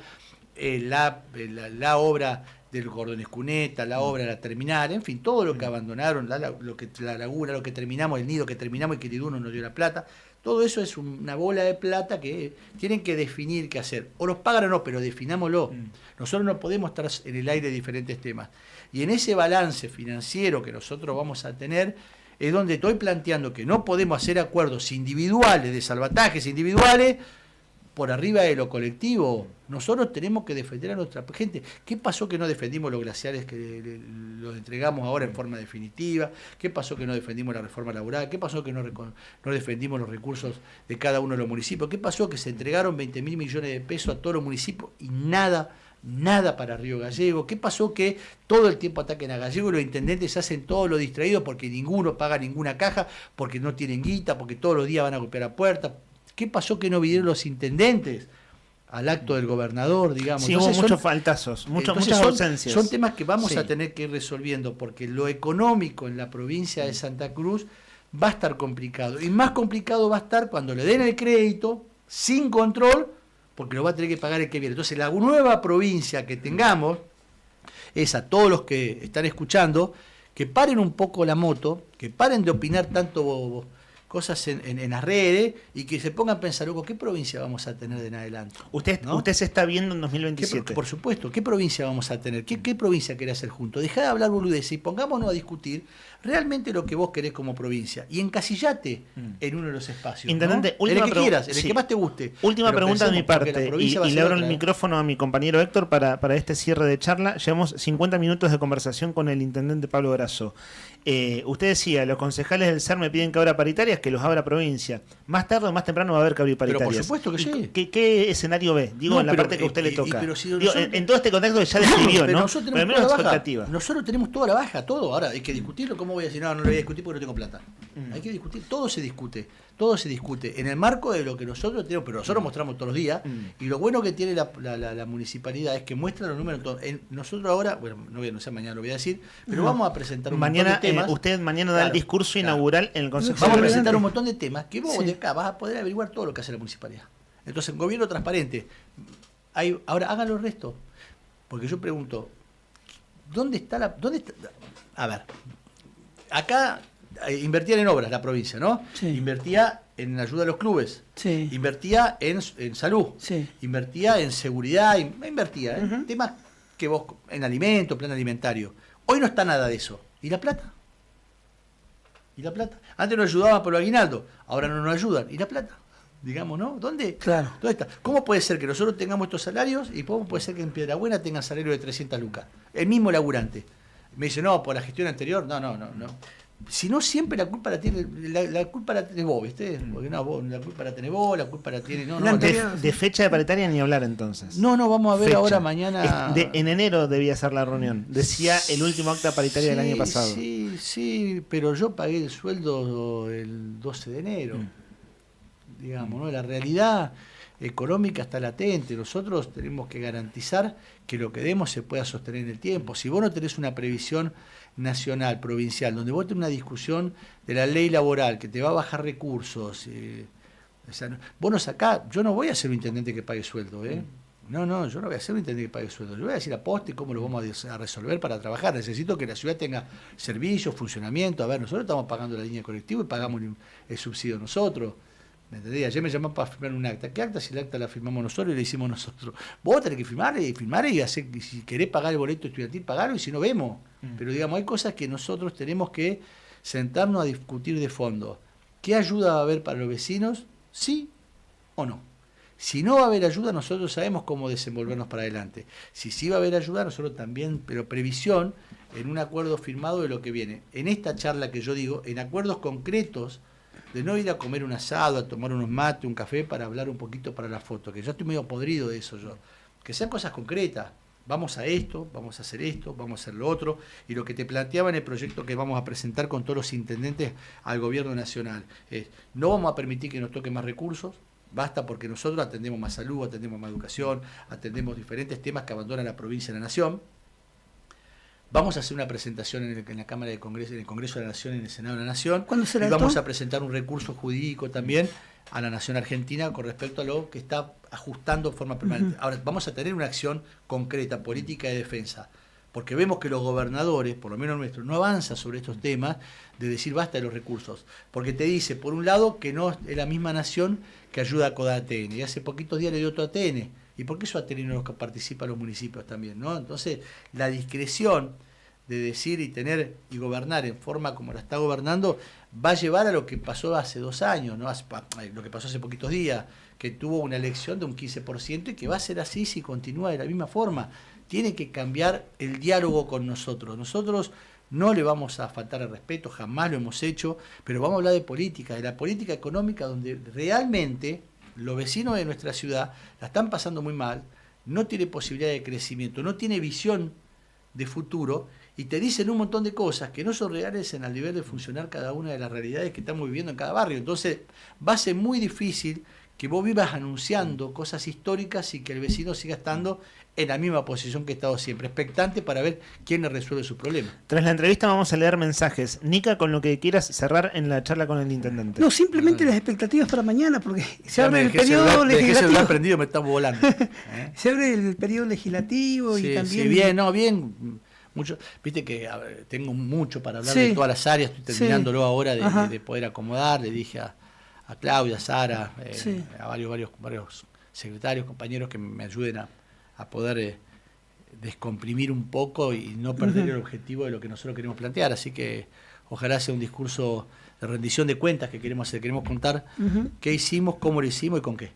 la obra del Cordón Escuneta, la obra de la terminal, en fin, todo lo que abandonaron, la laguna, lo que terminamos, el nido que terminamos y que Tiduno nos dio la plata. Todo eso es una bola de plata que tienen que definir qué hacer. O los pagan o no, pero definámoslo. Nosotros no podemos estar en el aire de diferentes temas. Y en ese balance financiero que nosotros vamos a tener, es donde estoy planteando que no podemos hacer acuerdos individuales, de salvatajes individuales, por arriba de lo colectivo. Nosotros tenemos que defender a nuestra gente. ¿Qué pasó que no defendimos los glaciares que los entregamos ahora en forma definitiva? ¿Qué pasó que no defendimos la reforma laboral? ¿Qué pasó que no defendimos los recursos de cada uno de los municipios? ¿Qué pasó que se entregaron 20.000 millones de pesos a todos los municipios y nada para Río Gallego? ¿Qué pasó que todo el tiempo ataquen a Gallego y los intendentes se hacen todos los distraídos porque ninguno paga ninguna caja, porque no tienen guita, porque todos los días van a golpear a puertas? ¿Qué pasó que no vinieron los intendentes al acto del gobernador, digamos? Sí, hubo muchos faltazos, muchas ausencias. Son temas que vamos a tener que ir resolviendo, porque lo económico en la provincia de Santa Cruz va a estar complicado. Y más complicado va a estar cuando le den el crédito, sin control, porque lo va a tener que pagar el que viene. Entonces, la nueva provincia que tengamos es a todos los que están escuchando, que paren un poco la moto, que paren de opinar tanto cosas en las redes y que se pongan a pensar, luego, ¿qué provincia vamos a tener de en adelante? Usted se está viendo en 2027. Por supuesto, ¿qué provincia vamos a tener? ¿Qué provincia querés hacer juntos? Dejá de hablar boludeces y pongámonos a discutir realmente lo que vos querés como provincia y encasillate en uno de los espacios. Intendente, ¿no? En el que quieras, en el que más te guste. Última pregunta de mi parte y le abro el micrófono a mi compañero Héctor para este cierre de charla. Llevamos 50 minutos de conversación con el intendente Pablo Grasso. Usted decía, los concejales del SER me piden que abra paritarias, que los abra provincia. Más tarde o más temprano va a haber que abrir paritarias. Pero por supuesto que sí. ¿Qué escenario ve? Digo, en la parte que a usted le toca. En todo este contexto que ya describió, ¿no? Pero al menos expectativa. Nosotros tenemos toda la baja, todo. Ahora hay que discutirlo. ¿Cómo voy a decir? No lo voy a discutir porque no tengo plata. Hay que discutir. Todo se discute. En el marco de lo que nosotros tenemos, pero nosotros mostramos todos los días. Y lo bueno que tiene la municipalidad es que muestra los números. Nosotros ahora, bueno, no sé, mañana lo voy a decir, pero vamos a presentar un montón de temas. Usted mañana da el discurso inaugural en el Consejo. Vamos a presentar un montón de temas que vos de acá vas a poder averiguar todo lo que hace la municipalidad. Entonces, gobierno transparente. Ahora hagan el resto. Porque yo pregunto, ¿dónde está? A ver, acá invertían en obras la provincia, ¿no? Sí. Invertía en ayuda a los clubes. Sí. Invertía en salud. Sí. Invertía en seguridad. Invertía en temas que vos, en alimentos, plan alimentario. Hoy no está nada de eso. ¿Y la plata? Antes nos ayudaban por lo aguinaldo, ahora no nos ayudan. ¿Y la plata? Digamos, ¿no? ¿Dónde? Claro. ¿Dónde está? ¿Cómo puede ser que nosotros tengamos estos salarios y cómo puede ser que en Piedrabuena tengan salario de 300 lucas? El mismo laburante. Me dice, no, por la gestión anterior, no. Si no, siempre la culpa la tiene vos, ¿viste? Porque no, la culpa la tenés vos, la culpa la tiene... De fecha de paritaria ni hablar entonces. No, vamos a ver ahora mañana... En enero debía ser la reunión. Decía el último acta paritaria del año pasado. Sí, pero yo pagué el sueldo el 12 de enero. Digamos, ¿no? La realidad económica está latente. Nosotros tenemos que garantizar que lo que demos se pueda sostener en el tiempo. Si vos no tenés una previsión nacional, provincial, donde vos tenés una discusión de la ley laboral que te va a bajar recursos, vos no sacás, yo no voy a ser un intendente que pague sueldo, No, yo no voy a hacer un intendente que pague sueldo. Yo voy a decir aposte cómo lo vamos a resolver para trabajar. Necesito que la ciudad tenga servicios, funcionamiento. A ver, nosotros estamos pagando la línea colectiva y pagamos el subsidio nosotros. ¿Me entendés? Ayer me llamaron para firmar un acta. ¿Qué acta? Si el acta la firmamos nosotros y la hicimos nosotros. Vos tenés que firmar y hacer, si querés pagar el boleto estudiantil, pagarlo, y si no, vemos. Pero digamos, hay cosas que nosotros tenemos que sentarnos a discutir de fondo. ¿Qué ayuda va a haber para los vecinos? ¿Sí o no? Si no va a haber ayuda, nosotros sabemos cómo desenvolvernos para adelante. Si sí va a haber ayuda, nosotros también, pero previsión en un acuerdo firmado de lo que viene. En esta charla que yo digo, en acuerdos concretos, de no ir a comer un asado, a tomar unos mates, un café, para hablar un poquito para la foto, que yo estoy medio podrido de eso yo. Que sean cosas concretas. Vamos a esto, vamos a hacer esto, vamos a hacer lo otro, y lo que te planteaba en el proyecto que vamos a presentar con todos los intendentes al gobierno nacional es, no vamos a permitir que nos toquen más recursos, basta, porque nosotros atendemos más salud, atendemos más educación, atendemos diferentes temas que abandonan la provincia y la nación. Vamos a hacer una presentación en la Cámara de Congreso, en el Congreso de la Nación, en el Senado de la Nación. ¿Cuándo será y vamos esto? a presentar un recurso jurídico también a la Nación Argentina con respecto a lo que está ajustando de forma permanente. Ahora, vamos a tener una acción concreta, política de defensa, porque vemos que los gobernadores, por lo menos nuestros, no avanzan sobre estos temas de decir basta de los recursos. Porque te dice, por un lado, que no es la misma nación que ayuda a CODATN, y hace poquitos días le dio otro ATN. ¿Y por qué eso ATN no los participa los municipios también? ¿No? Entonces, la discreción de decir y tener y gobernar en forma como la está gobernando va a llevar a lo que pasó hace 2 años, ¿no? Lo que pasó hace poquitos días, que tuvo una elección de un 15% y que va a ser así si continúa de la misma forma. Tiene que cambiar el diálogo con nosotros. Nosotros no le vamos a faltar el respeto, jamás lo hemos hecho, pero vamos a hablar de política, de la política económica, donde realmente los vecinos de nuestra ciudad la están pasando muy mal, no tiene posibilidad de crecimiento, no tiene visión de futuro, y te dicen un montón de cosas que no son reales en el nivel de funcionar cada una de las realidades que estamos viviendo en cada barrio. Entonces va a ser muy difícil que vos vivas anunciando cosas históricas y que el vecino siga estando en la misma posición que ha estado siempre, expectante para ver quién le resuelve su problema. Tras la entrevista vamos a leer mensajes. Nica, con lo que quieras cerrar en la charla con el intendente. No, simplemente las expectativas para mañana, porque se abre el periodo legislativo. legislativo. El celular prendido, me estamos volando. Se abre el periodo legislativo y también... Sí, bien. Mucho, viste que tengo mucho para hablar de todas las áreas, estoy terminándolo ahora de poder acomodar. Le dije a Claudia, a Sara, a varios secretarios, compañeros que me ayuden a poder descomprimir un poco y no perder el objetivo de lo que nosotros queremos plantear. Así que ojalá sea un discurso de rendición de cuentas que queremos hacer, queremos contar qué hicimos, cómo lo hicimos y con qué.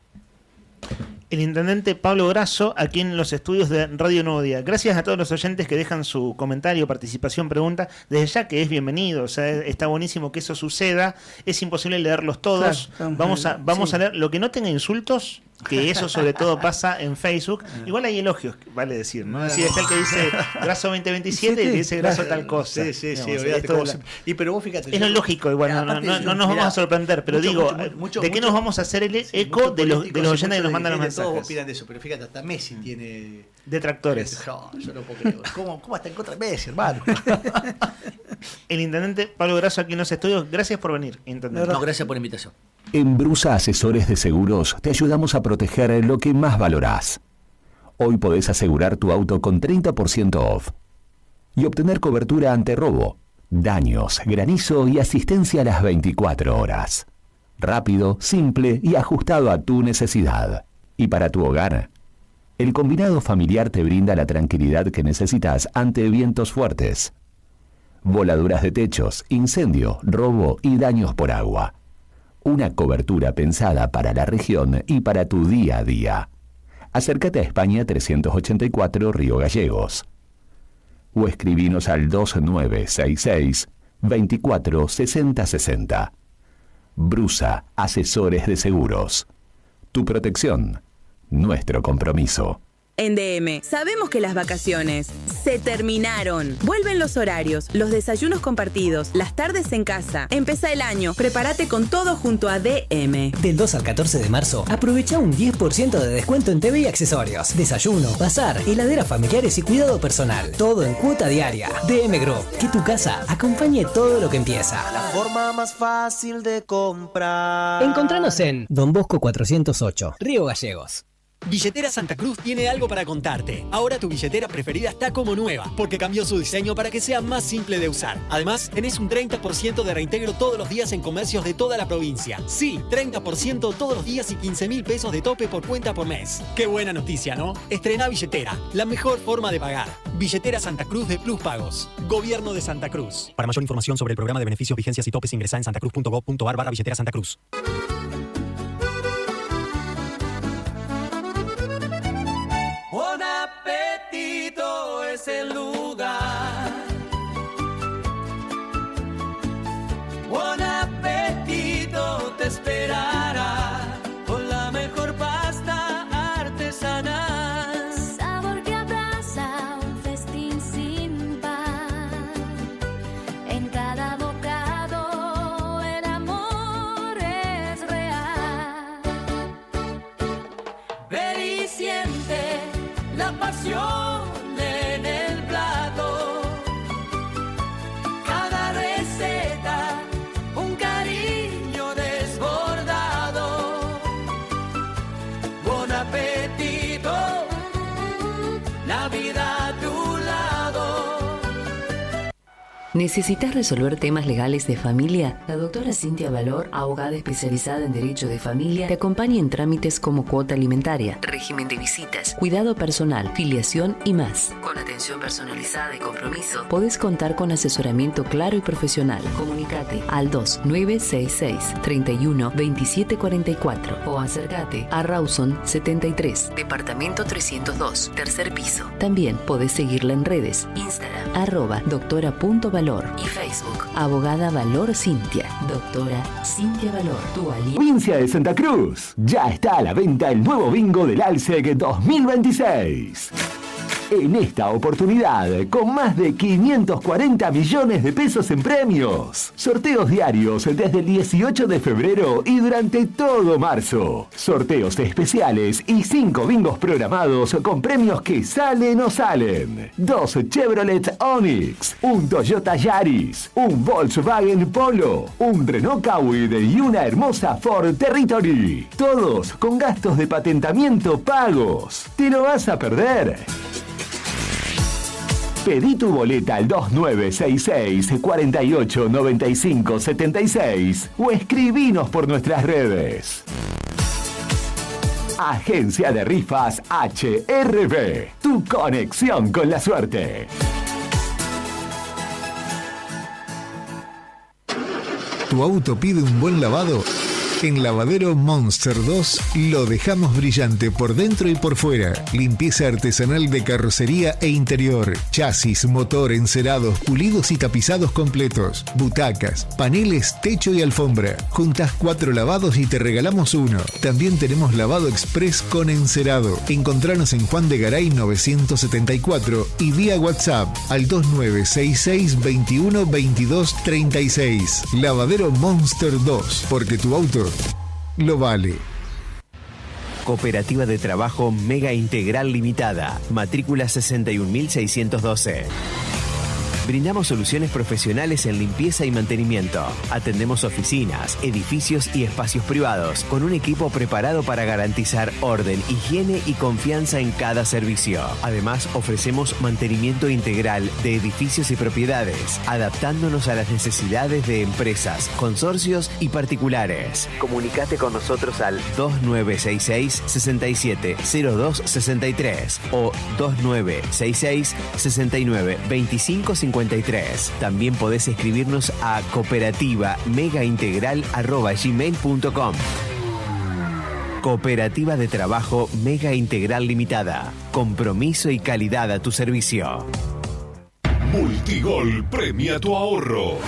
El intendente Pablo Grasso, aquí en los estudios de Radio Nuevo Día. Gracias a todos los oyentes que dejan su comentario, participación, pregunta. Desde ya que es bienvenido, o sea, está buenísimo que eso suceda. Es imposible leerlos todos. Claro, vamos a leer lo que no tenga insultos, que eso sobre todo pasa en Facebook. Igual hay elogios, vale decir, ¿no? Sí, está el que dice Grasso 2027 y que dice Grasso tal cosa. Sí, digamos, pero vos fíjate. Es lo lógico, igual, no nos vamos a sorprender, pero ¿de qué nos vamos a hacer el eco de los oyentes que nos mandan los mensajes? Todos opinan de eso, pero fíjate, hasta Messi tiene detractores. No, yo no puedo creer. ¿Cómo está en contra de Messi, hermano? El intendente Pablo Grasso aquí en los estudios. Gracias por venir, intendente. No, gracias por la invitación. En Brusa Asesores de Seguros te ayudamos a proteger lo que más valorás. Hoy podés asegurar tu auto con 30% off y obtener cobertura ante robo, daños, granizo y asistencia a las 24 horas. Rápido, simple y ajustado a tu necesidad. Y para tu hogar, el combinado familiar te brinda la tranquilidad que necesitas ante vientos fuertes, voladuras de techos, incendio, robo y daños por agua. Una cobertura pensada para la región y para tu día a día. Acércate a España 384 Río Gallegos. O escribinos al 2966 24 60 60. Brusa Asesores de Seguros. Tu protección, nuestro compromiso. En DM, sabemos que las vacaciones se terminaron. Vuelven los horarios, los desayunos compartidos, las tardes en casa. Empezá el año, prepárate con todo junto a DM. Del 2 al 14 de marzo, aprovecha un 10% de descuento en TV y accesorios. Desayuno, bazar, heladeras familiares y cuidado personal. Todo en cuota diaria. DM Group, que tu casa acompañe todo lo que empieza. La forma más fácil de comprar. Encontranos en Don Bosco 408, Río Gallegos. Billetera Santa Cruz tiene algo para contarte. Ahora tu billetera preferida está como nueva, porque cambió su diseño para que sea más simple de usar. Además, tenés un 30% de reintegro todos los días en comercios de toda la provincia. Sí, 30% todos los días y 15.000 pesos de tope por cuenta por mes. Qué buena noticia, ¿no? Estrena billetera, la mejor forma de pagar. Billetera Santa Cruz de Plus Pagos. Gobierno de Santa Cruz. Para mayor información sobre el programa de beneficios, vigencias y topes, ingresá en santacruz.gov.ar/billetera Santa Cruz. Buon Appetito es el lugar. Buon Appetito te esperará con la mejor pasta artesanal. Sabor que abraza un festín sin par. En cada bocado el amor es real. Ven y siente la pasión en el plato. Cada receta, un cariño desbordado. Buen apetito, la vida a tu lado. ¿Necesitas resolver temas legales de familia? La doctora Cintia Valor, abogada especializada en Derecho de Familia, te acompaña en trámites como cuota alimentaria, régimen de visitas, cuidado personal, filiación y más. Con atención personalizada y compromiso, podés contar con asesoramiento claro y profesional. Comunicate al 2966 31 27 44 o acércate a Rawson 73, departamento 302, tercer piso. También podés seguirla en redes, Instagram, @doctora.valor y Facebook, abogada Valor Cintia. Doctora Cintia Valor, tu aliado. Provincia de Santa Cruz. Ya está a la venta el nuevo bingo del ALSEC 2026. En esta oportunidad, con más de 540 millones de pesos en premios. Sorteos diarios desde el 18 de febrero y durante todo marzo. Sorteos especiales y 5 bingos programados con premios que salen o salen. 2 Chevrolet Onix, un Toyota Yaris, un Volkswagen Polo, un Renault Kwid y una hermosa Ford Territory. Todos con gastos de patentamiento pagos. ¿Te lo vas a perder? Pedí tu boleta al 2966 48 95 76 o escribinos por nuestras redes. Agencia de Rifas HRB, tu conexión con la suerte. ¿Tu auto pide un buen lavado? En Lavadero Monster 2 lo dejamos brillante por dentro y por fuera. Limpieza artesanal de carrocería e interior. Chasis, motor, encerados, pulidos y tapizados completos. Butacas, paneles, techo y alfombra. Juntas 4 lavados y te regalamos uno. También tenemos lavado express con encerado. Encontranos en Juan de Garay 974 y vía WhatsApp al 2966 21 22 36. Lavadero Monster 2, porque tu auto lo vale. Cooperativa de Trabajo Mega Integral Limitada. Matrícula 61.612. Brindamos soluciones profesionales en limpieza y mantenimiento. Atendemos oficinas, edificios y espacios privados con un equipo preparado para garantizar orden, higiene y confianza en cada servicio. Además, ofrecemos mantenimiento integral de edificios y propiedades, adaptándonos a las necesidades de empresas, consorcios y particulares. Comunicate con nosotros al 2966 67 02 63 o 2966 69 25 53. También podés escribirnos a cooperativa-megaintegral@gmail.com. Cooperativa de Trabajo Mega Integral Limitada. Compromiso y calidad a tu servicio. Multigol premia tu ahorro.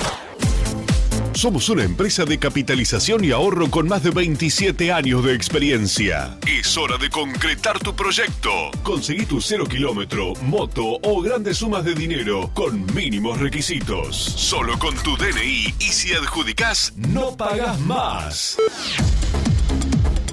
Somos una empresa de capitalización y ahorro con más de 27 años de experiencia. Es hora de concretar tu proyecto. Conseguí tu 0 kilómetro, moto o grandes sumas de dinero con mínimos requisitos. Solo con tu DNI y si adjudicás, no pagas más.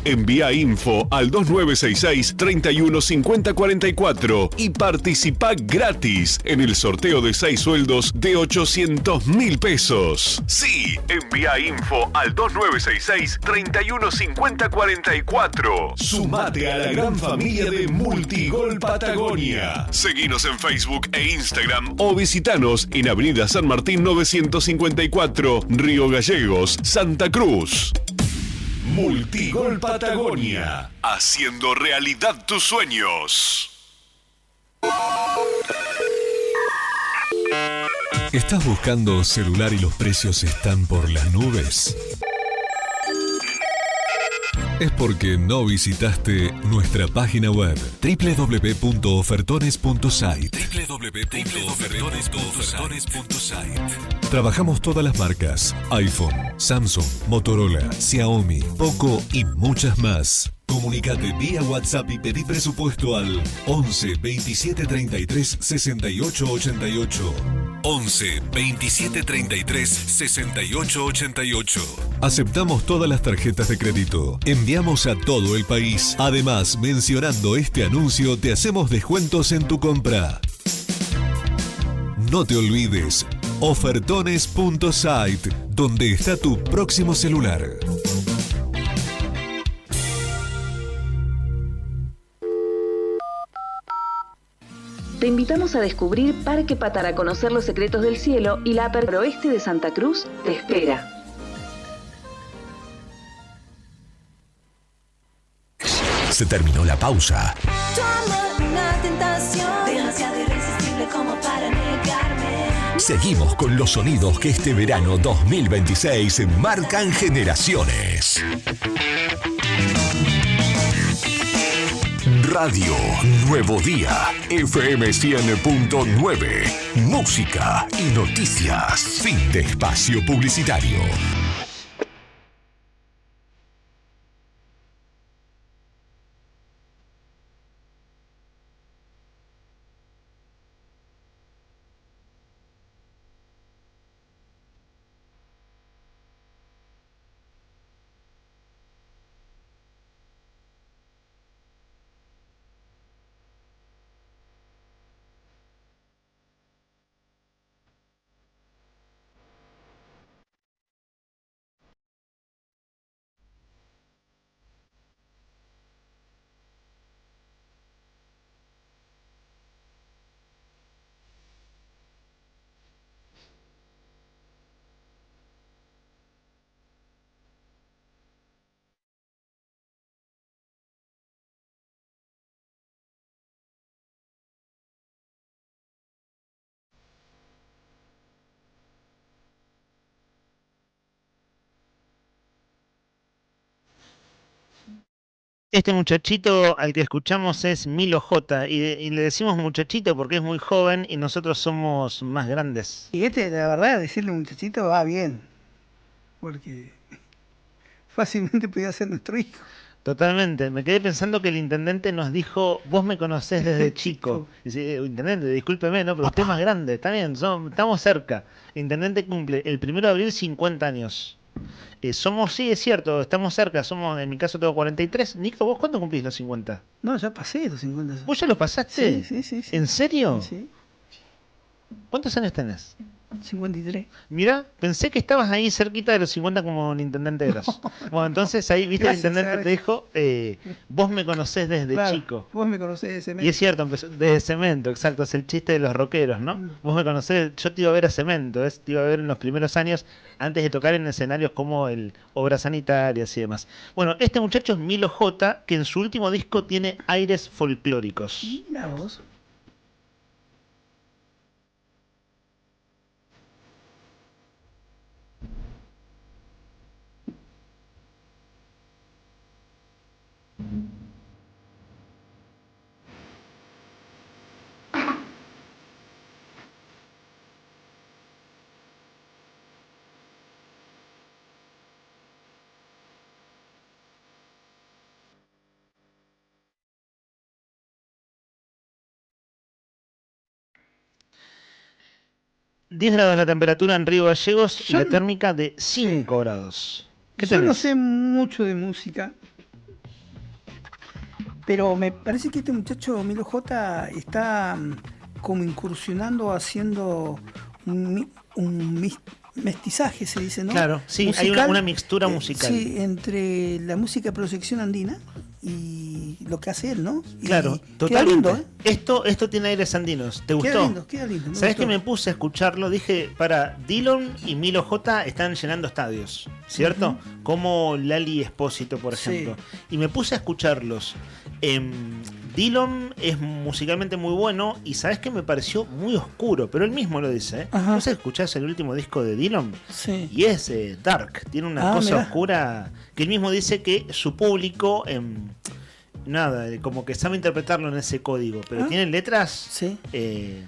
Envía info al 2966-315044 y participa gratis en el sorteo de 6 sueldos de 800.000 pesos. Sí, envía info al 2966-315044. Sumate a la gran familia de Multigol Patagonia. Seguinos en Facebook e Instagram o visitanos en Avenida San Martín 954, Río Gallegos, Santa Cruz. Multigol Patagonia, haciendo realidad tus sueños. ¿Estás buscando celular y los precios están por las nubes? Es porque no visitaste nuestra página web www.ofertones.site. Trabajamos todas las marcas: iPhone, Samsung, Motorola, Xiaomi, Poco y muchas más. Comunicate vía WhatsApp y pedí presupuesto al 11 27 33 68 88. 11 27 33 68 88. Aceptamos todas las tarjetas de crédito. Enviamos a todo el país. Además, mencionando este anuncio, te hacemos descuentos en tu compra. No te olvides, ofertones.site, donde está tu próximo celular. Te invitamos a descubrir Parque Patara, conocer los secretos del cielo, y la apertura oeste de Santa Cruz te espera. Se terminó la pausa. Tu amor, una tentación demasiado irresistible como para negarme. Seguimos con los sonidos que este verano 2026 marcan generaciones. Radio Nuevo Día, FM 100.9, música y noticias. Fin de espacio publicitario. Este muchachito al que escuchamos es Milo J. Y le decimos muchachito porque es muy joven y nosotros somos más grandes. Y la verdad, decirle muchachito va bien. Porque fácilmente podía ser nuestro hijo. Totalmente. Me quedé pensando que el intendente nos dijo, vos me conocés desde chico. Dice, intendente, discúlpeme, ¿no? Pero usted es más grande. Está bien, estamos cerca. El intendente cumple el 1 de abril 50 años. Sí, es cierto, estamos cerca, en mi caso tengo 43. Nico, ¿vos cuándo cumplís los 50? No, ya pasé los 50. ¿Vos ya los pasaste? Sí. ¿En serio? Sí. ¿Cuántos años tenés? 53. Mirá, pensé que estabas ahí cerquita de los 50 como el intendente Gross. Bueno, entonces ahí, viste, gracias, el intendente te dijo, vos me conocés desde chico. Vos me conocés de Cemento. Y es cierto, empezó desde Cemento, exacto, es el chiste de los rockeros, ¿no? Vos me conocés, yo te iba a ver a Cemento, te iba a ver en los primeros años, antes de tocar en escenarios como el Obras Sanitarias y demás. Bueno, este muchacho es Milo J, que en su último disco tiene aires folclóricos. Mira vos. $10 grados la temperatura en Río Gallegos y la térmica de 5 grados. Yo no sé mucho de música, Pero me parece que este muchacho Milo J está como incursionando, haciendo un mestizaje, se dice, ¿no? Claro, sí, musical, hay una mixtura musical. Sí, entre la música de proyección andina y lo que hace él, ¿no? Claro, totalmente. Lindo, ¿eh? Esto tiene aires andinos. ¿Te gustó? Queda lindo. ¿Sabés que me puse a escucharlo? Dije, Dillon y Milo J están llenando estadios, ¿cierto? Como Lali Espósito, por ejemplo. Sí. Y me puse a escucharlos. Dillon es musicalmente muy bueno y sabes que me pareció muy oscuro, pero él mismo lo dice. ¿No sé, escuchás el último disco de Dillon? Sí. Y es dark, tiene una cosa oscura que él mismo dice que su público como que sabe interpretarlo en ese código, pero tiene letras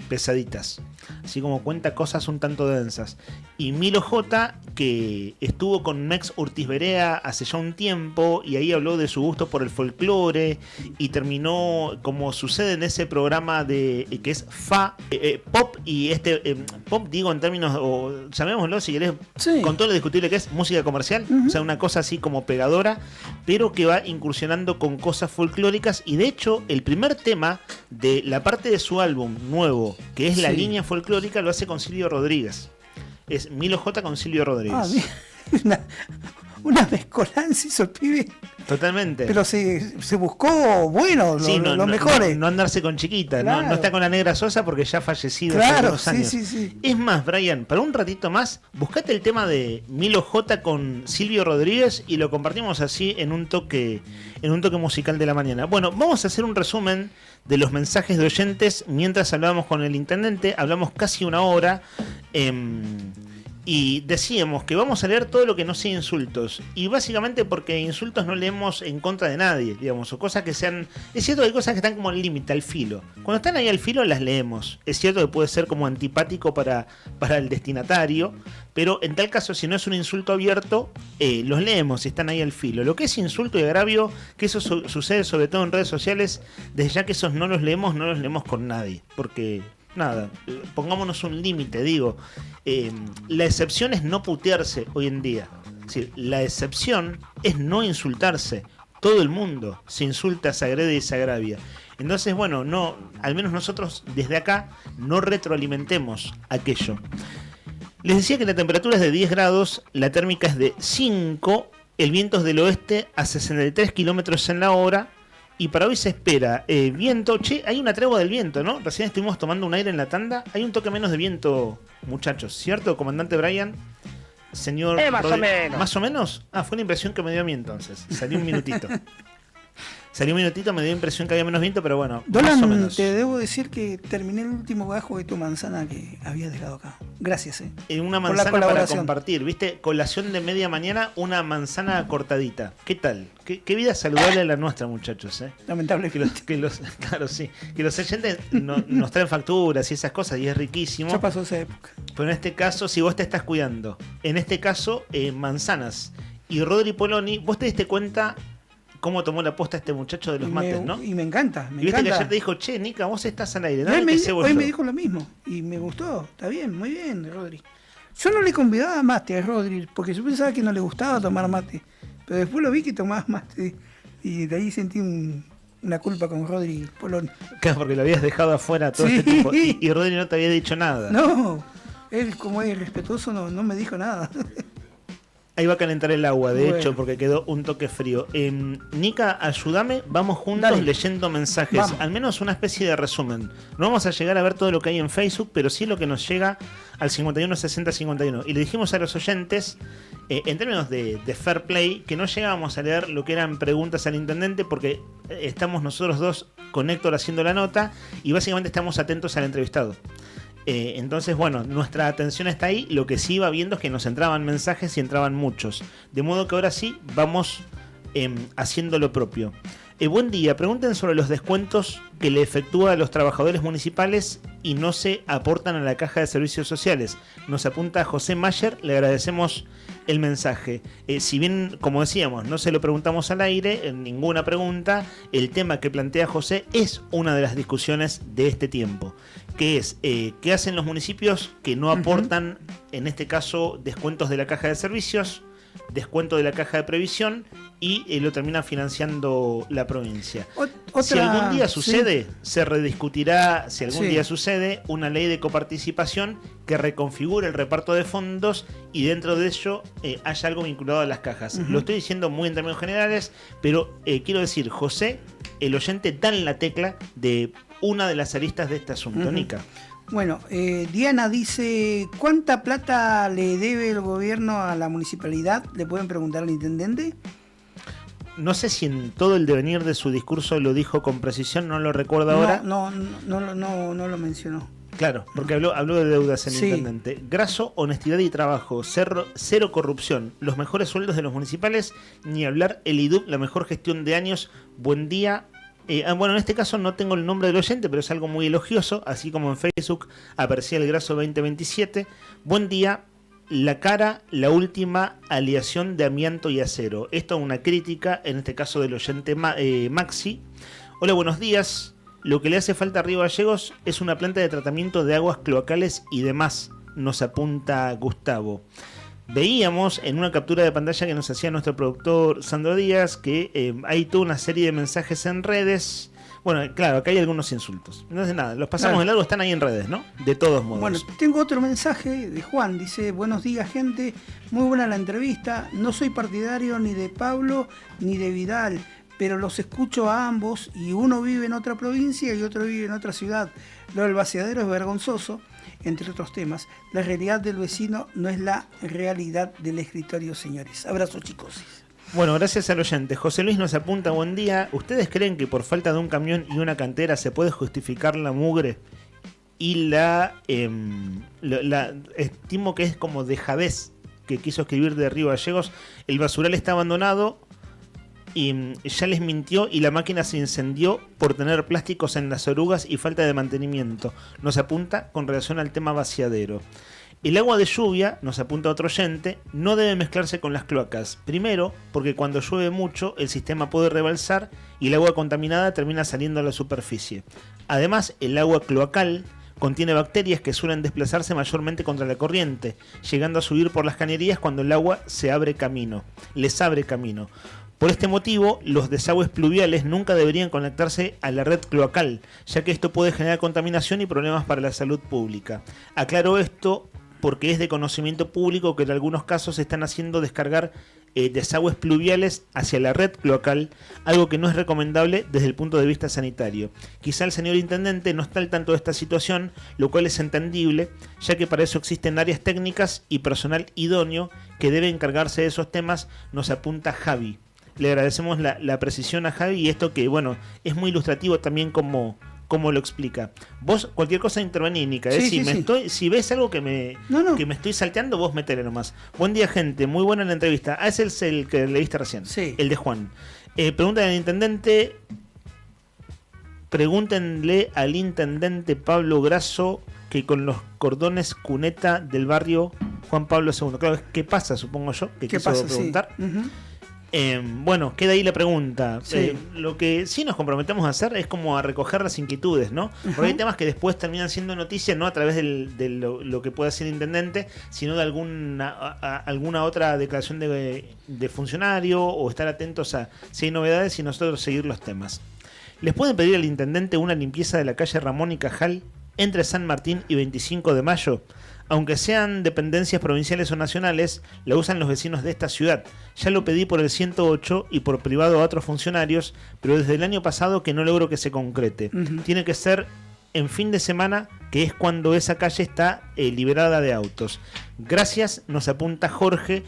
pesaditas, así como cuenta cosas un tanto densas. Y Milo J, que estuvo con Mex Urtiz Berea hace ya un tiempo y ahí habló de su gusto por el folclore y terminó, como sucede en ese programa que es pop, y pop digo en términos, o llamémoslo si querés, con todo lo discutible que es música comercial, o sea, una cosa así como pegadora, pero que va incursionando con cosas folclóricas. Y de hecho el primer tema de la parte de su álbum nuevo, que es la línea folclórica, lo hace con Silvio Rodríguez. Es Milo J con Silvio Rodríguez. Una mezcolanza hizo el pibe. Totalmente. Pero se buscó, los mejores. No andarse con chiquita, claro. No está con la Negra Sosa porque ya ha fallecido hace unos años. Sí. Es más, Brian, para un ratito más, buscate el tema de Milo J con Silvio Rodríguez y lo compartimos así en un toque musical de la mañana. Bueno, vamos a hacer un resumen de los mensajes de oyentes mientras hablábamos con el intendente. Hablamos casi una hora. Y decíamos que vamos a leer todo lo que no sea insultos. Y básicamente porque insultos no leemos en contra de nadie, digamos, o cosas que sean... Es cierto que hay cosas que están como al límite, al filo. Cuando están ahí al filo las leemos. Es cierto que puede ser como antipático para el destinatario, pero en tal caso, si no es un insulto abierto, los leemos si están ahí al filo. Lo que es insulto y agravio, que eso sucede sobre todo en redes sociales, desde ya que esos no los leemos con nadie. Porque... nada, pongámonos un límite, digo. La excepción es no putearse hoy en día. Es decir, la excepción es no insultarse. Todo el mundo se insulta, se agrede y se agravia. Entonces, bueno, al menos nosotros desde acá no retroalimentemos aquello. Les decía que la temperatura es de 10 grados, la térmica es de 5, el viento es del oeste a 63 kilómetros en la hora. Y para hoy se espera viento. Hay una tregua del viento, ¿no? Recién estuvimos tomando un aire en la tanda. Hay un toque menos de viento, muchachos, ¿cierto, comandante Brian? Señor... más o menos. ¿Más o menos? Fue la impresión que me dio a mí entonces. Salí un minutito. Me dio impresión que había menos viento, pero bueno, Dolan, más o menos. Te debo decir que terminé el último gajo de tu manzana que habías dejado acá. Gracias, Una manzana para compartir, ¿viste? Colación de media mañana, una manzana cortadita. ¿Qué tal? ¿Qué vida saludable la nuestra, muchachos, Lamentable. Claro, sí. Que los oyentes nos traen facturas y esas cosas y es riquísimo. Ya pasó esa época. Pero en este caso, si vos te estás cuidando, en este caso, manzanas. Y Rodri Poloni, vos te diste cuenta... cómo tomó la posta este muchacho de los mates, ¿no? Y me encanta, y viste que ayer te dijo, che, Nica, vos estás al aire. Hoy me dijo lo mismo y me gustó. Está bien, muy bien, Rodri. Yo no le convidaba mate a Rodri porque yo pensaba que no le gustaba tomar mate. Pero después lo vi que tomaba mate y de ahí sentí una culpa con Rodri Poloni. Claro, porque lo habías dejado afuera todo este tiempo y Rodri no te había dicho nada. No, él como es respetuoso no me dijo nada. Ahí va a calentar el agua, de hecho, porque quedó un toque frío. Nica, ayúdame, vamos juntos leyendo mensajes, al menos una especie de resumen. No vamos a llegar a ver todo lo que hay en Facebook, pero sí lo que nos llega al 51 60 51. Y le dijimos a los oyentes, en términos de fair play, que no llegábamos a leer lo que eran preguntas al intendente, porque estamos nosotros dos con Héctor haciendo la nota y básicamente estamos atentos al entrevistado. Entonces, bueno, nuestra atención está ahí. Lo que sí iba viendo es que nos entraban mensajes y entraban muchos. De modo que ahora sí vamos haciendo lo propio. Buen día, pregunten sobre los descuentos que le efectúa a los trabajadores municipales y no se aportan a la caja de servicios sociales. Nos apunta José Mayer, le agradecemos el mensaje. Si bien, como decíamos, no se lo preguntamos al aire, en ninguna pregunta, el tema que plantea José es una de las discusiones de este tiempo, que es qué hacen los municipios que no aportan, en este caso, descuentos de la caja de servicios. descuento de la caja de previsión y lo termina financiando la provincia. Otra, si algún día sucede, se rediscutirá, si algún Sí. día sucede, una ley de coparticipación que reconfigure el reparto de fondos y dentro de ello haya algo vinculado a las cajas. Ujú. Lo estoy diciendo muy en términos generales, pero quiero decir, José, el oyente da en la tecla de una de las aristas de este asunto. Ujú. Nica. Bueno, Diana dice, ¿cuánta plata le debe el gobierno a la municipalidad? ¿Le pueden preguntar al intendente? No sé si en todo el devenir de su discurso lo dijo con precisión, no lo recuerdo ahora. No lo mencionó. Claro, porque habló de deudas el Sí. intendente. Graso, honestidad y trabajo, cero corrupción, los mejores sueldos de los municipales, ni hablar el IDUB, la mejor gestión de años. Buen día. Bueno, en este caso no tengo el nombre del oyente, pero es algo muy elogioso, así como en Facebook aparecía el Graso 2027. Buen día. La cara, la última aleación de amianto y acero. Esto es una crítica, en este caso del oyente Maxi. Hola, buenos días. Lo que le hace falta a Río Gallegos es una planta de tratamiento de aguas cloacales y demás, nos apunta Gustavo. Veíamos en una captura de pantalla que nos hacía nuestro productor Sandro Díaz que hay toda una serie de mensajes en redes. Bueno, claro, acá hay algunos insultos. No es nada, los pasamos de largo, están ahí en redes, ¿no? De todos modos. Bueno, tengo otro mensaje de Juan. Dice, buenos días, gente. Muy buena la entrevista. No soy partidario ni de Pablo ni de Vidal, pero los escucho a ambos y uno vive en otra provincia y otro vive en otra ciudad. Lo del vaciadero es vergonzoso, entre otros temas. La realidad del vecino no es la realidad del escritorio, señores. Abrazo, chicos. Bueno, gracias al oyente. José Luis nos apunta, buen día. ¿Ustedes creen que por falta de un camión y una cantera se puede justificar la mugre? Y la estimo que es como dejadez que quiso escribir de Río Gallegos. El basural está abandonado y ya les mintió y la máquina se incendió por tener plásticos en las orugas y falta de mantenimiento. Nos apunta con relación al tema vaciadero. El agua de lluvia, nos apunta otro oyente, no debe mezclarse con las cloacas. Primero, porque cuando llueve mucho el sistema puede rebalsar y el agua contaminada termina saliendo a la superficie. Además, el agua cloacal contiene bacterias que suelen desplazarse mayormente contra la corriente, llegando a subir por las cañerías cuando el agua les abre camino. Por este motivo, los desagües pluviales nunca deberían conectarse a la red cloacal, ya que esto puede generar contaminación y problemas para la salud pública. Aclaro esto porque es de conocimiento público que en algunos casos se están haciendo descargar desagües pluviales hacia la red cloacal, algo que no es recomendable desde el punto de vista sanitario. Quizá el señor intendente no está al tanto de esta situación, lo cual es entendible, ya que para eso existen áreas técnicas y personal idóneo que debe encargarse de esos temas, nos apunta Javi. Le agradecemos la precisión a Javi y esto que, bueno, es muy ilustrativo también como lo explica. Vos, cualquier cosa intervení, Nica. Si ves algo que me estoy salteando, vos metele nomás. Buen día, gente. Muy buena la entrevista. Ese es el que leíste recién. Sí. El de Juan. Pregunta al intendente. Pregúntenle al intendente Pablo Graso que con los cordones cuneta del barrio Juan Pablo II. Claro, ¿qué pasa, supongo yo? Que ¿Qué quiso pasa? preguntar. Sí. Uh-huh. Bueno, queda ahí la pregunta. Sí. Lo que sí nos comprometemos a hacer es como a recoger las inquietudes, ¿no? Porque hay temas que después terminan siendo noticia, no a través de lo que pueda ser el intendente, sino de alguna otra declaración de funcionario o estar atentos a si hay novedades y nosotros seguir los temas. ¿Les pueden pedir al intendente una limpieza de la calle Ramón y Cajal entre San Martín y 25 de Mayo? Aunque sean dependencias provinciales o nacionales, la usan los vecinos de esta ciudad. Ya lo pedí por el 108 y por privado a otros funcionarios, pero desde el año pasado que no logro que se concrete. Uh-huh. Tiene que ser en fin de semana, que es cuando esa calle está liberada de autos. Gracias, nos apunta Jorge,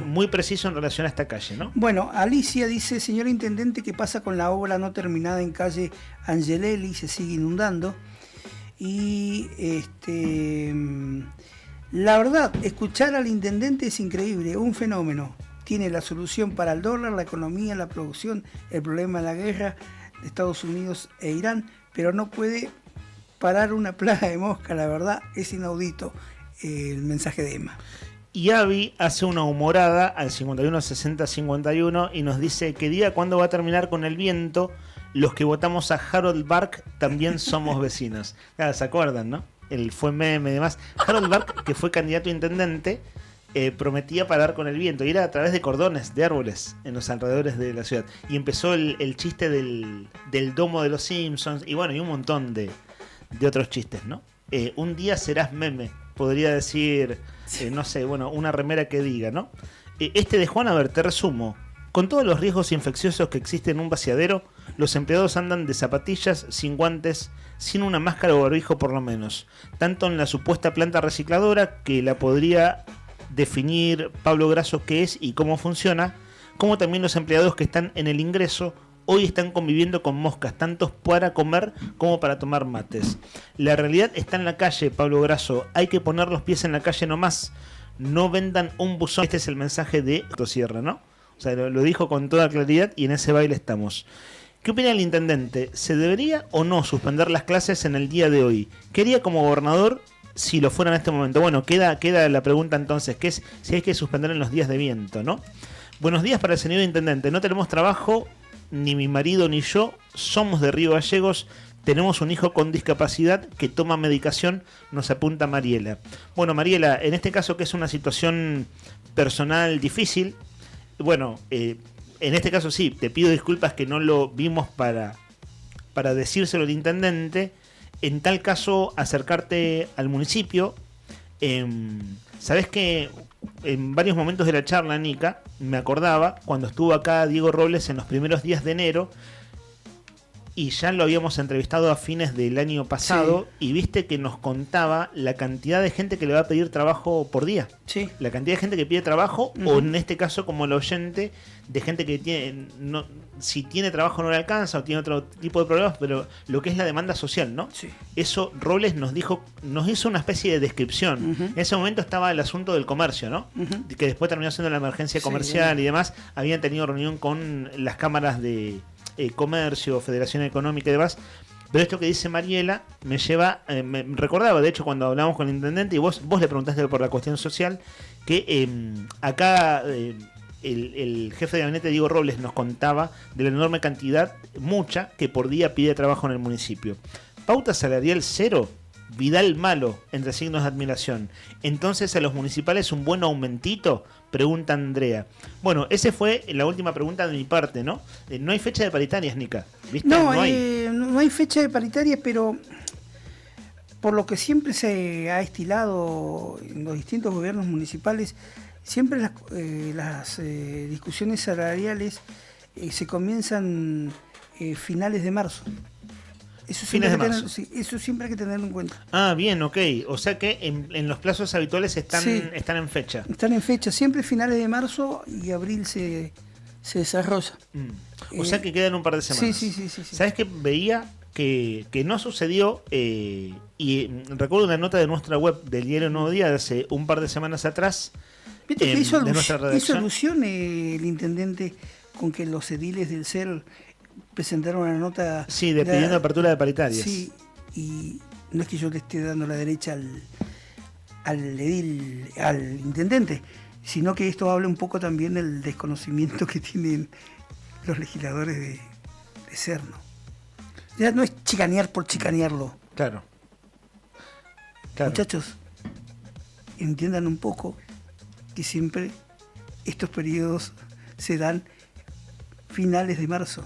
muy preciso en relación a esta calle, ¿no? Bueno, Alicia dice, señor intendente, ¿qué pasa con la obra no terminada en calle Angelelli? Se sigue inundando. Y la verdad, escuchar al intendente es increíble, un fenómeno. Tiene la solución para el dólar, la economía, la producción, el problema de la guerra de Estados Unidos e Irán, pero no puede parar una plaga de mosca, la verdad, es inaudito el mensaje de Emma. Y Avi hace una humorada al 516051 y nos dice que diga cuándo va a terminar con el viento. Los que votamos a Harold Bark también somos vecinos. Claro, ¿se acuerdan, no? Fue meme y demás. Harold Bark, que fue candidato a intendente, prometía parar con el viento, y era a través de cordones de árboles en los alrededores de la ciudad. Y empezó el chiste del domo de los Simpsons, y bueno, y un montón de otros chistes, ¿no? Un día serás meme, podría decir, no sé, bueno, una remera que diga, ¿no? Este de Juan, a ver, te resumo. Con todos los riesgos infecciosos que existen en un vaciadero, los empleados andan de zapatillas, sin guantes, sin una máscara o barbijo por lo menos. Tanto en la supuesta planta recicladora, que la podría definir Pablo Grasso qué es y cómo funciona, como también los empleados que están en el ingreso, hoy están conviviendo con moscas, tanto para comer como para tomar mates. La realidad está en la calle, Pablo Grasso. Hay que poner los pies en la calle nomás. No vendan un buzón. Este es el mensaje de Sierra, ¿no? O sea, lo dijo con toda claridad y en ese baile estamos. ¿Qué opina el intendente? ¿Se debería o no suspender las clases en el día de hoy? ¿Qué haría como gobernador si lo fuera en este momento? Bueno, queda la pregunta entonces, que es si hay que suspender en los días de viento, ¿no? Buenos días para el señor intendente. No tenemos trabajo, ni mi marido ni yo. Somos de Río Gallegos. Tenemos un hijo con discapacidad que toma medicación, nos apunta Mariela. Bueno, Mariela, en este caso que es una situación personal difícil, bueno, en este caso sí, te pido disculpas que no lo vimos para decírselo al intendente. En tal caso, acercarte al municipio. Sabés que en varios momentos de la charla, Nica, me acordaba cuando estuvo acá Diego Robles en los primeros días de enero, y ya lo habíamos entrevistado a fines del año pasado, sí. Y viste que nos contaba la cantidad de gente que le va a pedir trabajo por día. Sí. La cantidad de gente que pide trabajo, o en este caso como el oyente, de gente que tiene, no, si tiene trabajo no le alcanza o tiene otro tipo de problemas, pero lo que es la demanda social, ¿no? Sí. Eso Robles nos dijo, nos hizo una especie de descripción. En ese momento estaba el asunto del comercio, ¿no? Que después terminó siendo la emergencia comercial, sí, y demás. Habían tenido reunión con las cámaras de comercio, Federación Económica y demás. Pero esto que dice Mariela me lleva, me recordaba, de hecho, cuando hablamos con el intendente y vos le preguntaste por la cuestión social, que acá el jefe de gabinete Diego Robles nos contaba de la enorme cantidad, mucha, que por día pide trabajo en el municipio. Pauta salarial cero, Vidal malo, entre signos de admiración. Entonces, ¿a los municipales un buen aumentito? Pregunta Andrea. Bueno, esa fue la última pregunta de mi parte, ¿no? No hay fecha de paritarias, Nica. ¿Viste? No hay fecha de paritarias, pero por lo que siempre se ha estilado en los distintos gobiernos municipales, siempre las discusiones salariales se comienzan finales de marzo. Eso siempre hay que tenerlo en cuenta. Ah, bien, ok. O sea que en los plazos habituales están en fecha. Están en fecha, siempre finales de marzo y abril se desarrolla. O sea que quedan un par de semanas. Sí. ¿Sabes qué? Veía que no sucedió, y recuerdo una nota de nuestra web del diario Nuevo Día de hace un par de semanas atrás. ¿Viste que hizo alusión el intendente con que los ediles del CER presentaron una nota... Sí, pidiendo apertura de paritarias. Sí, y no es que yo le esté dando la derecha al edil, al intendente, sino que esto habla un poco también del desconocimiento que tienen los legisladores de CER, ¿no? Ya no es chicanear por chicanearlo. Claro. Muchachos, entiendan un poco que siempre estos periodos se dan finales de marzo,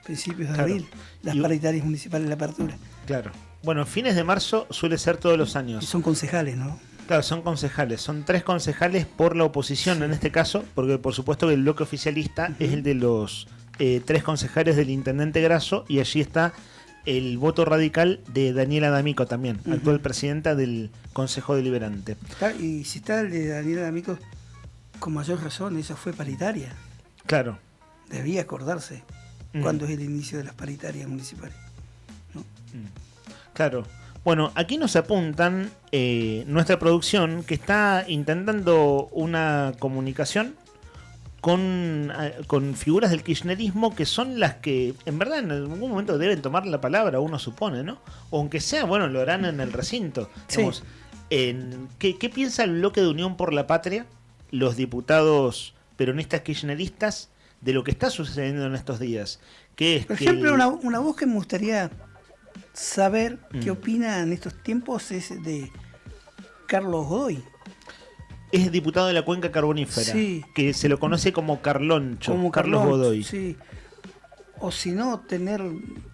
principios de abril, las paritarias municipales de la apertura. Claro. Bueno, fines de marzo suele ser todos los años. Y son concejales, ¿no? Claro, son concejales. Son 3 concejales por la oposición en este caso, porque por supuesto que el bloque oficialista es el de los 3 concejales del intendente Grasso, y allí está el voto radical de Daniela D'Amico también, actual presidenta del Consejo Deliberante. Y si está el de Daniela D'Amico, con mayor razón, esa fue paritaria. Claro. Debía acordarse cuándo es el inicio de las paritarias municipales, ¿no? Claro. Bueno, aquí nos apuntan nuestra producción que está intentando una comunicación con figuras del kirchnerismo que son las que en verdad en algún momento deben tomar la palabra, uno supone, ¿no? O aunque sea, bueno, lo harán en el recinto. Sí. Digamos, ¿qué piensa el bloque de Unión por la Patria, los diputados peronistas kirchneristas, de lo que está sucediendo en estos días? Que es por ejemplo, una voz que me gustaría saber qué opina en estos tiempos es de Carlos Godoy. es diputado de la Cuenca Carbonífera, que se lo conoce como Carloncho, como Carlos Godoy. Sí. O si no, tener,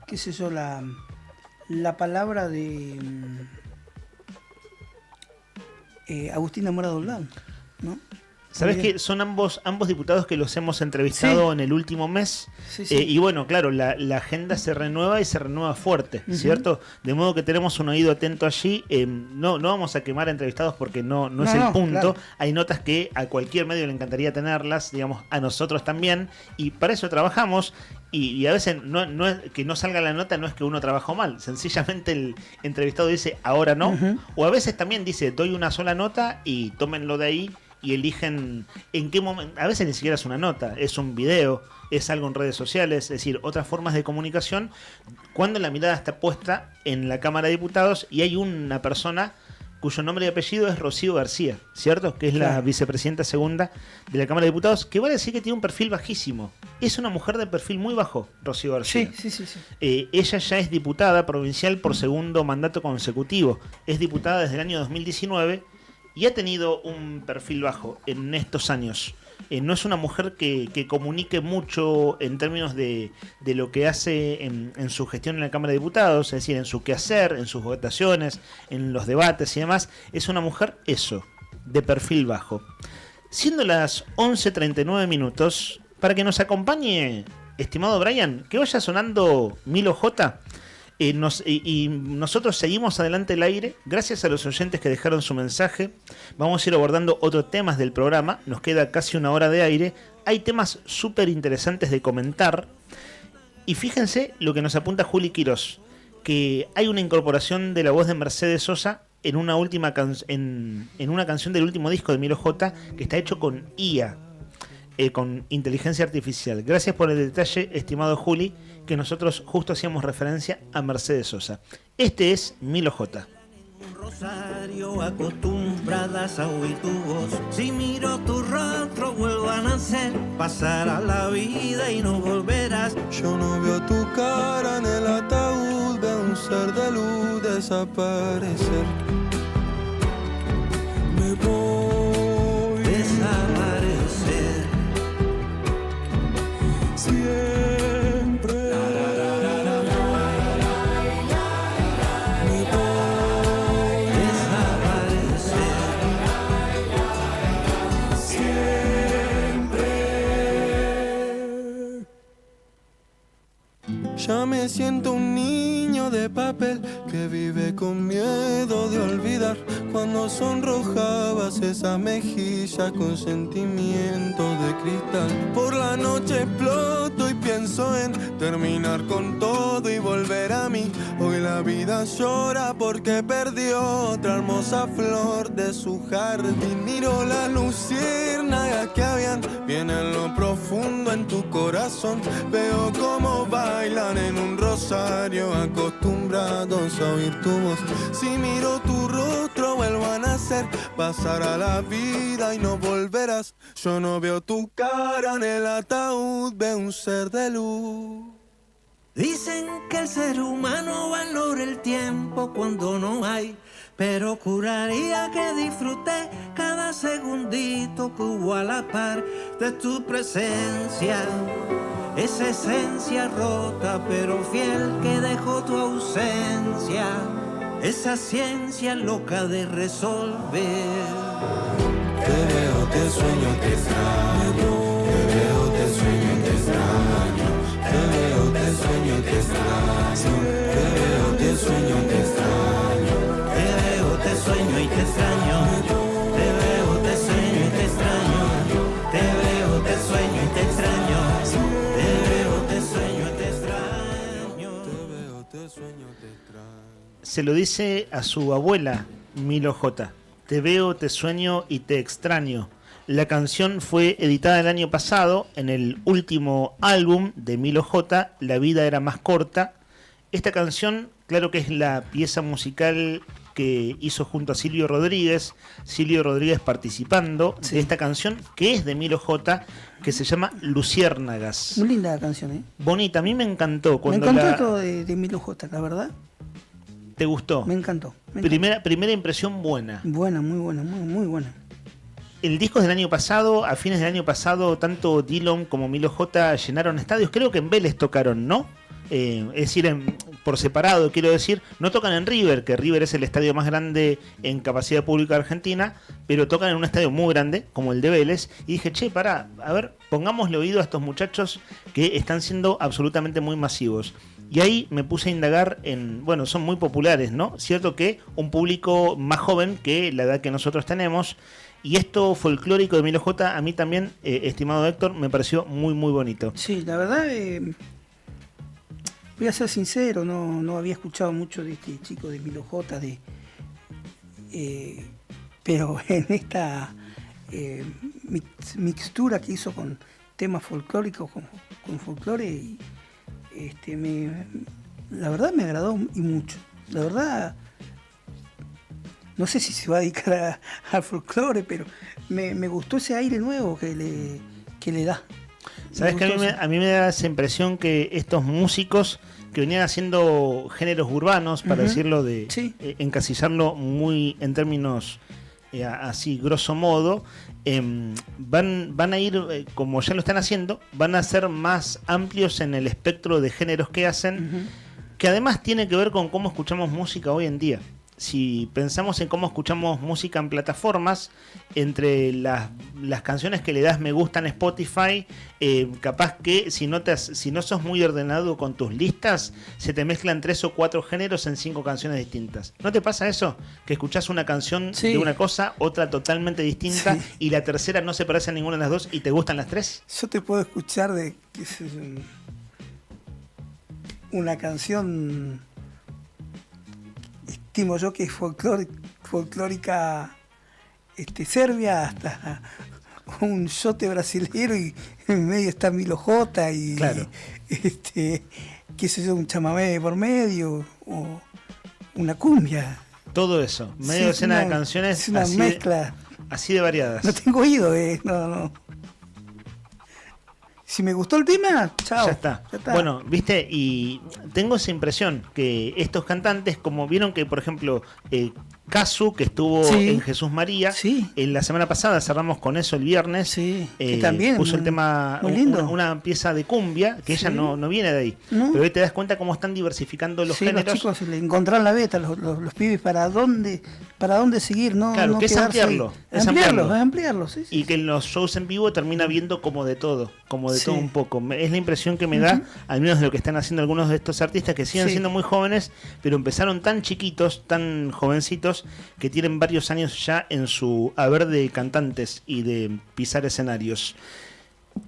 qué sé yo, la palabra de Agustina Mora Doldán, ¿no? ¿Sabés que son ambos diputados que los hemos entrevistado en el último mes? Sí, sí. Y bueno, claro, la agenda se renueva y se renueva fuerte, ¿cierto? De modo que tenemos un oído atento allí. No vamos a quemar entrevistados porque no es el punto. Claro. Hay notas que a cualquier medio le encantaría tenerlas, digamos, a nosotros también. Y para eso trabajamos. Y a veces no es que no salga la nota, no es que uno trabajó mal. Sencillamente el entrevistado dice, ahora no. O a veces también dice, doy una sola nota y tómenlo de ahí. Y eligen en qué momento. A veces ni siquiera es una nota, es un video, es algo en redes sociales, es decir, otras formas de comunicación. Cuando la mirada está puesta en la Cámara de Diputados y hay una persona cuyo nombre y apellido es Rocío García, ¿cierto? Que es la vicepresidenta segunda de la Cámara de Diputados, que vale decir que tiene un perfil bajísimo. Es una mujer de perfil muy bajo, Rocío García. Sí. Ella ya es diputada provincial por segundo mandato consecutivo. Es diputada desde el año 2019. Y ha tenido un perfil bajo en estos años. No es una mujer que comunique mucho en términos de lo que hace en su gestión en la Cámara de Diputados, es decir, en su quehacer, en sus votaciones, en los debates y demás. Es una mujer, de perfil bajo. Siendo las 11:39 minutos, para que nos acompañe, estimado Brian, que vaya sonando Milo J. Nosotros seguimos adelante el aire. Gracias a los oyentes que dejaron su mensaje. Vamos a ir abordando otros temas del programa. Nos queda casi una hora de aire. Hay temas súper interesantes de comentar. Y fíjense lo que nos apunta Juli Quirós, que hay una incorporación de la voz de Mercedes Sosa en una canción del último disco de Milo J, que está hecho con IA, con inteligencia artificial. Gracias por el detalle, estimado Juli, que nosotros justo hacíamos referencia a Mercedes Sosa. Este es Milo J. Rosario, acostumbradas a oír tu voz. Si miro tu rostro, vuelvo a nacer. Pasará la vida y no volverás. Yo no veo tu cara en el ataúd, veo un ser de luz desaparecer. Me voy a desaparecer. Siempre. Ya me siento un niño de papel que vive con miedo de olvidar cuando sonrojabas esa mejilla con sentimiento de cristal. Por la noche exploto y pienso en terminar con todo y volver a mí. Hoy la vida llora porque perdió otra hermosa flor de su jardín. Miro la luciérnaga que habían bien en lo profundo en tu corazón. Veo cómo bailan en un rosario, acostumbrados a oír tu voz. Si miro tu rostro, vuelvo a nacer. Pasará la vida y no volverás. Yo no veo tu cara en el ataúd, veo un ser de luz. Dicen que el ser humano valora el tiempo cuando no hay, pero juraría que disfruté cada segundito que hubo a la par de tu presencia. Esa esencia rota pero fiel que dejó tu ausencia. Esa ciencia loca de resolver. Te veo, te sueño, te extraño. Te veo, te sueño, te extraño. Te veo, te sueño, te extraño. Te veo, te sueño, te extraño. Te veo, te sueño y te extraño. Te veo, te sueño y te extraño. Te veo, te sueño y te extraño. Te veo, te sueño y te extraño. Te veo, te sueño, te extraño. Se lo dice a su abuela, Milo J. Te veo, te sueño y te extraño. La canción fue editada el año pasado en el último álbum de Milo J, La vida era más corta. Esta canción, claro que es la pieza musical que hizo junto a Silvio Rodríguez participando de esta canción, que es de Milo J, que se llama Luciérnagas. Muy linda la canción, ¿eh? Bonita, a mí me encantó. Me encantó todo de Milo J, la verdad. ¿Te gustó? Me encantó. Primera impresión buena. Buena, muy buena, muy buena. el disco es del año pasado, a fines del año pasado, tanto Dillon como Milo J llenaron estadios, creo que en Vélez tocaron, ¿no? Es decir, por separado, quiero decir, no tocan en River, que River es el estadio más grande en capacidad pública de Argentina, pero tocan en un estadio muy grande, como el de Vélez, y dije, che, pará, a ver, pongámosle oído a estos muchachos que están siendo absolutamente muy masivos. Y ahí me puse a indagar en, bueno, son muy populares, ¿no? Cierto que un público más joven que la edad que nosotros tenemos, y esto folclórico de Milo J, a mí también, estimado Héctor, me pareció muy, muy bonito. Sí, la verdad, voy a ser sincero, no había escuchado mucho de este chico de Milo J, pero en esta mixtura que hizo con temas folclóricos, con folclore, y, la verdad me agradó y mucho. La verdad, no sé si se va a dedicar al folclore, pero me gustó ese aire nuevo que le da. ¿Sabes que a mí me da esa impresión que estos músicos que venían haciendo géneros urbanos, para decirlo, encasillarlo muy en términos así grosso modo, van a ir, como ya lo están haciendo, van a ser más amplios en el espectro de géneros que hacen, que además tiene que ver con cómo escuchamos música hoy en día. Si pensamos en cómo escuchamos música en plataformas, entre las canciones que le das me gusta en Spotify, capaz que si no sos muy ordenado con tus listas, se te mezclan 3 o 4 géneros en 5 canciones distintas. ¿No te pasa eso? Que escuchás una canción de una cosa, otra totalmente distinta, y la tercera no se parece a ninguna de las dos y te gustan las 3. Yo te puedo escuchar de una canción, estimo yo que es folclórica serbia, hasta un shote brasilero, y en medio está Milo J y claro, qué sé yo, un chamamé por medio, o una cumbia. Todo eso, medio docena de canciones. Es una mezcla. Así de variadas. No tengo oído, no. Si me gustó el tema, chao. Ya está. Bueno, viste, y tengo esa impresión que estos cantantes, como vieron que, por ejemplo, Casu, que estuvo en Jesús María, en la semana pasada cerramos con eso el viernes, que también puso el tema, una pieza de cumbia, que ella no viene de ahí. ¿No? Pero ahí te das cuenta cómo están diversificando los géneros. Los chicos le encontraron la beta, los pibes, para dónde seguir, ¿no? Claro, no que es ampliarlo. Ampliarlo, sí. Y que en los shows en vivo termina viendo como de todo un poco. Es la impresión que me da, al menos de lo que están haciendo algunos de estos artistas, que siguen siendo muy jóvenes, pero empezaron tan chiquitos, tan jovencitos, que tienen varios años ya en su haber de cantantes y de pisar escenarios.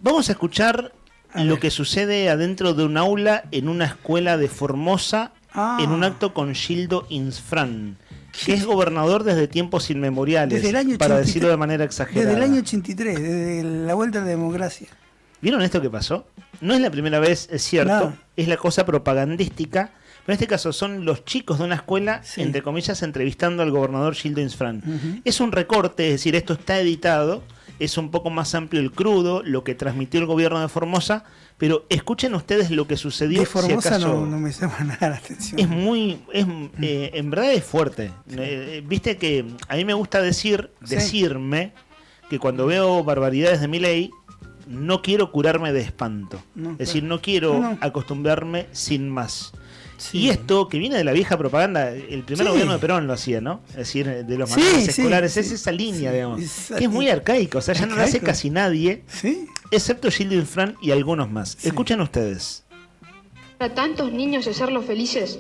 Vamos a escuchar lo que sucede adentro de un aula en una escuela de Formosa, en un acto con Gildo Infran, que es gobernador desde tiempos inmemoriales, desde el año para 83, decirlo de manera exagerada. Desde el año 83, desde la vuelta a la democracia. ¿Vieron esto que pasó? No es la primera vez, es cierto, es la cosa propagandística, pero en este caso son los chicos de una escuela, entre comillas, entrevistando al gobernador Gildo Infran. Es un recorte, es decir, esto está editado, es un poco más amplio el crudo, lo que transmitió el gobierno de Formosa, pero escuchen ustedes lo que sucedió. De Formosa si acaso, no me llama nada la atención. En verdad es fuerte. Viste que a mí me gusta decirme que cuando veo barbaridades de Milei, no quiero curarme de espanto. Es decir, no quiero acostumbrarme sin más. Y esto, que viene de la vieja propaganda, el primer gobierno de Perón lo hacía, ¿no? Es decir, de los manuales escolares, es esa línea, digamos, que es muy arcaico, o sea, ya no lo hace casi nadie, excepto Gildo Infran y algunos más. Escuchen ustedes. ¿A tantos niños hacerlos felices?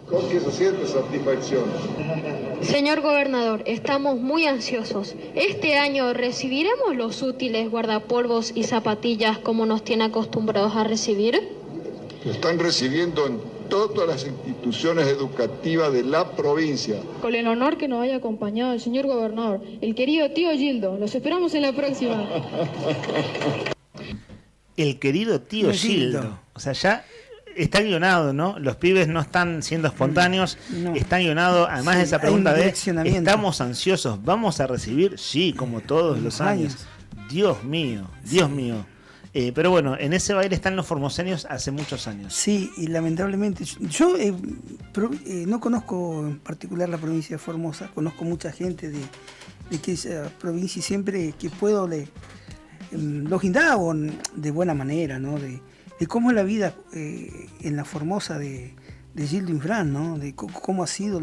¿Con qué se siente satisfacción? Señor gobernador, estamos muy ansiosos. Este año recibiremos los útiles guardapolvos y zapatillas como nos tiene acostumbrados a recibir. Lo están recibiendo en todas las instituciones educativas de la provincia. Con el honor que nos haya acompañado el señor gobernador, el querido tío Gildo. Los esperamos en la próxima. El querido tío Gildo. O sea, ya está guionado, ¿no? Los pibes no están siendo espontáneos, está guionado, además de esa pregunta de ¿estamos ansiosos? ¿Vamos a recibir? Sí, como todos los años. Dios mío. Pero bueno, en ese baile están los formoseños hace muchos años. Sí, y lamentablemente yo no conozco en particular la provincia de Formosa, conozco mucha gente de que esa provincia siempre que puedo los indago de buena manera, ¿no? De cómo es la vida en la Formosa de Gildo Infran, ¿no? De cómo ha sido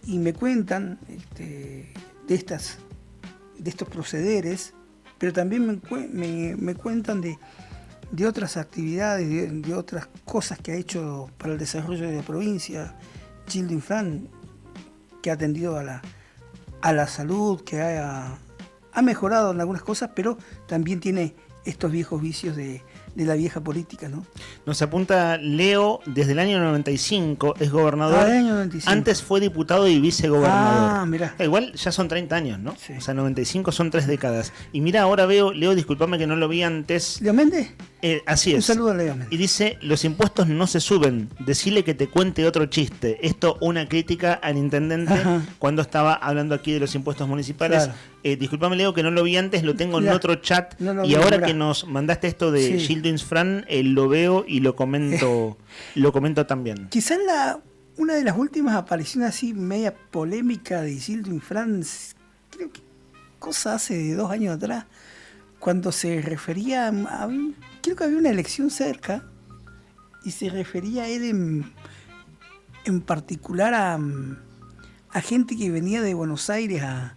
y me cuentan de estos procederes, pero también me cuentan de otras actividades, de otras cosas que ha hecho para el desarrollo de la provincia Gildo Infran, que ha atendido a la salud, que ha mejorado en algunas cosas, pero también tiene estos viejos vicios de la vieja política, ¿no? Nos apunta Leo, desde el año 95 es gobernador. Del año 95. Antes fue diputado y vicegobernador. Mirá. Igual ya son 30 años, ¿no? Sí. O sea, 95 son 3 décadas. Y mira, ahora veo, Leo, disculpame que no lo vi antes. ¿Leo Méndez? Así es. Un saludo a Leo Méndez. Y dice, los impuestos no se suben, decile que te cuente otro chiste. Esto una crítica al intendente cuando estaba hablando aquí de los impuestos municipales. Claro. Disculpame, Leo, que no lo vi antes, lo tengo en otro chat. Y ahora que nos mandaste esto de Gildo Infran, lo veo y lo comento también. Quizás una de las últimas apariciones así media polémica de Gildo Infran, creo que cosa hace de 2 años atrás, cuando se refería creo que había una elección cerca y se refería a él en particular a gente que venía de Buenos Aires a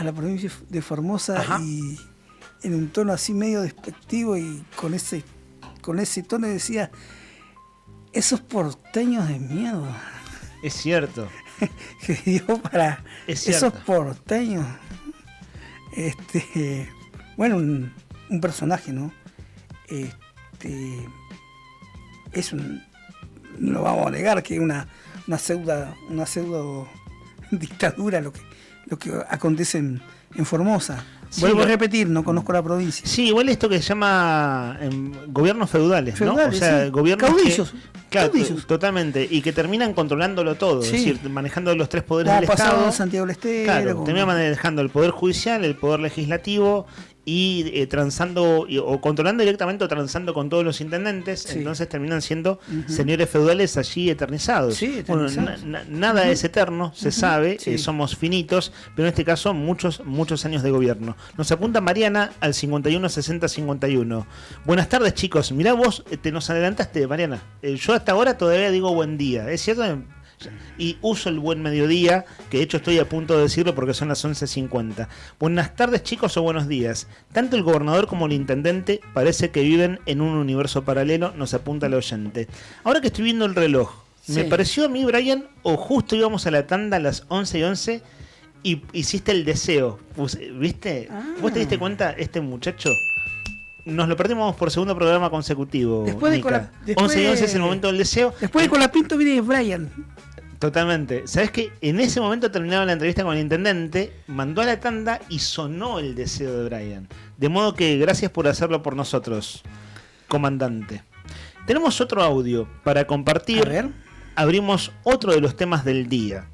la provincia de Formosa. Ajá. Y en un tono así medio despectivo y con ese tono decía, esos porteños de miedo. Es cierto. Que dio para esos porteños. Bueno, un personaje, ¿no? No vamos a negar que es una pseudo dictadura lo que acontece en Formosa. Sí, vuelvo a repetir, no conozco la provincia. Sí, igual esto que se llama gobiernos feudales, ¿no? O sea, sí. Gobiernos caudillos. Claro, totalmente. Y que terminan controlándolo todo, sí. Es decir, manejando los 3 poderes del Estado. En Santiago del Estero. Claro, terminan manejando el poder judicial, el poder legislativo y transando o controlando directamente o transando con todos los intendentes. Sí. Entonces terminan siendo señores feudales allí eternizados. Sí, eternizados. Bueno, nada es eterno, se sabe, somos finitos, pero en este caso muchos años de gobierno. Nos apunta Mariana al 516051. Buenas tardes, chicos. Mirá vos, nos adelantaste, Mariana. Yo hasta ahora todavía digo buen día, ¿es cierto? Y uso el buen mediodía, que de hecho estoy a punto de decirlo porque son las 11:50. Buenas tardes, chicos, o buenos días. Tanto el gobernador como el intendente parece que viven en un universo paralelo, nos apunta el oyente. Ahora que estoy viendo el reloj, me pareció a mí, Brian, o justo íbamos a la tanda a las 11:11 y hiciste el deseo. ¿Viste? ¿Vos te diste cuenta, este muchacho? Nos lo perdimos por segundo programa consecutivo. Después de 11:11 es el momento del deseo. Después de Colapinto viene Brian. Totalmente. ¿Sabes qué? En ese momento terminaba la entrevista con el intendente, mandó a la tanda y sonó el deseo de Brian. De modo que gracias por hacerlo por nosotros, comandante. Tenemos otro audio para compartir. A ver. Abrimos otro de los temas del día.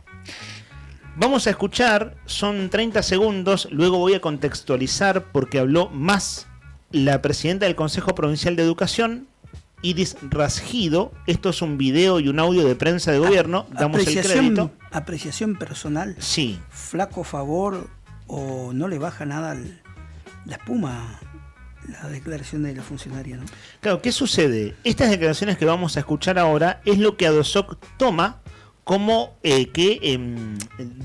Vamos a escuchar, son 30 segundos, luego voy a contextualizar porque habló más la presidenta del Consejo Provincial de Educación, Iris Rasgido. Esto es un video y un audio de prensa de gobierno. Damos el crédito. Apreciación personal. Sí. Flaco favor o no le baja nada la espuma la declaración de la funcionaria, ¿no? Claro, ¿qué sucede? Estas declaraciones que vamos a escuchar ahora es lo que ADOSOC toma como de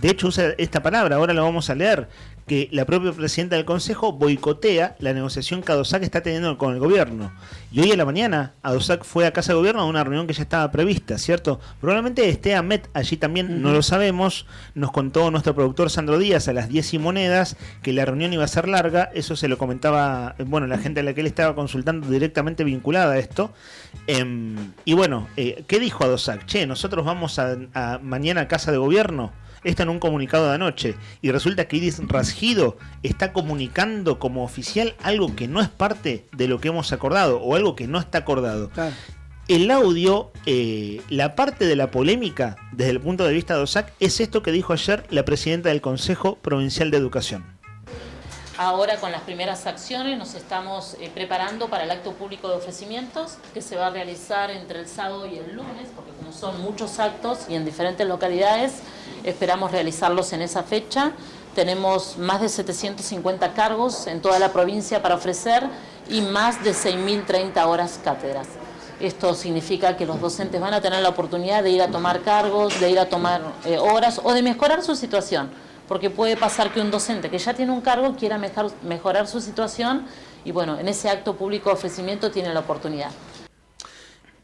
hecho usa esta palabra, ahora lo vamos a leer, que la propia presidenta del Consejo boicotea la negociación que ADOSAC está teniendo con el gobierno. Y hoy a la mañana ADOSAC fue a Casa de Gobierno a una reunión que ya estaba prevista, ¿cierto? Probablemente esté Amet allí también, no lo sabemos. Nos contó nuestro productor Sandro Díaz a las 10 y monedas que la reunión iba a ser larga. Eso se lo comentaba, la gente a la que él estaba consultando directamente vinculada a esto. Y bueno, ¿qué dijo ADOSAC? Che, nosotros vamos a mañana a Casa de Gobierno. Esto en un comunicado de anoche. Y resulta que Iris Rasgido está comunicando como oficial algo que no es parte de lo que hemos acordado o algo que no está acordado. Claro. El audio, la parte de la polémica desde el punto de vista de ADOSAC es esto que dijo ayer la presidenta del Consejo Provincial de Educación. Ahora con las primeras acciones nos estamos preparando para el acto público de ofrecimientos que se va a realizar entre el sábado y el lunes, porque como son muchos actos y en diferentes localidades, esperamos realizarlos en esa fecha tenemos más de 750 cargos en toda la provincia para ofrecer y más de 6.030 horas cátedras. Esto significa que los docentes van a tener la oportunidad de ir a tomar cargos, de ir a tomar horas o de mejorar su situación, porque puede pasar que un docente que ya tiene un cargo quiera mejorar su situación y bueno, en ese acto público de ofrecimiento tiene la oportunidad.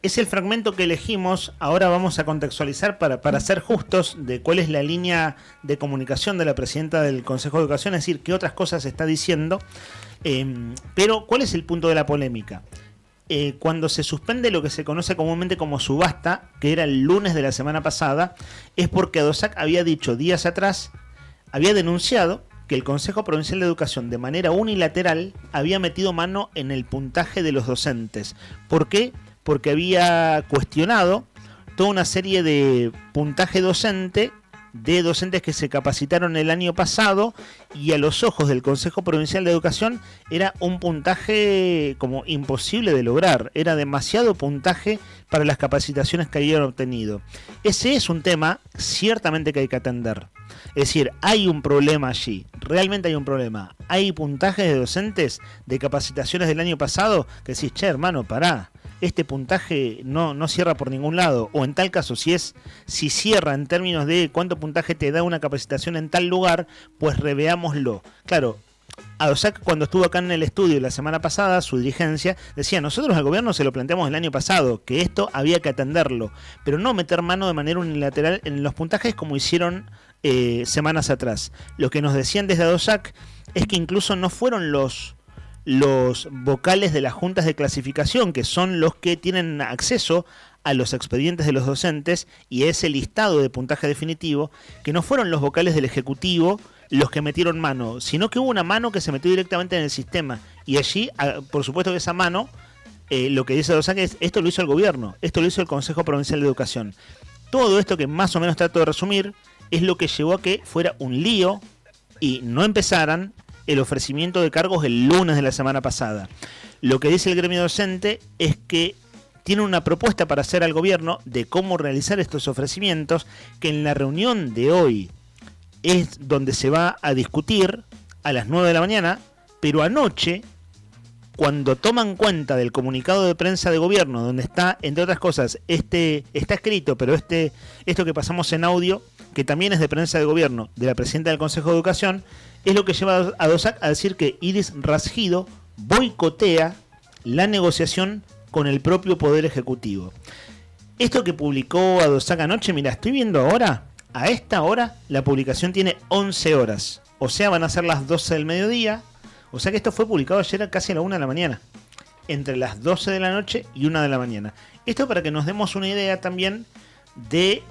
Es el fragmento que elegimos. Ahora vamos a contextualizar para ser justos de cuál es la línea de comunicación de la presidenta del Consejo de Educación, es decir, qué otras cosas está diciendo. Pero, ¿cuál es el punto de la polémica? Cuando se suspende lo que se conoce comúnmente como subasta, que era el lunes de la semana pasada, es porque ADOSAC había dicho días atrás, había denunciado que el Consejo Provincial de Educación de manera unilateral había metido mano en el puntaje de los docentes. ¿Por qué? Porque había cuestionado toda una serie de puntaje docente de docentes que se capacitaron el año pasado y a los ojos del Consejo Provincial de Educación era un puntaje como imposible de lograr, era demasiado puntaje para las capacitaciones que habían obtenido. Ese es un tema ciertamente que hay que atender. Es decir, hay un problema allí, realmente hay un problema. Hay puntajes de docentes de capacitaciones del año pasado que decís, che hermano, pará. Este puntaje no cierra por ningún lado, o en tal caso, si cierra en términos de cuánto puntaje te da una capacitación en tal lugar, pues reveámoslo. Claro, ADOSAC cuando estuvo acá en el estudio la semana pasada, su dirigencia decía, nosotros al gobierno se lo planteamos el año pasado, que esto había que atenderlo, pero no meter mano de manera unilateral en los puntajes como hicieron semanas atrás. Lo que nos decían desde ADOSAC es que incluso no fueron los vocales de las juntas de clasificación, que son los que tienen acceso a los expedientes de los docentes y a ese listado de puntaje definitivo, que no fueron los vocales del Ejecutivo los que metieron mano, sino que hubo una mano que se metió directamente en el sistema. Y allí, por supuesto que esa mano, lo que dice ADOSAC es, esto lo hizo el gobierno, esto lo hizo el Consejo Provincial de Educación. Todo esto que más o menos trato de resumir es lo que llevó a que fuera un lío y no empezaran el ofrecimiento de cargos el lunes de la semana pasada. Lo que dice el gremio docente es que tiene una propuesta para hacer al gobierno de cómo realizar estos ofrecimientos, que en la reunión de hoy es donde se va a discutir a las 9 de la mañana, pero anoche, cuando toman cuenta del comunicado de prensa de gobierno, donde está, entre otras cosas, está escrito, pero esto que pasamos en audio, que también es de prensa de gobierno, de la presidenta del Consejo de Educación, es lo que lleva a ADOSAC a decir que Iris Rasgido boicotea la negociación con el propio Poder Ejecutivo. Esto que publicó ADOSAC anoche, mira, estoy viendo ahora, a esta hora, la publicación tiene 11 horas. O sea, van a ser las 12 del mediodía. O sea que esto fue publicado ayer casi a la 1 de la mañana. Entre las 12 de la noche y 1 de la mañana. Esto para que nos demos una idea también de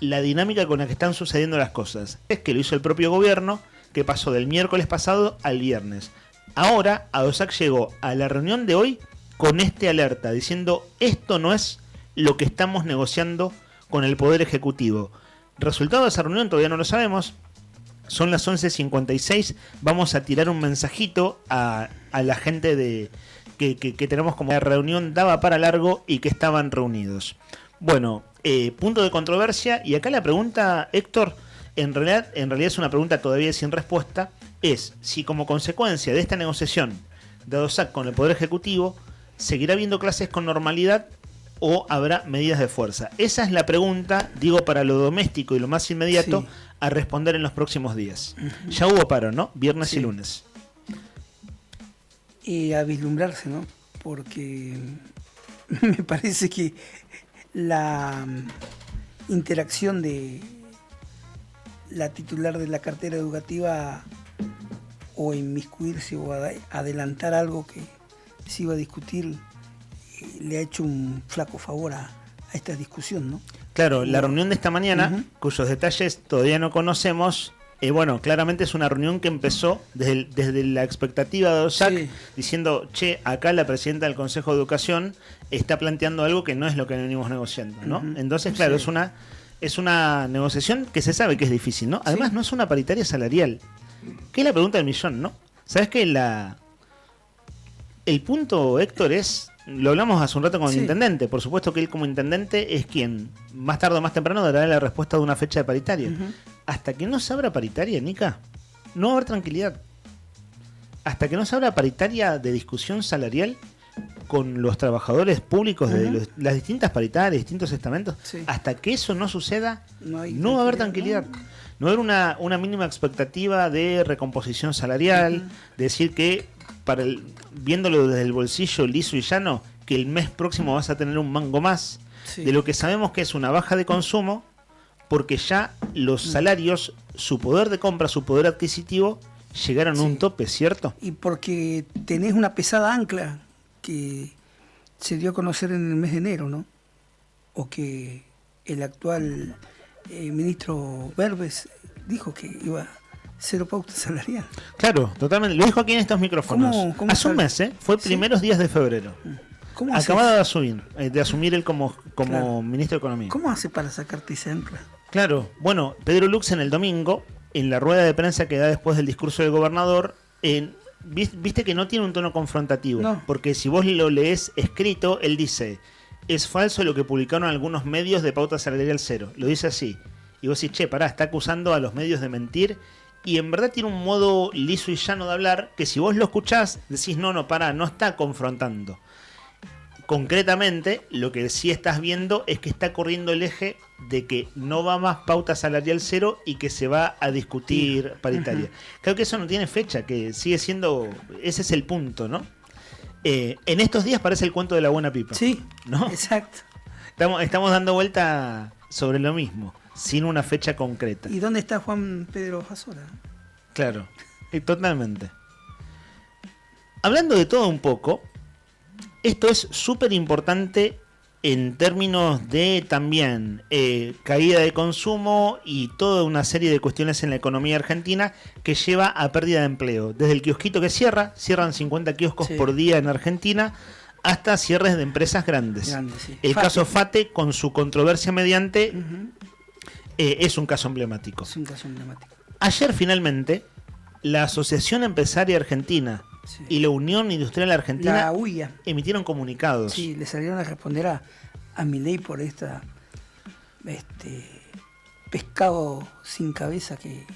la dinámica con la que están sucediendo las cosas. Es que lo hizo el propio gobierno, que pasó del miércoles pasado al viernes. Ahora, ADOSAC llegó a la reunión de hoy con este alerta, diciendo esto no es lo que estamos negociando con el Poder Ejecutivo. Resultado de esa reunión todavía no lo sabemos. Son las 11:56. Vamos a tirar un mensajito a la gente que tenemos como la reunión daba para largo y que estaban reunidos. Bueno, punto de controversia. Y acá la pregunta, Héctor, en realidad es una pregunta todavía sin respuesta, es si como consecuencia de esta negociación de ADOSAC con el Poder Ejecutivo, ¿seguirá habiendo clases con normalidad o habrá medidas de fuerza? Esa es la pregunta, digo, para lo doméstico y lo más inmediato, sí, a responder en los próximos días. Ya hubo paro, ¿no? Viernes y lunes. Y a vislumbrarse, ¿no? Porque me parece que la interacción de la titular de la cartera educativa o inmiscuirse o adelantar algo que se iba a discutir le ha hecho un flaco favor a esta discusión, ¿no? Claro, la reunión de esta mañana, cuyos detalles todavía no conocemos, bueno, claramente es una reunión que empezó desde la expectativa de ADOSAC, diciendo, che, acá la presidenta del Consejo de Educación está planteando algo que no es lo que venimos negociando, ¿no? Entonces, claro, es una negociación que se sabe que es difícil, ¿no? Además, no es una paritaria salarial, que es la pregunta del millón, ¿no? ¿Sabes que el punto, Héctor, es... Lo hablamos hace un rato con el intendente. Por supuesto que él como intendente es quien más tarde o más temprano dará la respuesta de una fecha de paritaria. Hasta que no se abra paritaria, Nica, no va a haber tranquilidad. Hasta que no se abra paritaria de discusión salarial con los trabajadores públicos de las distintas paritarias, distintos estamentos, hasta que eso no suceda, no va a haber tranquilidad. No va a haber una mínima expectativa de recomposición salarial, decir que, viéndolo desde el bolsillo liso y llano, que el mes próximo vas a tener un mango más, de lo que sabemos que es una baja de consumo, porque ya los salarios, su poder de compra, su poder adquisitivo, llegaron a un tope, ¿cierto? Y porque tenés una pesada ancla que se dio a conocer en el mes de enero, ¿no? O que el actual ministro Berbes dijo que iba a cero pauta salarial. Claro, totalmente. Lo dijo aquí en estos micrófonos. Hace un mes, fue primeros días de febrero. Acababa de asumir él como ministro de Economía. ¿Cómo hace para sacarte ese ancla? Claro, bueno, Pedro Lux en el domingo, en la rueda de prensa que da después del discurso del gobernador, viste que no tiene un tono confrontativo, porque si vos lo lees escrito, él dice, es falso lo que publicaron algunos medios de pauta salarial cero, lo dice así, y vos decís, pará, está acusando a los medios de mentir, y en verdad tiene un modo liso y llano de hablar, que si vos lo escuchás, decís, no, pará, no está confrontando. Concretamente, lo que sí estás viendo es que está corriendo el eje de que no va más pauta salarial cero y que se va a discutir paritaria. Creo que eso no tiene fecha, que sigue siendo... Ese es el punto, ¿no? En estos días parece el cuento de la buena pipa. Sí, ¿no? Exacto. Estamos dando vuelta sobre lo mismo, sin una fecha concreta. ¿Y dónde está Juan Pedro Vasora? Claro, totalmente. Hablando de todo un poco... Esto es súper importante en términos de también caída de consumo y toda una serie de cuestiones en la economía argentina que lleva a pérdida de empleo. Desde el kiosquito que cierran 50 kioscos por día en Argentina, hasta cierres de empresas grandes. El caso Fate, con su controversia mediante, es un caso emblemático. Ayer finalmente, la Asociación Empresaria Argentina y la Unión Industrial Argentina, la UIA, emitieron comunicados. Sí, le salieron a responder a Milei por pescado sin cabeza que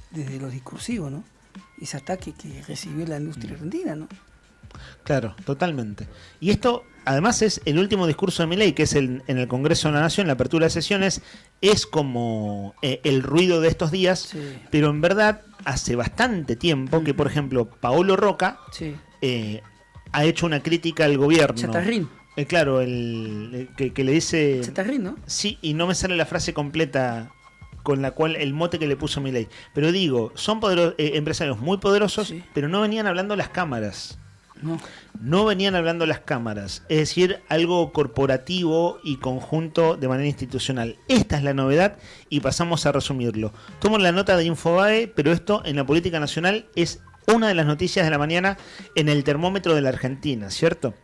desde lo discursivo, ¿no? Ese ataque que recibió la industria argentina, ¿no? Claro, totalmente. Y esto, además, es el último discurso de Milei, que es en el Congreso de la Nación, la apertura de sesiones, es como el ruido de estos días, pero en verdad hace bastante tiempo que, por ejemplo, Paolo Roca ha hecho una crítica al gobierno. Chatarrín. Claro, que le dice... Chatarrín, ¿no? Sí, y no me sale la frase completa con la cual el mote que le puso Milei. Pero digo, son empresarios muy poderosos, pero no venían hablando las cámaras. No venían hablando las cámaras, es decir, algo corporativo y conjunto de manera institucional. Esta es la novedad y pasamos a resumirlo. Tomo la nota de Infobae, pero esto en la política nacional es una de las noticias de la mañana en el termómetro de la Argentina, ¿cierto?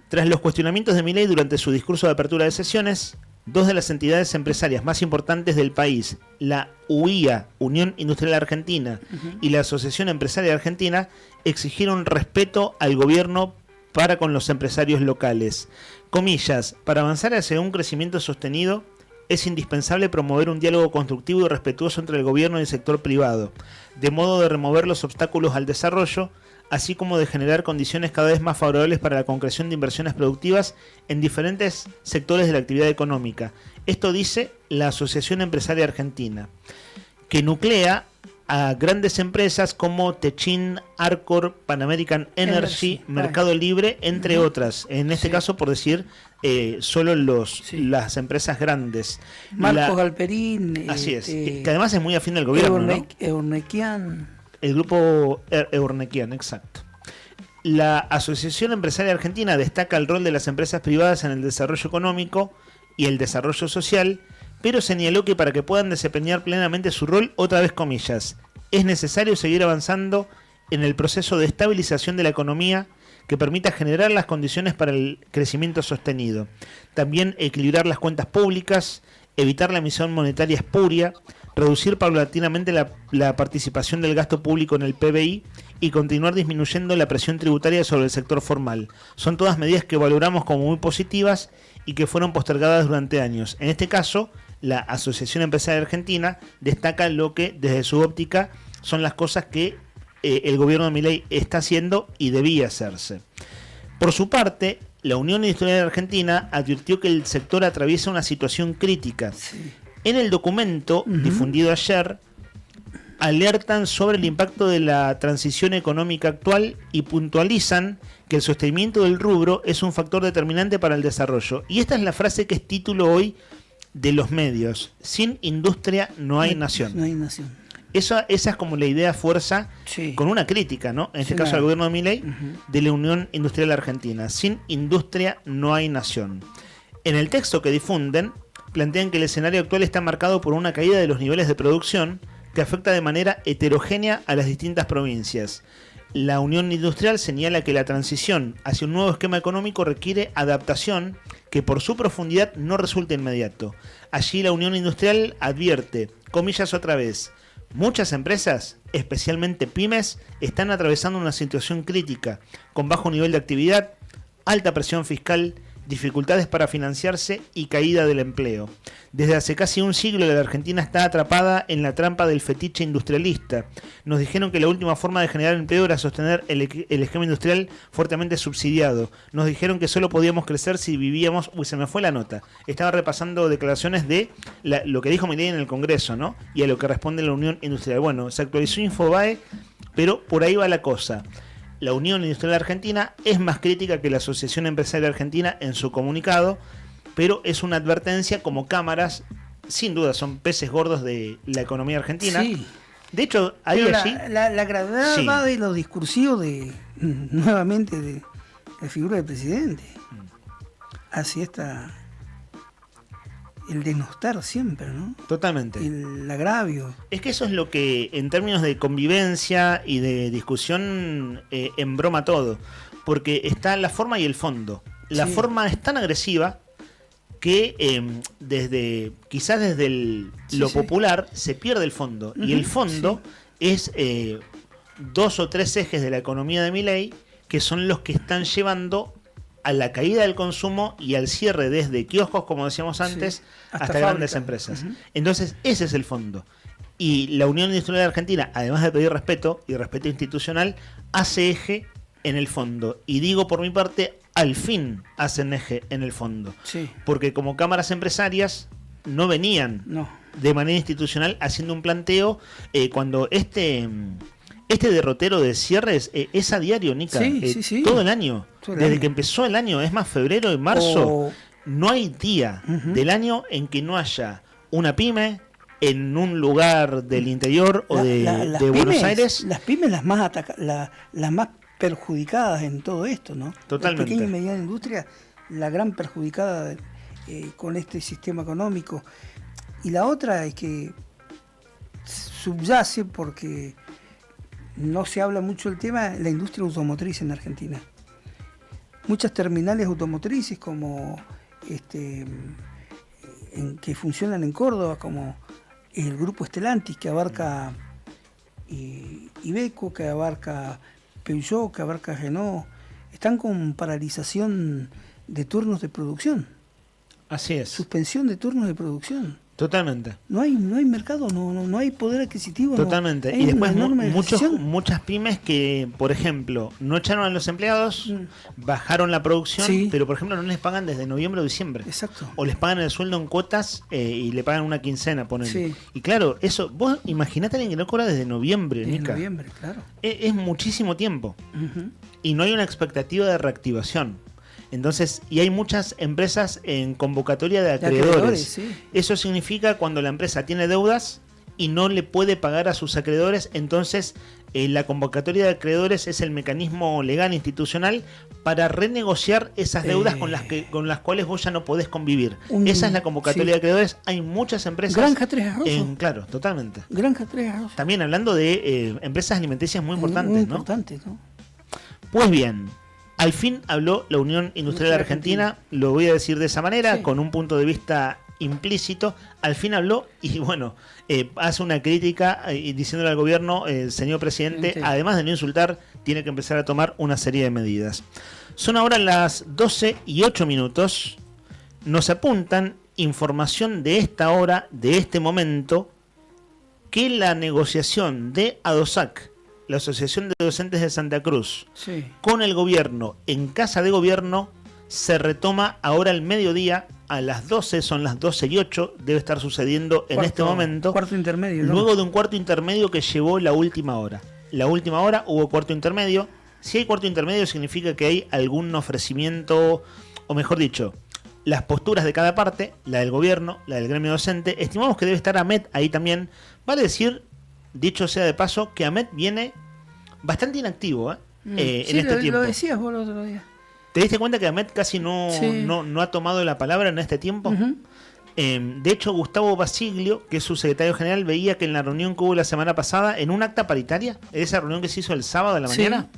Tras los cuestionamientos de Milei durante su discurso de apertura de sesiones, dos de las entidades empresarias más importantes del país, la UIA, Unión Industrial Argentina, y la Asociación Empresaria Argentina, exigieron respeto al gobierno para con los empresarios locales. Comillas, para avanzar hacia un crecimiento sostenido, es indispensable promover un diálogo constructivo y respetuoso entre el gobierno y el sector privado, de modo de remover los obstáculos al desarrollo, así como de generar condiciones cada vez más favorables para la concreción de inversiones productivas en diferentes sectores de la actividad económica. Esto dice la Asociación Empresaria Argentina, que nuclea a grandes empresas como Techin, Arcor, Pan American Energy, Mercado Libre, entre otras. En este caso, por decir, solo las empresas grandes. Marcos Galperín. Así es, que además es muy afín al gobierno, ¿no? Eurnequian. El grupo Eurnequian, exacto. La Asociación Empresaria Argentina destaca el rol de las empresas privadas en el desarrollo económico y el desarrollo social, pero señaló que para que puedan desempeñar plenamente su rol, otra vez comillas, es necesario seguir avanzando en el proceso de estabilización de la economía que permita generar las condiciones para el crecimiento sostenido. También equilibrar las cuentas públicas, evitar la emisión monetaria espuria, reducir paulatinamente la participación del gasto público en el PBI y continuar disminuyendo la presión tributaria sobre el sector formal. Son todas medidas que valoramos como muy positivas y que fueron postergadas durante años. En este caso, la Asociación Empresaria Argentina destaca lo que, desde su óptica, son las cosas que el gobierno de Milei está haciendo y debía hacerse. Por su parte, la Unión Industrial Argentina advirtió que el sector atraviesa una situación crítica. Sí. En el documento difundido ayer, alertan sobre el impacto de la transición económica actual y puntualizan que el sostenimiento del rubro es un factor determinante para el desarrollo. Y esta es la frase que es título hoy de los medios. Sin industria no hay nación. No hay nación. Esa es como la idea fuerza, con una crítica, ¿no? En este caso al gobierno de Milei, de la Unión Industrial Argentina. Sin industria no hay nación. En el texto que difunden, plantean que el escenario actual está marcado por una caída de los niveles de producción que afecta de manera heterogénea a las distintas provincias. La Unión Industrial señala que la transición hacia un nuevo esquema económico requiere adaptación que por su profundidad no resulta inmediato. Allí la Unión Industrial advierte, comillas otra vez, muchas empresas, especialmente pymes, están atravesando una situación crítica, con bajo nivel de actividad, alta presión fiscal, dificultades para financiarse y caída del empleo. Desde hace casi un siglo la Argentina está atrapada en la trampa del fetiche industrialista. Nos dijeron que la última forma de generar empleo era sostener el esquema industrial fuertemente subsidiado. Nos dijeron que solo podíamos crecer si vivíamos... Uy, se me fue la nota. Estaba repasando declaraciones de lo que dijo Milei en el Congreso, ¿no? Y a lo que responde la Unión Industrial. Bueno, se actualizó Infobae, pero por ahí va la cosa. La Unión Industrial Argentina es más crítica que la Asociación Empresaria Argentina en su comunicado, pero es una advertencia como cámaras, sin duda son peces gordos de la economía argentina. Sí. De hecho, ahí allí... La gravedad va de lo discursivo nuevamente de la figura del presidente. Así está el denostar siempre, ¿no? Totalmente. El agravio. Es que eso es lo que, en términos de convivencia y de discusión, embroma todo. Porque está la forma y el fondo. La forma es tan agresiva que quizás desde lo popular se pierde el fondo. Y el fondo es 2 o 3 ejes de la economía de Milei que son los que están llevando a la caída del consumo y al cierre desde kioscos, como decíamos antes, hasta grandes empresas. Entonces, ese es el fondo. Y la Unión Industrial Argentina, además de pedir respeto y respeto institucional, hace eje en el fondo. Y digo por mi parte, al fin hacen eje en el fondo. Sí. Porque como cámaras empresarias no venían de manera institucional haciendo un planteo cuando este derrotero de cierres es a diario, Nica. Todo el año. Desde que empezó el año, es más febrero y marzo, no hay día del año en que no haya una pyme en un lugar del interior o de Buenos Aires. Las pymes las más las más perjudicadas en todo esto, ¿no? Totalmente. La pequeña y mediana industria, la gran perjudicada con este sistema económico. Y la otra es que subyace, porque no se habla mucho del tema, la industria automotriz en Argentina. Muchas terminales automotrices como que funcionan en Córdoba, como el grupo Stellantis, que abarca Iveco, que abarca Peugeot, que abarca Renault, están con paralización de turnos de producción. Así es. Suspensión de turnos de producción. Totalmente. No hay mercado, no hay poder adquisitivo. Totalmente. Y después muchas pymes que, por ejemplo, no echaron a los empleados, bajaron la producción, pero por ejemplo no les pagan desde noviembre o diciembre. Exacto. O les pagan el sueldo en cuotas y le pagan una quincena, ponele. Y claro, eso, vos imaginate a alguien que no cobra desde noviembre, Desde Nica. noviembre, claro. Es muchísimo tiempo. Y no hay una expectativa de reactivación. Entonces, y hay muchas empresas en convocatoria de acreedores. Eso significa cuando la empresa tiene deudas y no le puede pagar a sus acreedores, entonces la convocatoria de acreedores es el mecanismo legal institucional para renegociar esas deudas con las cuales vos ya no podés convivir. Esa es la convocatoria de acreedores. Hay muchas empresas. Granja Tres Arroyos. Claro, totalmente. Granja Tres Arroyos. También hablando de empresas alimenticias muy importantes, muy importantes, ¿no? Pues bien, al fin habló la Unión Industrial Argentina, lo voy a decir de esa manera, con un punto de vista implícito. Al fin habló y bueno, hace una crítica diciéndole al gobierno, señor presidente, además de no insultar, tiene que empezar a tomar una serie de medidas. Son ahora las 12:08. Nos apuntan información de esta hora, de este momento, que la negociación de ADOSAC, la Asociación de Docentes de Santa Cruz, Sí. con el gobierno en Casa de Gobierno se retoma ahora al mediodía a las 12, son las 12:08, debe estar sucediendo en este momento. Cuarto intermedio, ¿no? Luego de un cuarto intermedio que llevó la última hora. La última hora hubo cuarto intermedio. Si hay cuarto intermedio significa que hay algún ofrecimiento, o mejor dicho, las posturas de cada parte, la del gobierno, la del gremio docente. Estimamos que debe estar AMET ahí también. Vale decir, dicho sea de paso, que AMET viene bastante inactivo en este tiempo. Lo decías vos el otro día. ¿Te diste cuenta que Ahmed casi no ha tomado la palabra en este tiempo? De hecho, Gustavo Basiglio, que es su secretario general, veía que en la reunión que hubo la semana pasada, en un acta paritaria, esa reunión que se hizo el sábado de la mañana,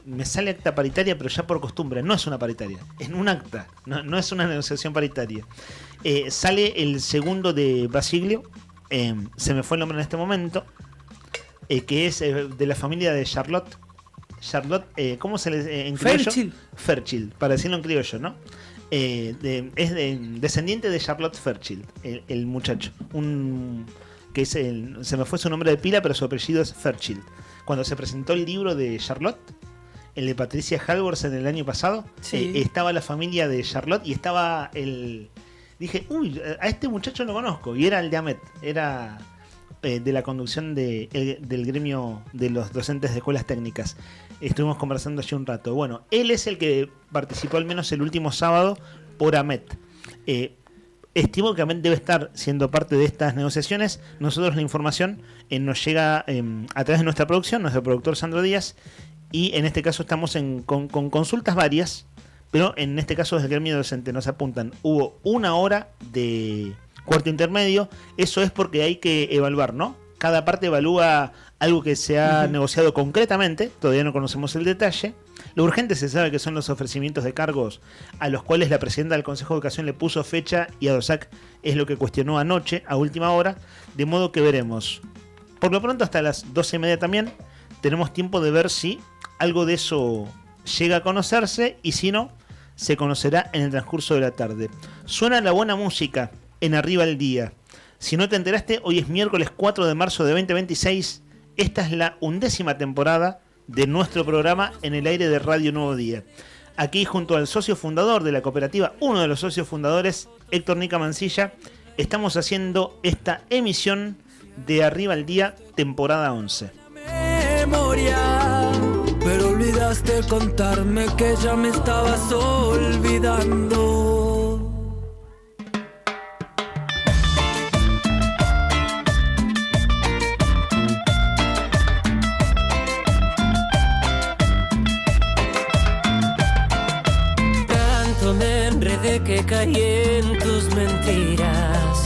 me sale acta paritaria, pero ya por costumbre, no es una paritaria, es un acta, no es una negociación paritaria. Sale el segundo de Basiglio, se me fue el nombre en este momento, que es de la familia de Charlotte, ¿cómo se le en criollo? Fairchild, para decirlo en criollo, ¿no? Es descendiente de Charlotte Fairchild, el muchacho. Que es se me fue su nombre de pila, pero su apellido es Fairchild. Cuando se presentó el libro de Charlotte, el de Patricia Halvorsen el año pasado, estaba la familia de Charlotte y estaba Dije, uy, a este muchacho lo conozco. Y era el de Ahmed, era de la conducción del gremio de los docentes de escuelas técnicas. Estuvimos conversando allí un rato. Bueno, él es el que participó al menos el último sábado por AMET. Estimo que AMET debe estar siendo parte de estas negociaciones. Nosotros la información nos llega a través de nuestra producción, nuestro productor Sandro Díaz, y en este caso estamos con consultas varias, pero en este caso desde el gremio docente nos apuntan, hubo 1 hora de cuarto intermedio. Eso es porque hay que evaluar, ¿no? Cada parte evalúa algo que se ha negociado concretamente, todavía no conocemos el detalle. Lo urgente se sabe que son los ofrecimientos de cargos a los cuales la presidenta del Consejo de Educación le puso fecha y ADOSAC es lo que cuestionó anoche a última hora, de modo que veremos. Por lo pronto hasta las 12:30 también tenemos tiempo de ver si algo de eso llega a conocerse y si no, se conocerá en el transcurso de la tarde. Suena la buena música en Arriba el Día. Si no te enteraste, hoy es miércoles 4 de marzo de 2026. Esta es la 11ª temporada de nuestro programa en el aire de Radio Nuevo Día. Aquí junto al socio fundador de la cooperativa, uno de los socios fundadores, Héctor Nica Mancilla, estamos haciendo esta emisión de Arriba el Día, temporada 11. Memoria, pero olvidaste contarme que ya me estabas olvidando. Que caí en tus mentiras,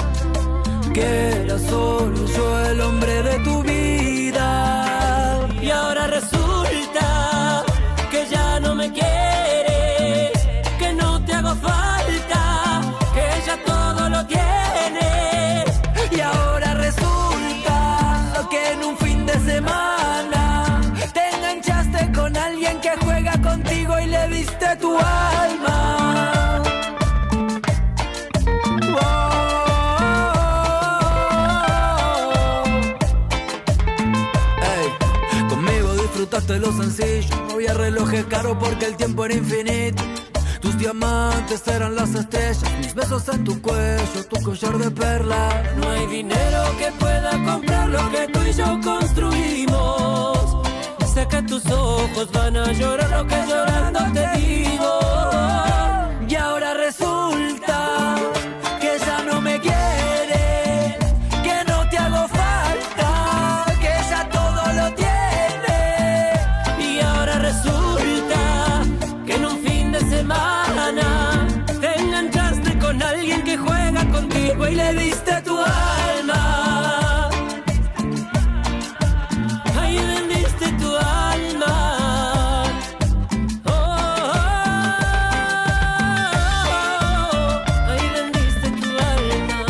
que era solo yo el hombre de tu vida, y ahora resulta que ya no me quieres, que no te hago falta, que ya todo lo tienes, y ahora resulta que en un fin de semana te enganchaste con alguien que juega contigo y le diste tu alma. Disfrutaste lo sencillo, no había relojes caros porque el tiempo era infinito. Tus diamantes eran las estrellas, mis besos en tu cuello, tu collar de perla. No hay dinero que pueda comprar lo que tú y yo construimos. Sé que tus ojos van a llorar lo que llorando te digo. Y ahora resulta que ya no me quieres, que no te hago falta, que ya todo lo tienes. Resulta que en un fin de semana te enganchaste con alguien que juega contigo y le diste tu alma. Ahí vendiste tu alma. Oh, oh, oh, oh. Ahí vendiste tu alma.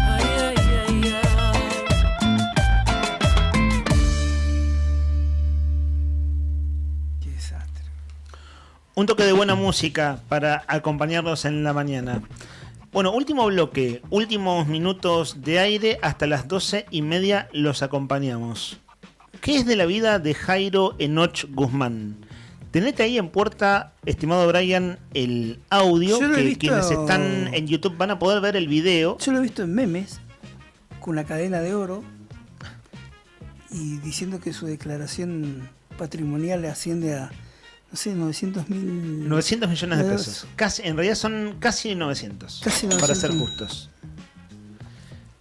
Ay, ay, ay, ay. Un toque de buena música para acompañarnos en la mañana. Bueno, último bloque, últimos minutos de aire, hasta las 12:30 los acompañamos. ¿Qué es de la vida de Jairo Enoch Guzmán? Tenete ahí en puerta, estimado Brian, el audio, que quienes están en YouTube van a poder ver el video. Yo lo he visto en memes, con la cadena de oro, y diciendo que su declaración patrimonial le asciende a, no sé, 900 millones de pesos. Casi, en realidad son casi 900, para ser justos.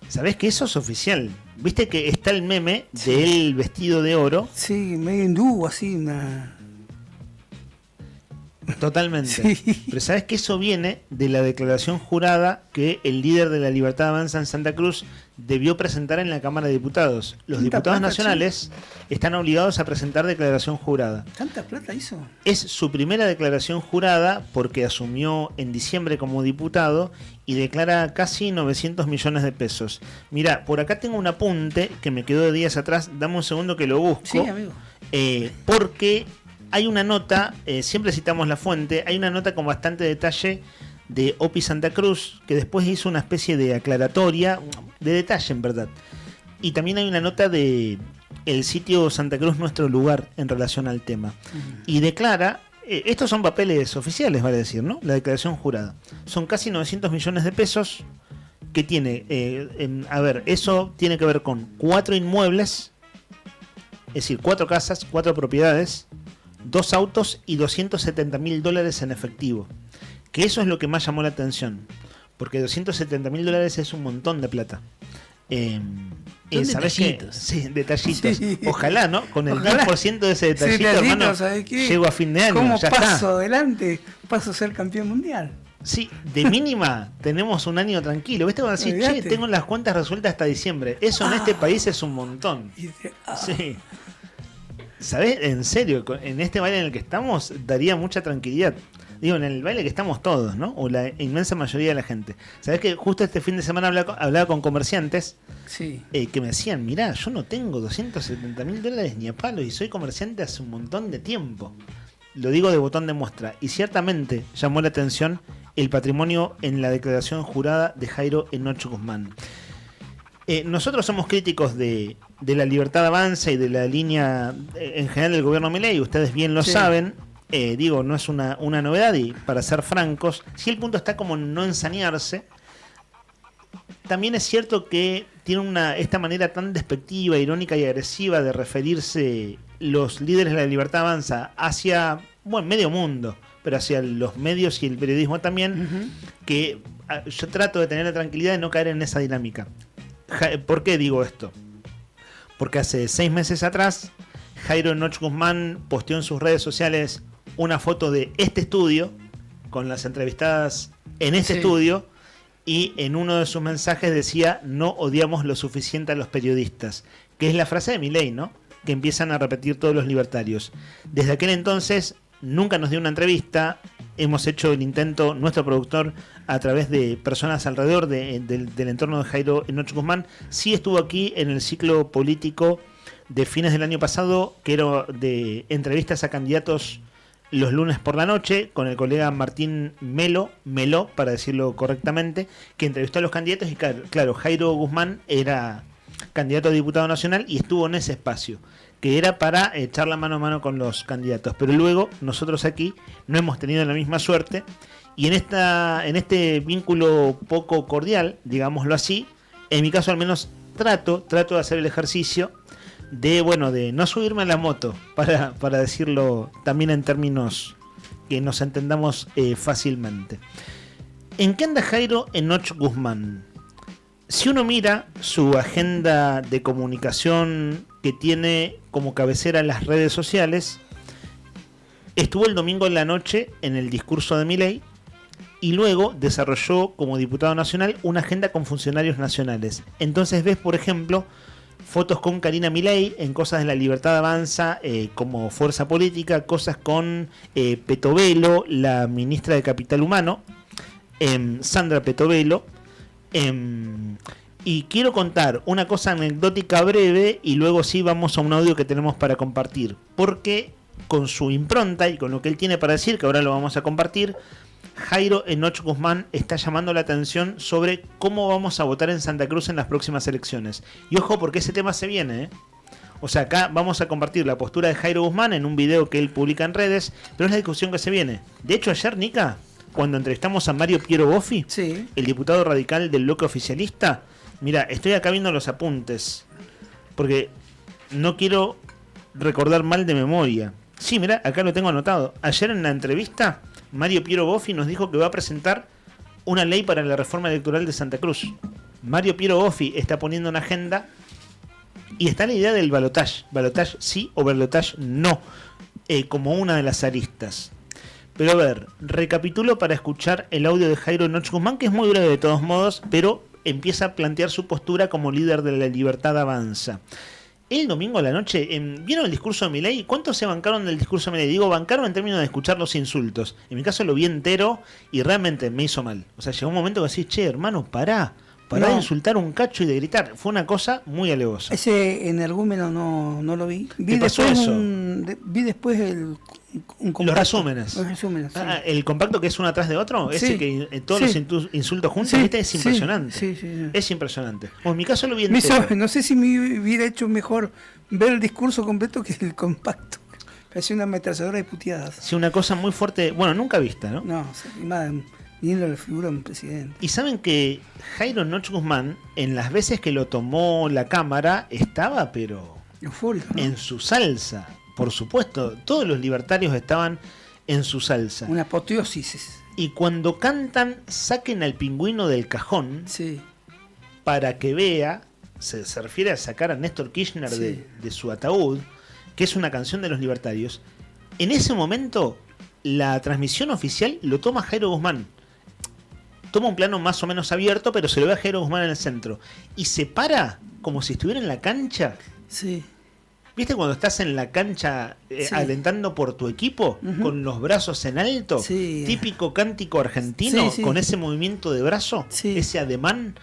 ¿Sabés que eso es oficial? ¿Viste que está el meme del vestido de oro? Sí, medio hindú, así, una... Totalmente. Sí. Pero ¿sabés que eso viene de la declaración jurada que el líder de la Libertad Avanza en Santa Cruz debió presentar en la Cámara de Diputados? Los diputados nacionales están obligados a presentar declaración jurada. ¿Tanta plata hizo? Es su primera declaración jurada porque asumió en diciembre como diputado y declara casi 900 millones de pesos. Mirá, por acá tengo un apunte que me quedó de días atrás. Dame un segundo que lo busco. Sí, amigo. Porque hay una nota, siempre citamos la fuente, hay una nota con bastante detalle de OPI Santa Cruz, que después hizo una especie de aclaratoria, de detalle en verdad. Y también hay una nota de el sitio Santa Cruz Nuestro Lugar en relación al tema. Y declara, estos son papeles oficiales, vale decir, ¿no? La declaración jurada. Son casi 900 millones de pesos que tiene, eso tiene que ver con 4 inmuebles, es decir, 4 casas, 4 propiedades, 2 autos y $270.000 en efectivo. Que eso es lo que más llamó la atención. Porque $270.000 es un montón de plata. ¿Sabés qué? Sí, detallitos. Sí. Ojalá, ¿no? Con el 10% de ese detallito, hermano, llego a fin de año. ¿Cómo ya paso está. Adelante? Paso a ser campeón mundial. Sí, de mínima tenemos un año tranquilo. ¿Viste? Cuando decís, che, tengo las cuentas resueltas hasta diciembre. Eso en este país es un montón. Sí. ¿Sabés? En serio, en este baile en el que estamos, daría mucha tranquilidad. Digo, en el baile que estamos todos, ¿no? O la inmensa mayoría de la gente. ¿Sabés que justo este fin de semana hablaba con comerciantes que me decían, mirá, yo no tengo $270.000 ni a palo y soy comerciante hace un montón de tiempo? Lo digo de botón de muestra. Y ciertamente llamó la atención el patrimonio en la declaración jurada de Jairo Enoch Guzmán. Nosotros somos críticos de la Libertad Avanza y de la línea en general del gobierno Milei, ustedes bien lo saben. No es una novedad, y para ser francos, si el punto está como no ensañarse, también es cierto que tiene esta manera tan despectiva, irónica y agresiva de referirse los líderes de la Libertad Avanza hacia, medio mundo, pero hacia los medios y el periodismo también, que yo trato de tener la tranquilidad de no caer en esa dinámica. ¿Por qué digo esto? Porque hace 6 meses atrás Jairo Enoch Guzmán posteó en sus redes sociales una foto de este estudio con las entrevistadas en este estudio, y en uno de sus mensajes decía: no odiamos lo suficiente a los periodistas, que es la frase de Milei, ¿no? Que empiezan a repetir todos los libertarios. Desde aquel entonces nunca nos dio una entrevista. Hemos hecho el intento, nuestro productor, a través de personas alrededor del entorno de Jairo Enoch Guzmán. Sí estuvo aquí en el ciclo político de fines del año pasado, que era de entrevistas a candidatos los lunes por la noche, con el colega Martín Meló, para decirlo correctamente, que entrevistó a los candidatos. Y claro, Jairo Guzmán era candidato a diputado nacional y estuvo en ese espacio, que era para echar la mano a mano con los candidatos. Pero luego nosotros aquí no hemos tenido la misma suerte, y en este vínculo poco cordial, digámoslo así, en mi caso al menos trato de hacer el ejercicio de no subirme a la moto, para decirlo también en términos que nos entendamos fácilmente. ¿En qué anda Jairo Enoch Guzmán? Si uno mira su agenda de comunicación, que tiene como cabecera las redes sociales, estuvo el domingo en la noche en el discurso de Milei, y luego desarrolló como diputado nacional una agenda con funcionarios nacionales. Entonces ves, por ejemplo, fotos con Karina Milei en cosas de la Libertad Avanza como fuerza política, cosas con Petovelo, la ministra de Capital Humano, Sandra Petovelo. Y quiero contar una cosa anecdótica breve, y luego sí vamos a un audio que tenemos para compartir, porque con su impronta y con lo que él tiene para decir, que ahora lo vamos a compartir, Jairo Enoch Guzmán está llamando la atención sobre cómo vamos a votar en Santa Cruz en las próximas elecciones. Y ojo, porque ese tema se viene, ¿eh? O sea, acá vamos a compartir la postura de Jairo Guzmán en un video que él publica en redes, pero es la discusión que se viene. De hecho, ayer, Nica, cuando entrevistamos a Mario Piero Boffi, el diputado radical del bloque oficialista, mira, estoy acá viendo los apuntes, porque no quiero recordar mal de memoria. Sí, mira, acá lo tengo anotado. Ayer en la entrevista, Mario Piero Boffi nos dijo que va a presentar una ley para la reforma electoral de Santa Cruz. Mario Piero Boffi está poniendo una agenda y está la idea del balotaje. Balotaje sí o balotaje no, como una de las aristas. Pero a ver, recapitulo para escuchar el audio de Jairo Enoch Guzmán, que es muy breve de todos modos, pero empieza a plantear su postura como líder de la Libertad Avanza. El domingo a la noche, ¿vieron el discurso de Milei? ¿Cuántos se bancaron del discurso de Milei? Digo, bancaron en términos de escuchar los insultos. En mi caso lo vi entero y realmente me hizo mal. O sea, llegó un momento que decís, che, hermano, pará de insultar un cacho y de gritar. Fue una cosa muy alevosa. Ese energúmeno no lo vi. Vi después vi después un compacto. Los resúmenes. Sí. El compacto que es uno atrás de otro, ese que todos los insultos juntos, ¿viste? Es impresionante. Sí. Es impresionante. En mi caso lo vi entero. No sé si me hubiera hecho mejor ver el discurso completo que el compacto. Parecía una ametralladora de puteadas. Sí, una cosa muy fuerte, bueno, nunca vista, ¿no? No, viendo la figura de un presidente. Y saben que Jairo Enoch Guzmán, en las veces que lo tomó la cámara, estaba, pero eufórico, ¿no? En su salsa. Por supuesto, todos los libertarios estaban en su salsa. Una apoteosis. Y cuando cantan, saquen al pingüino del cajón, para que vea, se refiere a sacar a Néstor Kirchner de su ataúd, que es una canción de los libertarios. En ese momento, la transmisión oficial lo toma Jairo Guzmán. Toma un plano más o menos abierto, pero se lo ve a Jairo Guzmán en el centro. Y se para como si estuviera en la cancha. Sí. ¿Viste cuando estás en la cancha alentando por tu equipo? Con los brazos en alto. Sí. Típico cántico argentino, con ese movimiento de brazo, ese ademán.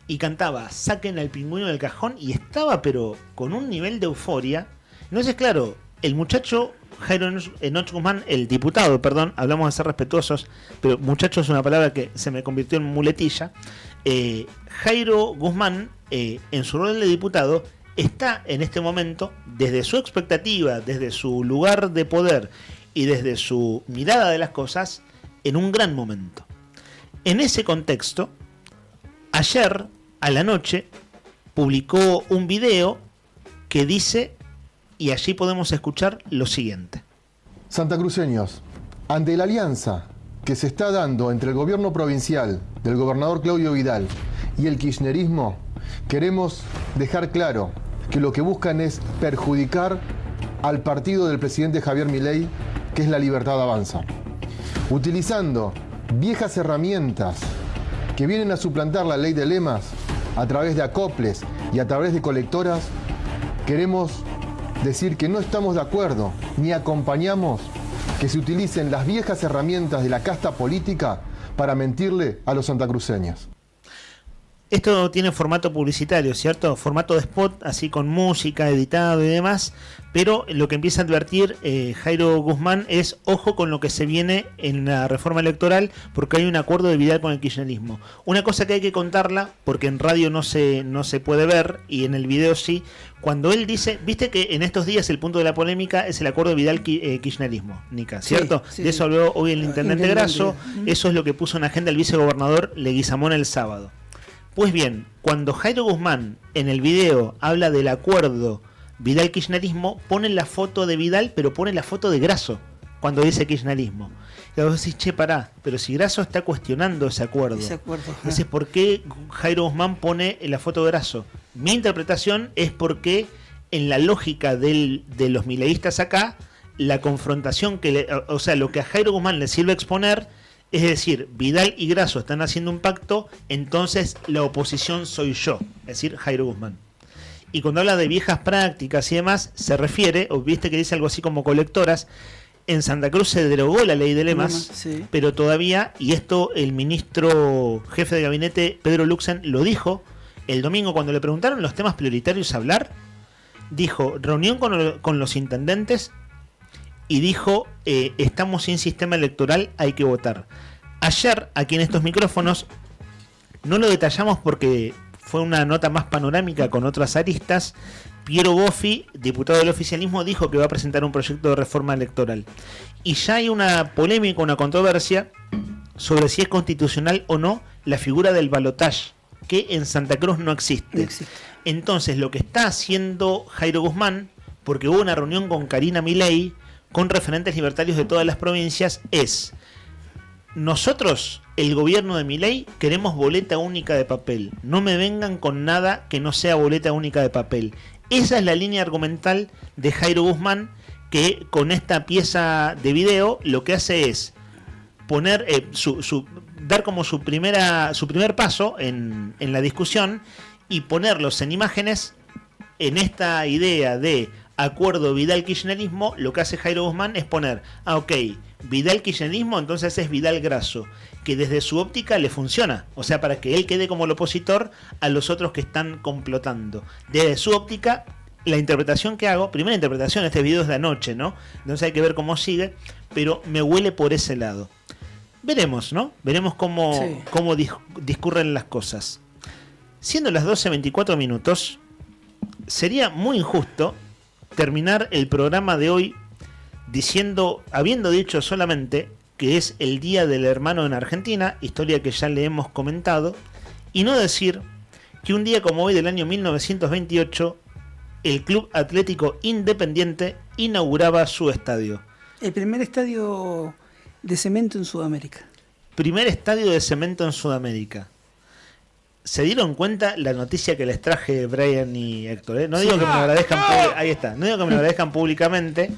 Y cantaba, saquen al pingüino del cajón. Y estaba, pero con un nivel de euforia. Entonces, claro, el muchacho Jairo Enoch Guzmán, el diputado, perdón, hablamos de ser respetuosos, pero muchacho es una palabra que se me convirtió en muletilla. Jairo Guzmán, en su rol de diputado, está en este momento, desde su expectativa, desde su lugar de poder y desde su mirada de las cosas, en un gran momento. En ese contexto, ayer a la noche publicó un video que dice, y allí podemos escuchar lo siguiente. Santacruceños, ante la alianza que se está dando entre el gobierno provincial del gobernador Claudio Vidal y el kirchnerismo, queremos dejar claro que lo que buscan es perjudicar al partido del presidente Javier Milei, que es la Libertad Avanza. Utilizando viejas herramientas que vienen a suplantar la ley de lemas a través de acoples y a través de colectoras, queremos decir que no estamos de acuerdo ni acompañamos que se utilicen las viejas herramientas de la casta política para mentirle a los santacruceños. Esto tiene formato publicitario, ¿cierto? Formato de spot, así con música, editado y demás. Pero lo que empieza a advertir Jairo Guzmán es ojo con lo que se viene en la reforma electoral, porque hay un acuerdo de Vidal con el kirchnerismo. Una cosa que hay que contarla, porque en radio no se puede ver, y en el video sí, cuando él dice, viste que en estos días el punto de la polémica es el acuerdo de Vidal-kirchnerismo, Nica, ¿cierto? Sí. De eso habló hoy el intendente Grasso, eso es lo que puso en agenda el vicegobernador Leguizamón el sábado. Pues bien, cuando Jairo Guzmán en el video habla del acuerdo Vidal-kirchnerismo, pone la foto de Vidal, pero pone la foto de Grasso cuando dice kirchnerismo. Y vos decís, che, pará, pero si Grasso está cuestionando ese acuerdo. Entonces, ¿por qué Jairo Guzmán pone la foto de Grasso? Mi interpretación es porque en la lógica de los mileístas acá, la confrontación o sea, lo que a Jairo Guzmán le sirve exponer, es decir, Vidal y Grasso están haciendo un pacto, entonces la oposición soy yo, es decir, Jairo Guzmán. Y cuando habla de viejas prácticas y demás, se refiere, o viste que dice algo así como colectoras, en Santa Cruz se derogó la ley de lemas, pero todavía, y esto el ministro jefe de gabinete Pedro Luxen lo dijo el domingo cuando le preguntaron los temas prioritarios a hablar, dijo reunión con los intendentes y dijo estamos sin sistema electoral, hay que votar. Ayer, aquí en estos micrófonos, no lo detallamos porque fue una nota más panorámica con otras aristas. Piero Boffi, diputado del oficialismo, dijo que va a presentar un proyecto de reforma electoral. Y ya hay una polémica, una controversia sobre si es constitucional o no la figura del balotaje, que en Santa Cruz no existe. Entonces, lo que está haciendo Jairo Guzmán, porque hubo una reunión con Karina Milei, con referentes libertarios de todas las provincias, es: nosotros, el gobierno de Milei, queremos boleta única de papel. No me vengan con nada que no sea boleta única de papel. Esa es la línea argumental de Jairo Guzmán, que con esta pieza de video lo que hace es poner dar como su primer paso en la discusión y ponerlos en imágenes en esta idea de acuerdo Vidal-Kirchnerismo. Lo que hace Jairo Guzmán es poner, Vidal-Kirchnerismo, entonces es Vidal-Grasso, que desde su óptica le funciona, o sea, para que él quede como el opositor a los otros que están complotando. Desde su óptica, la interpretación que hago, primera interpretación, este video es de anoche, ¿no? Entonces hay que ver cómo sigue, pero me huele por ese lado. Veremos, ¿no? Veremos cómo discurren las cosas. Siendo las 12:24 minutos, sería muy injusto terminar el programa de hoy habiendo dicho solamente que es el Día del Hermano en Argentina, historia que ya le hemos comentado, y no decir que un día como hoy del año 1928, el Club Atlético Independiente inauguraba su estadio. El primer estadio de cemento en Sudamérica. Primer estadio de cemento en Sudamérica. ¿Se dieron cuenta la noticia que les traje, Brian y Héctor? No digo que me lo agradezcan ahí está. No digo que me lo agradezcan públicamente,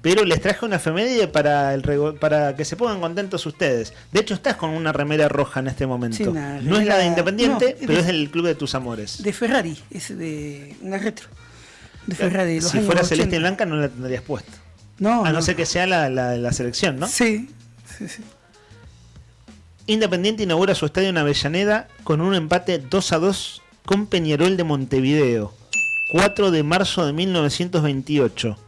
pero les traje una efeméride para que se pongan contentos ustedes. De hecho, estás con una remera roja en este momento. No es la de Independiente, pero es del Club de tus amores. De Ferrari, es de una retro. De Ferrari, de los si años fuera 80. celeste y blanca no la tendrías puesta. No ser que sea la selección, ¿no? Sí. Independiente inaugura su estadio en Avellaneda con un empate 2-2 con Peñarol de Montevideo, 4 de marzo de 1928.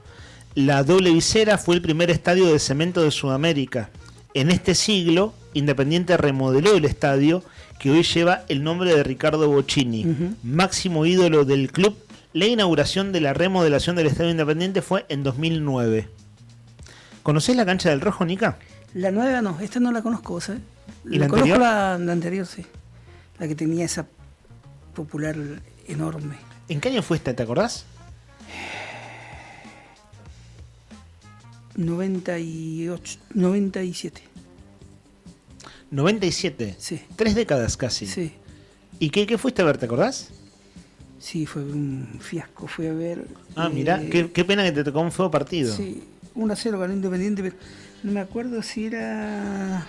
La doble visera fue el primer estadio de cemento de Sudamérica. En este siglo, Independiente remodeló el estadio, que hoy lleva el nombre de Ricardo Bocchini, máximo ídolo del club. La inauguración de la remodelación del estadio Independiente fue en 2009. ¿Conocés la cancha del Rojo, Nica? La nueva no, esta no la conozco, ¿sabes? ¿Y la anterior? Conozco la anterior, sí. La que tenía esa popular enorme. ¿En qué año fue esta, te acordás? 97. ¿97? Sí. 3 décadas casi. Sí. ¿Y qué fuiste a ver, te acordás? Sí, fue un fiasco. Fui a ver... mirá, qué pena que te tocó un feo partido. Sí, 1-0 ganó Independiente, pero no me acuerdo si era...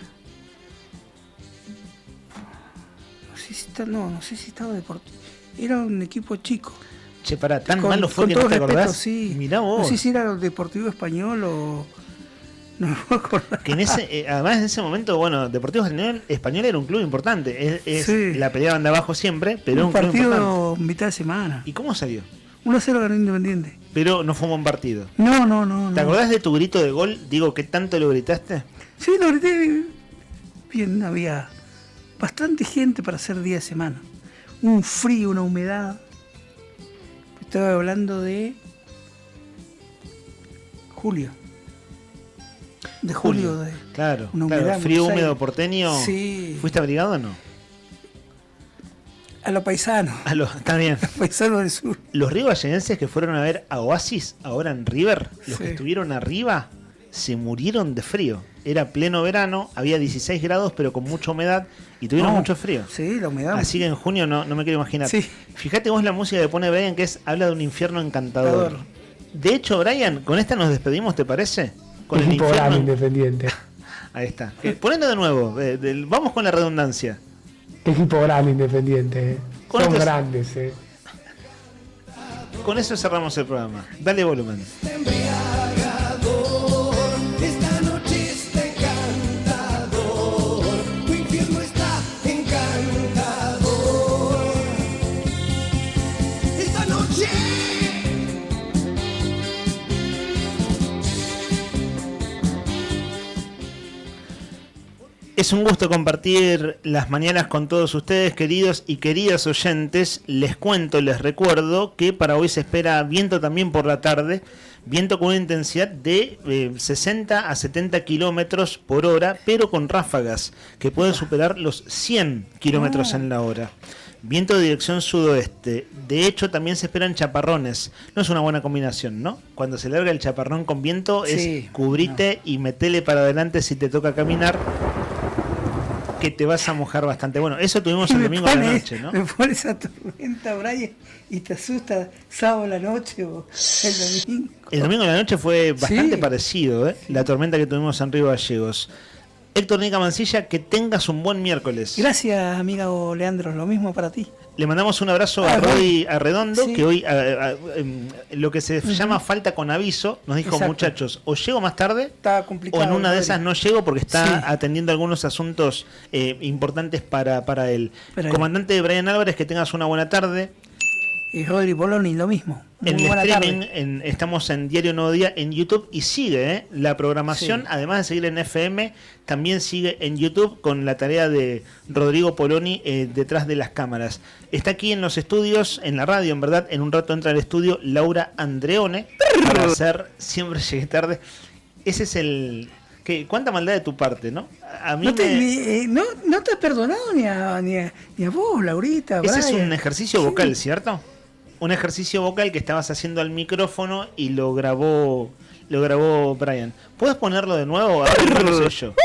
No sé si estaba Deportivo. Era un equipo chico. Che, pará, tan malo fue que no te acordás. Respeto, sí. Mirá vos. No sé si era Deportivo Español o... No me puedo acordar. Que además en ese momento, bueno, Deportivo Español era un club importante. Sí. La peleaban de abajo siempre, pero un club partido importante. Mitad de semana. ¿Y cómo salió? 1-0 ganó Independiente. Pero no fue un buen partido. No. ¿Te acordás de tu grito de gol? Digo, ¿qué tanto lo gritaste? Sí, lo grité bien. Había bastante gente para hacer día de semana. Un frío, una humedad. Estaba hablando de julio. De julio. Claro, una humedad, frío húmedo porteño. Sí. ¿Fuiste abrigado o no? A los paisanos. Está bien. A los paisanos del sur. Los rivallenses que fueron a ver a Oasis, ahora en River, los Sí. que estuvieron arriba, se murieron de frío. Era pleno verano, había 16 grados, pero con mucha humedad y tuvieron mucho frío. Sí, la humedad. Así que en junio no me quiero imaginar. Sí. Fíjate vos la música que pone Brian, que habla de un infierno encantador. De hecho, Brian, con esta nos despedimos, ¿te parece? Con el Equipo infierno. grande Independiente. Ahí está. Ponelo de nuevo, vamos con la redundancia. Equipo grande Independiente. Con Son estos- grandes, Con eso cerramos el programa. Dale volumen. Esta noche está encantador, tu infierno está encantador. Esta noche. Es un gusto compartir las mañanas con todos ustedes, queridos y queridas oyentes. Les cuento, les recuerdo que para hoy se espera viento también por la tarde, viento con una intensidad de 60 a 70 kilómetros por hora, pero con ráfagas que pueden superar los 100 kilómetros en la hora. Viento de dirección sudoeste. De hecho, también se esperan chaparrones. No es una buena combinación, ¿no? Cuando se larga el chaparrón con viento, es cubrite y metele para adelante si te toca caminar, que te vas a mojar bastante. Bueno, eso tuvimos el domingo a la noche, ¿no? Me pones a tormenta, Brian, y te asusta sábado a la noche o el domingo. El domingo a la noche fue bastante parecido, ¿eh? La tormenta que tuvimos en Río Gallegos. Héctor Nica Mancilla, que tengas un buen miércoles. Gracias, amigo Leandro, lo mismo para ti. Le mandamos un abrazo a Rodi Arredondo, que hoy lo que se llama falta con aviso, nos dijo, muchachos, o llego más tarde, está complicado, o en una de esas no llego porque está atendiendo algunos asuntos importantes para él. Comandante Brian Álvarez, que tengas una buena tarde. Y Rodri Poloni, lo mismo. En el streaming estamos en Diario Nuevo Día en YouTube y sigue la programación, además de seguir en FM, también sigue en YouTube con la tarea de Rodrigo Poloni detrás de las cámaras. Está aquí en los estudios, en la radio, en verdad, en un rato entra al estudio Laura Andreone para hacer Siempre Llegué Tarde. Ese es el... ¿Cuánta maldad de tu parte, no? A mí no te has perdonado ni a vos, Laurita. Ese Brian. es un ejercicio vocal, ¿cierto? Un ejercicio vocal que estabas haciendo al micrófono y lo grabó Brian. ¿Puedes ponerlo de nuevo? A ver, no sé yo.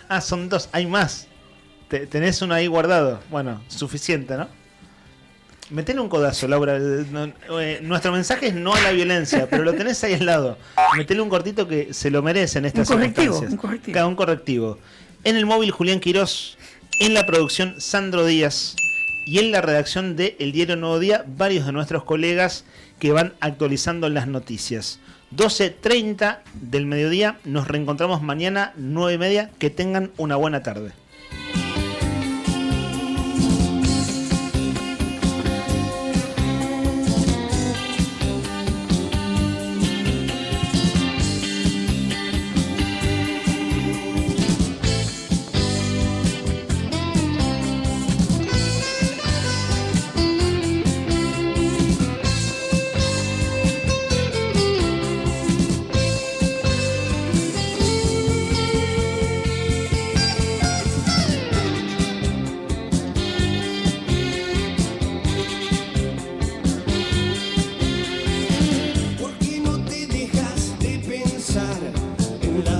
Ah, son dos, hay más. Tenés uno ahí guardado. Bueno, suficiente, ¿no? Metele un codazo, Laura. Nuestro mensaje es no a la violencia, pero lo tenés ahí al lado. Metele un cortito que se lo merece en estas circunstancias. Un correctivo. En el móvil, Julián Quirós. En la producción, Sandro Díaz. Y en la redacción de El Diario Nuevo Día, varios de nuestros colegas que van actualizando las noticias. 12:30 del mediodía, nos reencontramos mañana, 9:30. Que tengan una buena tarde.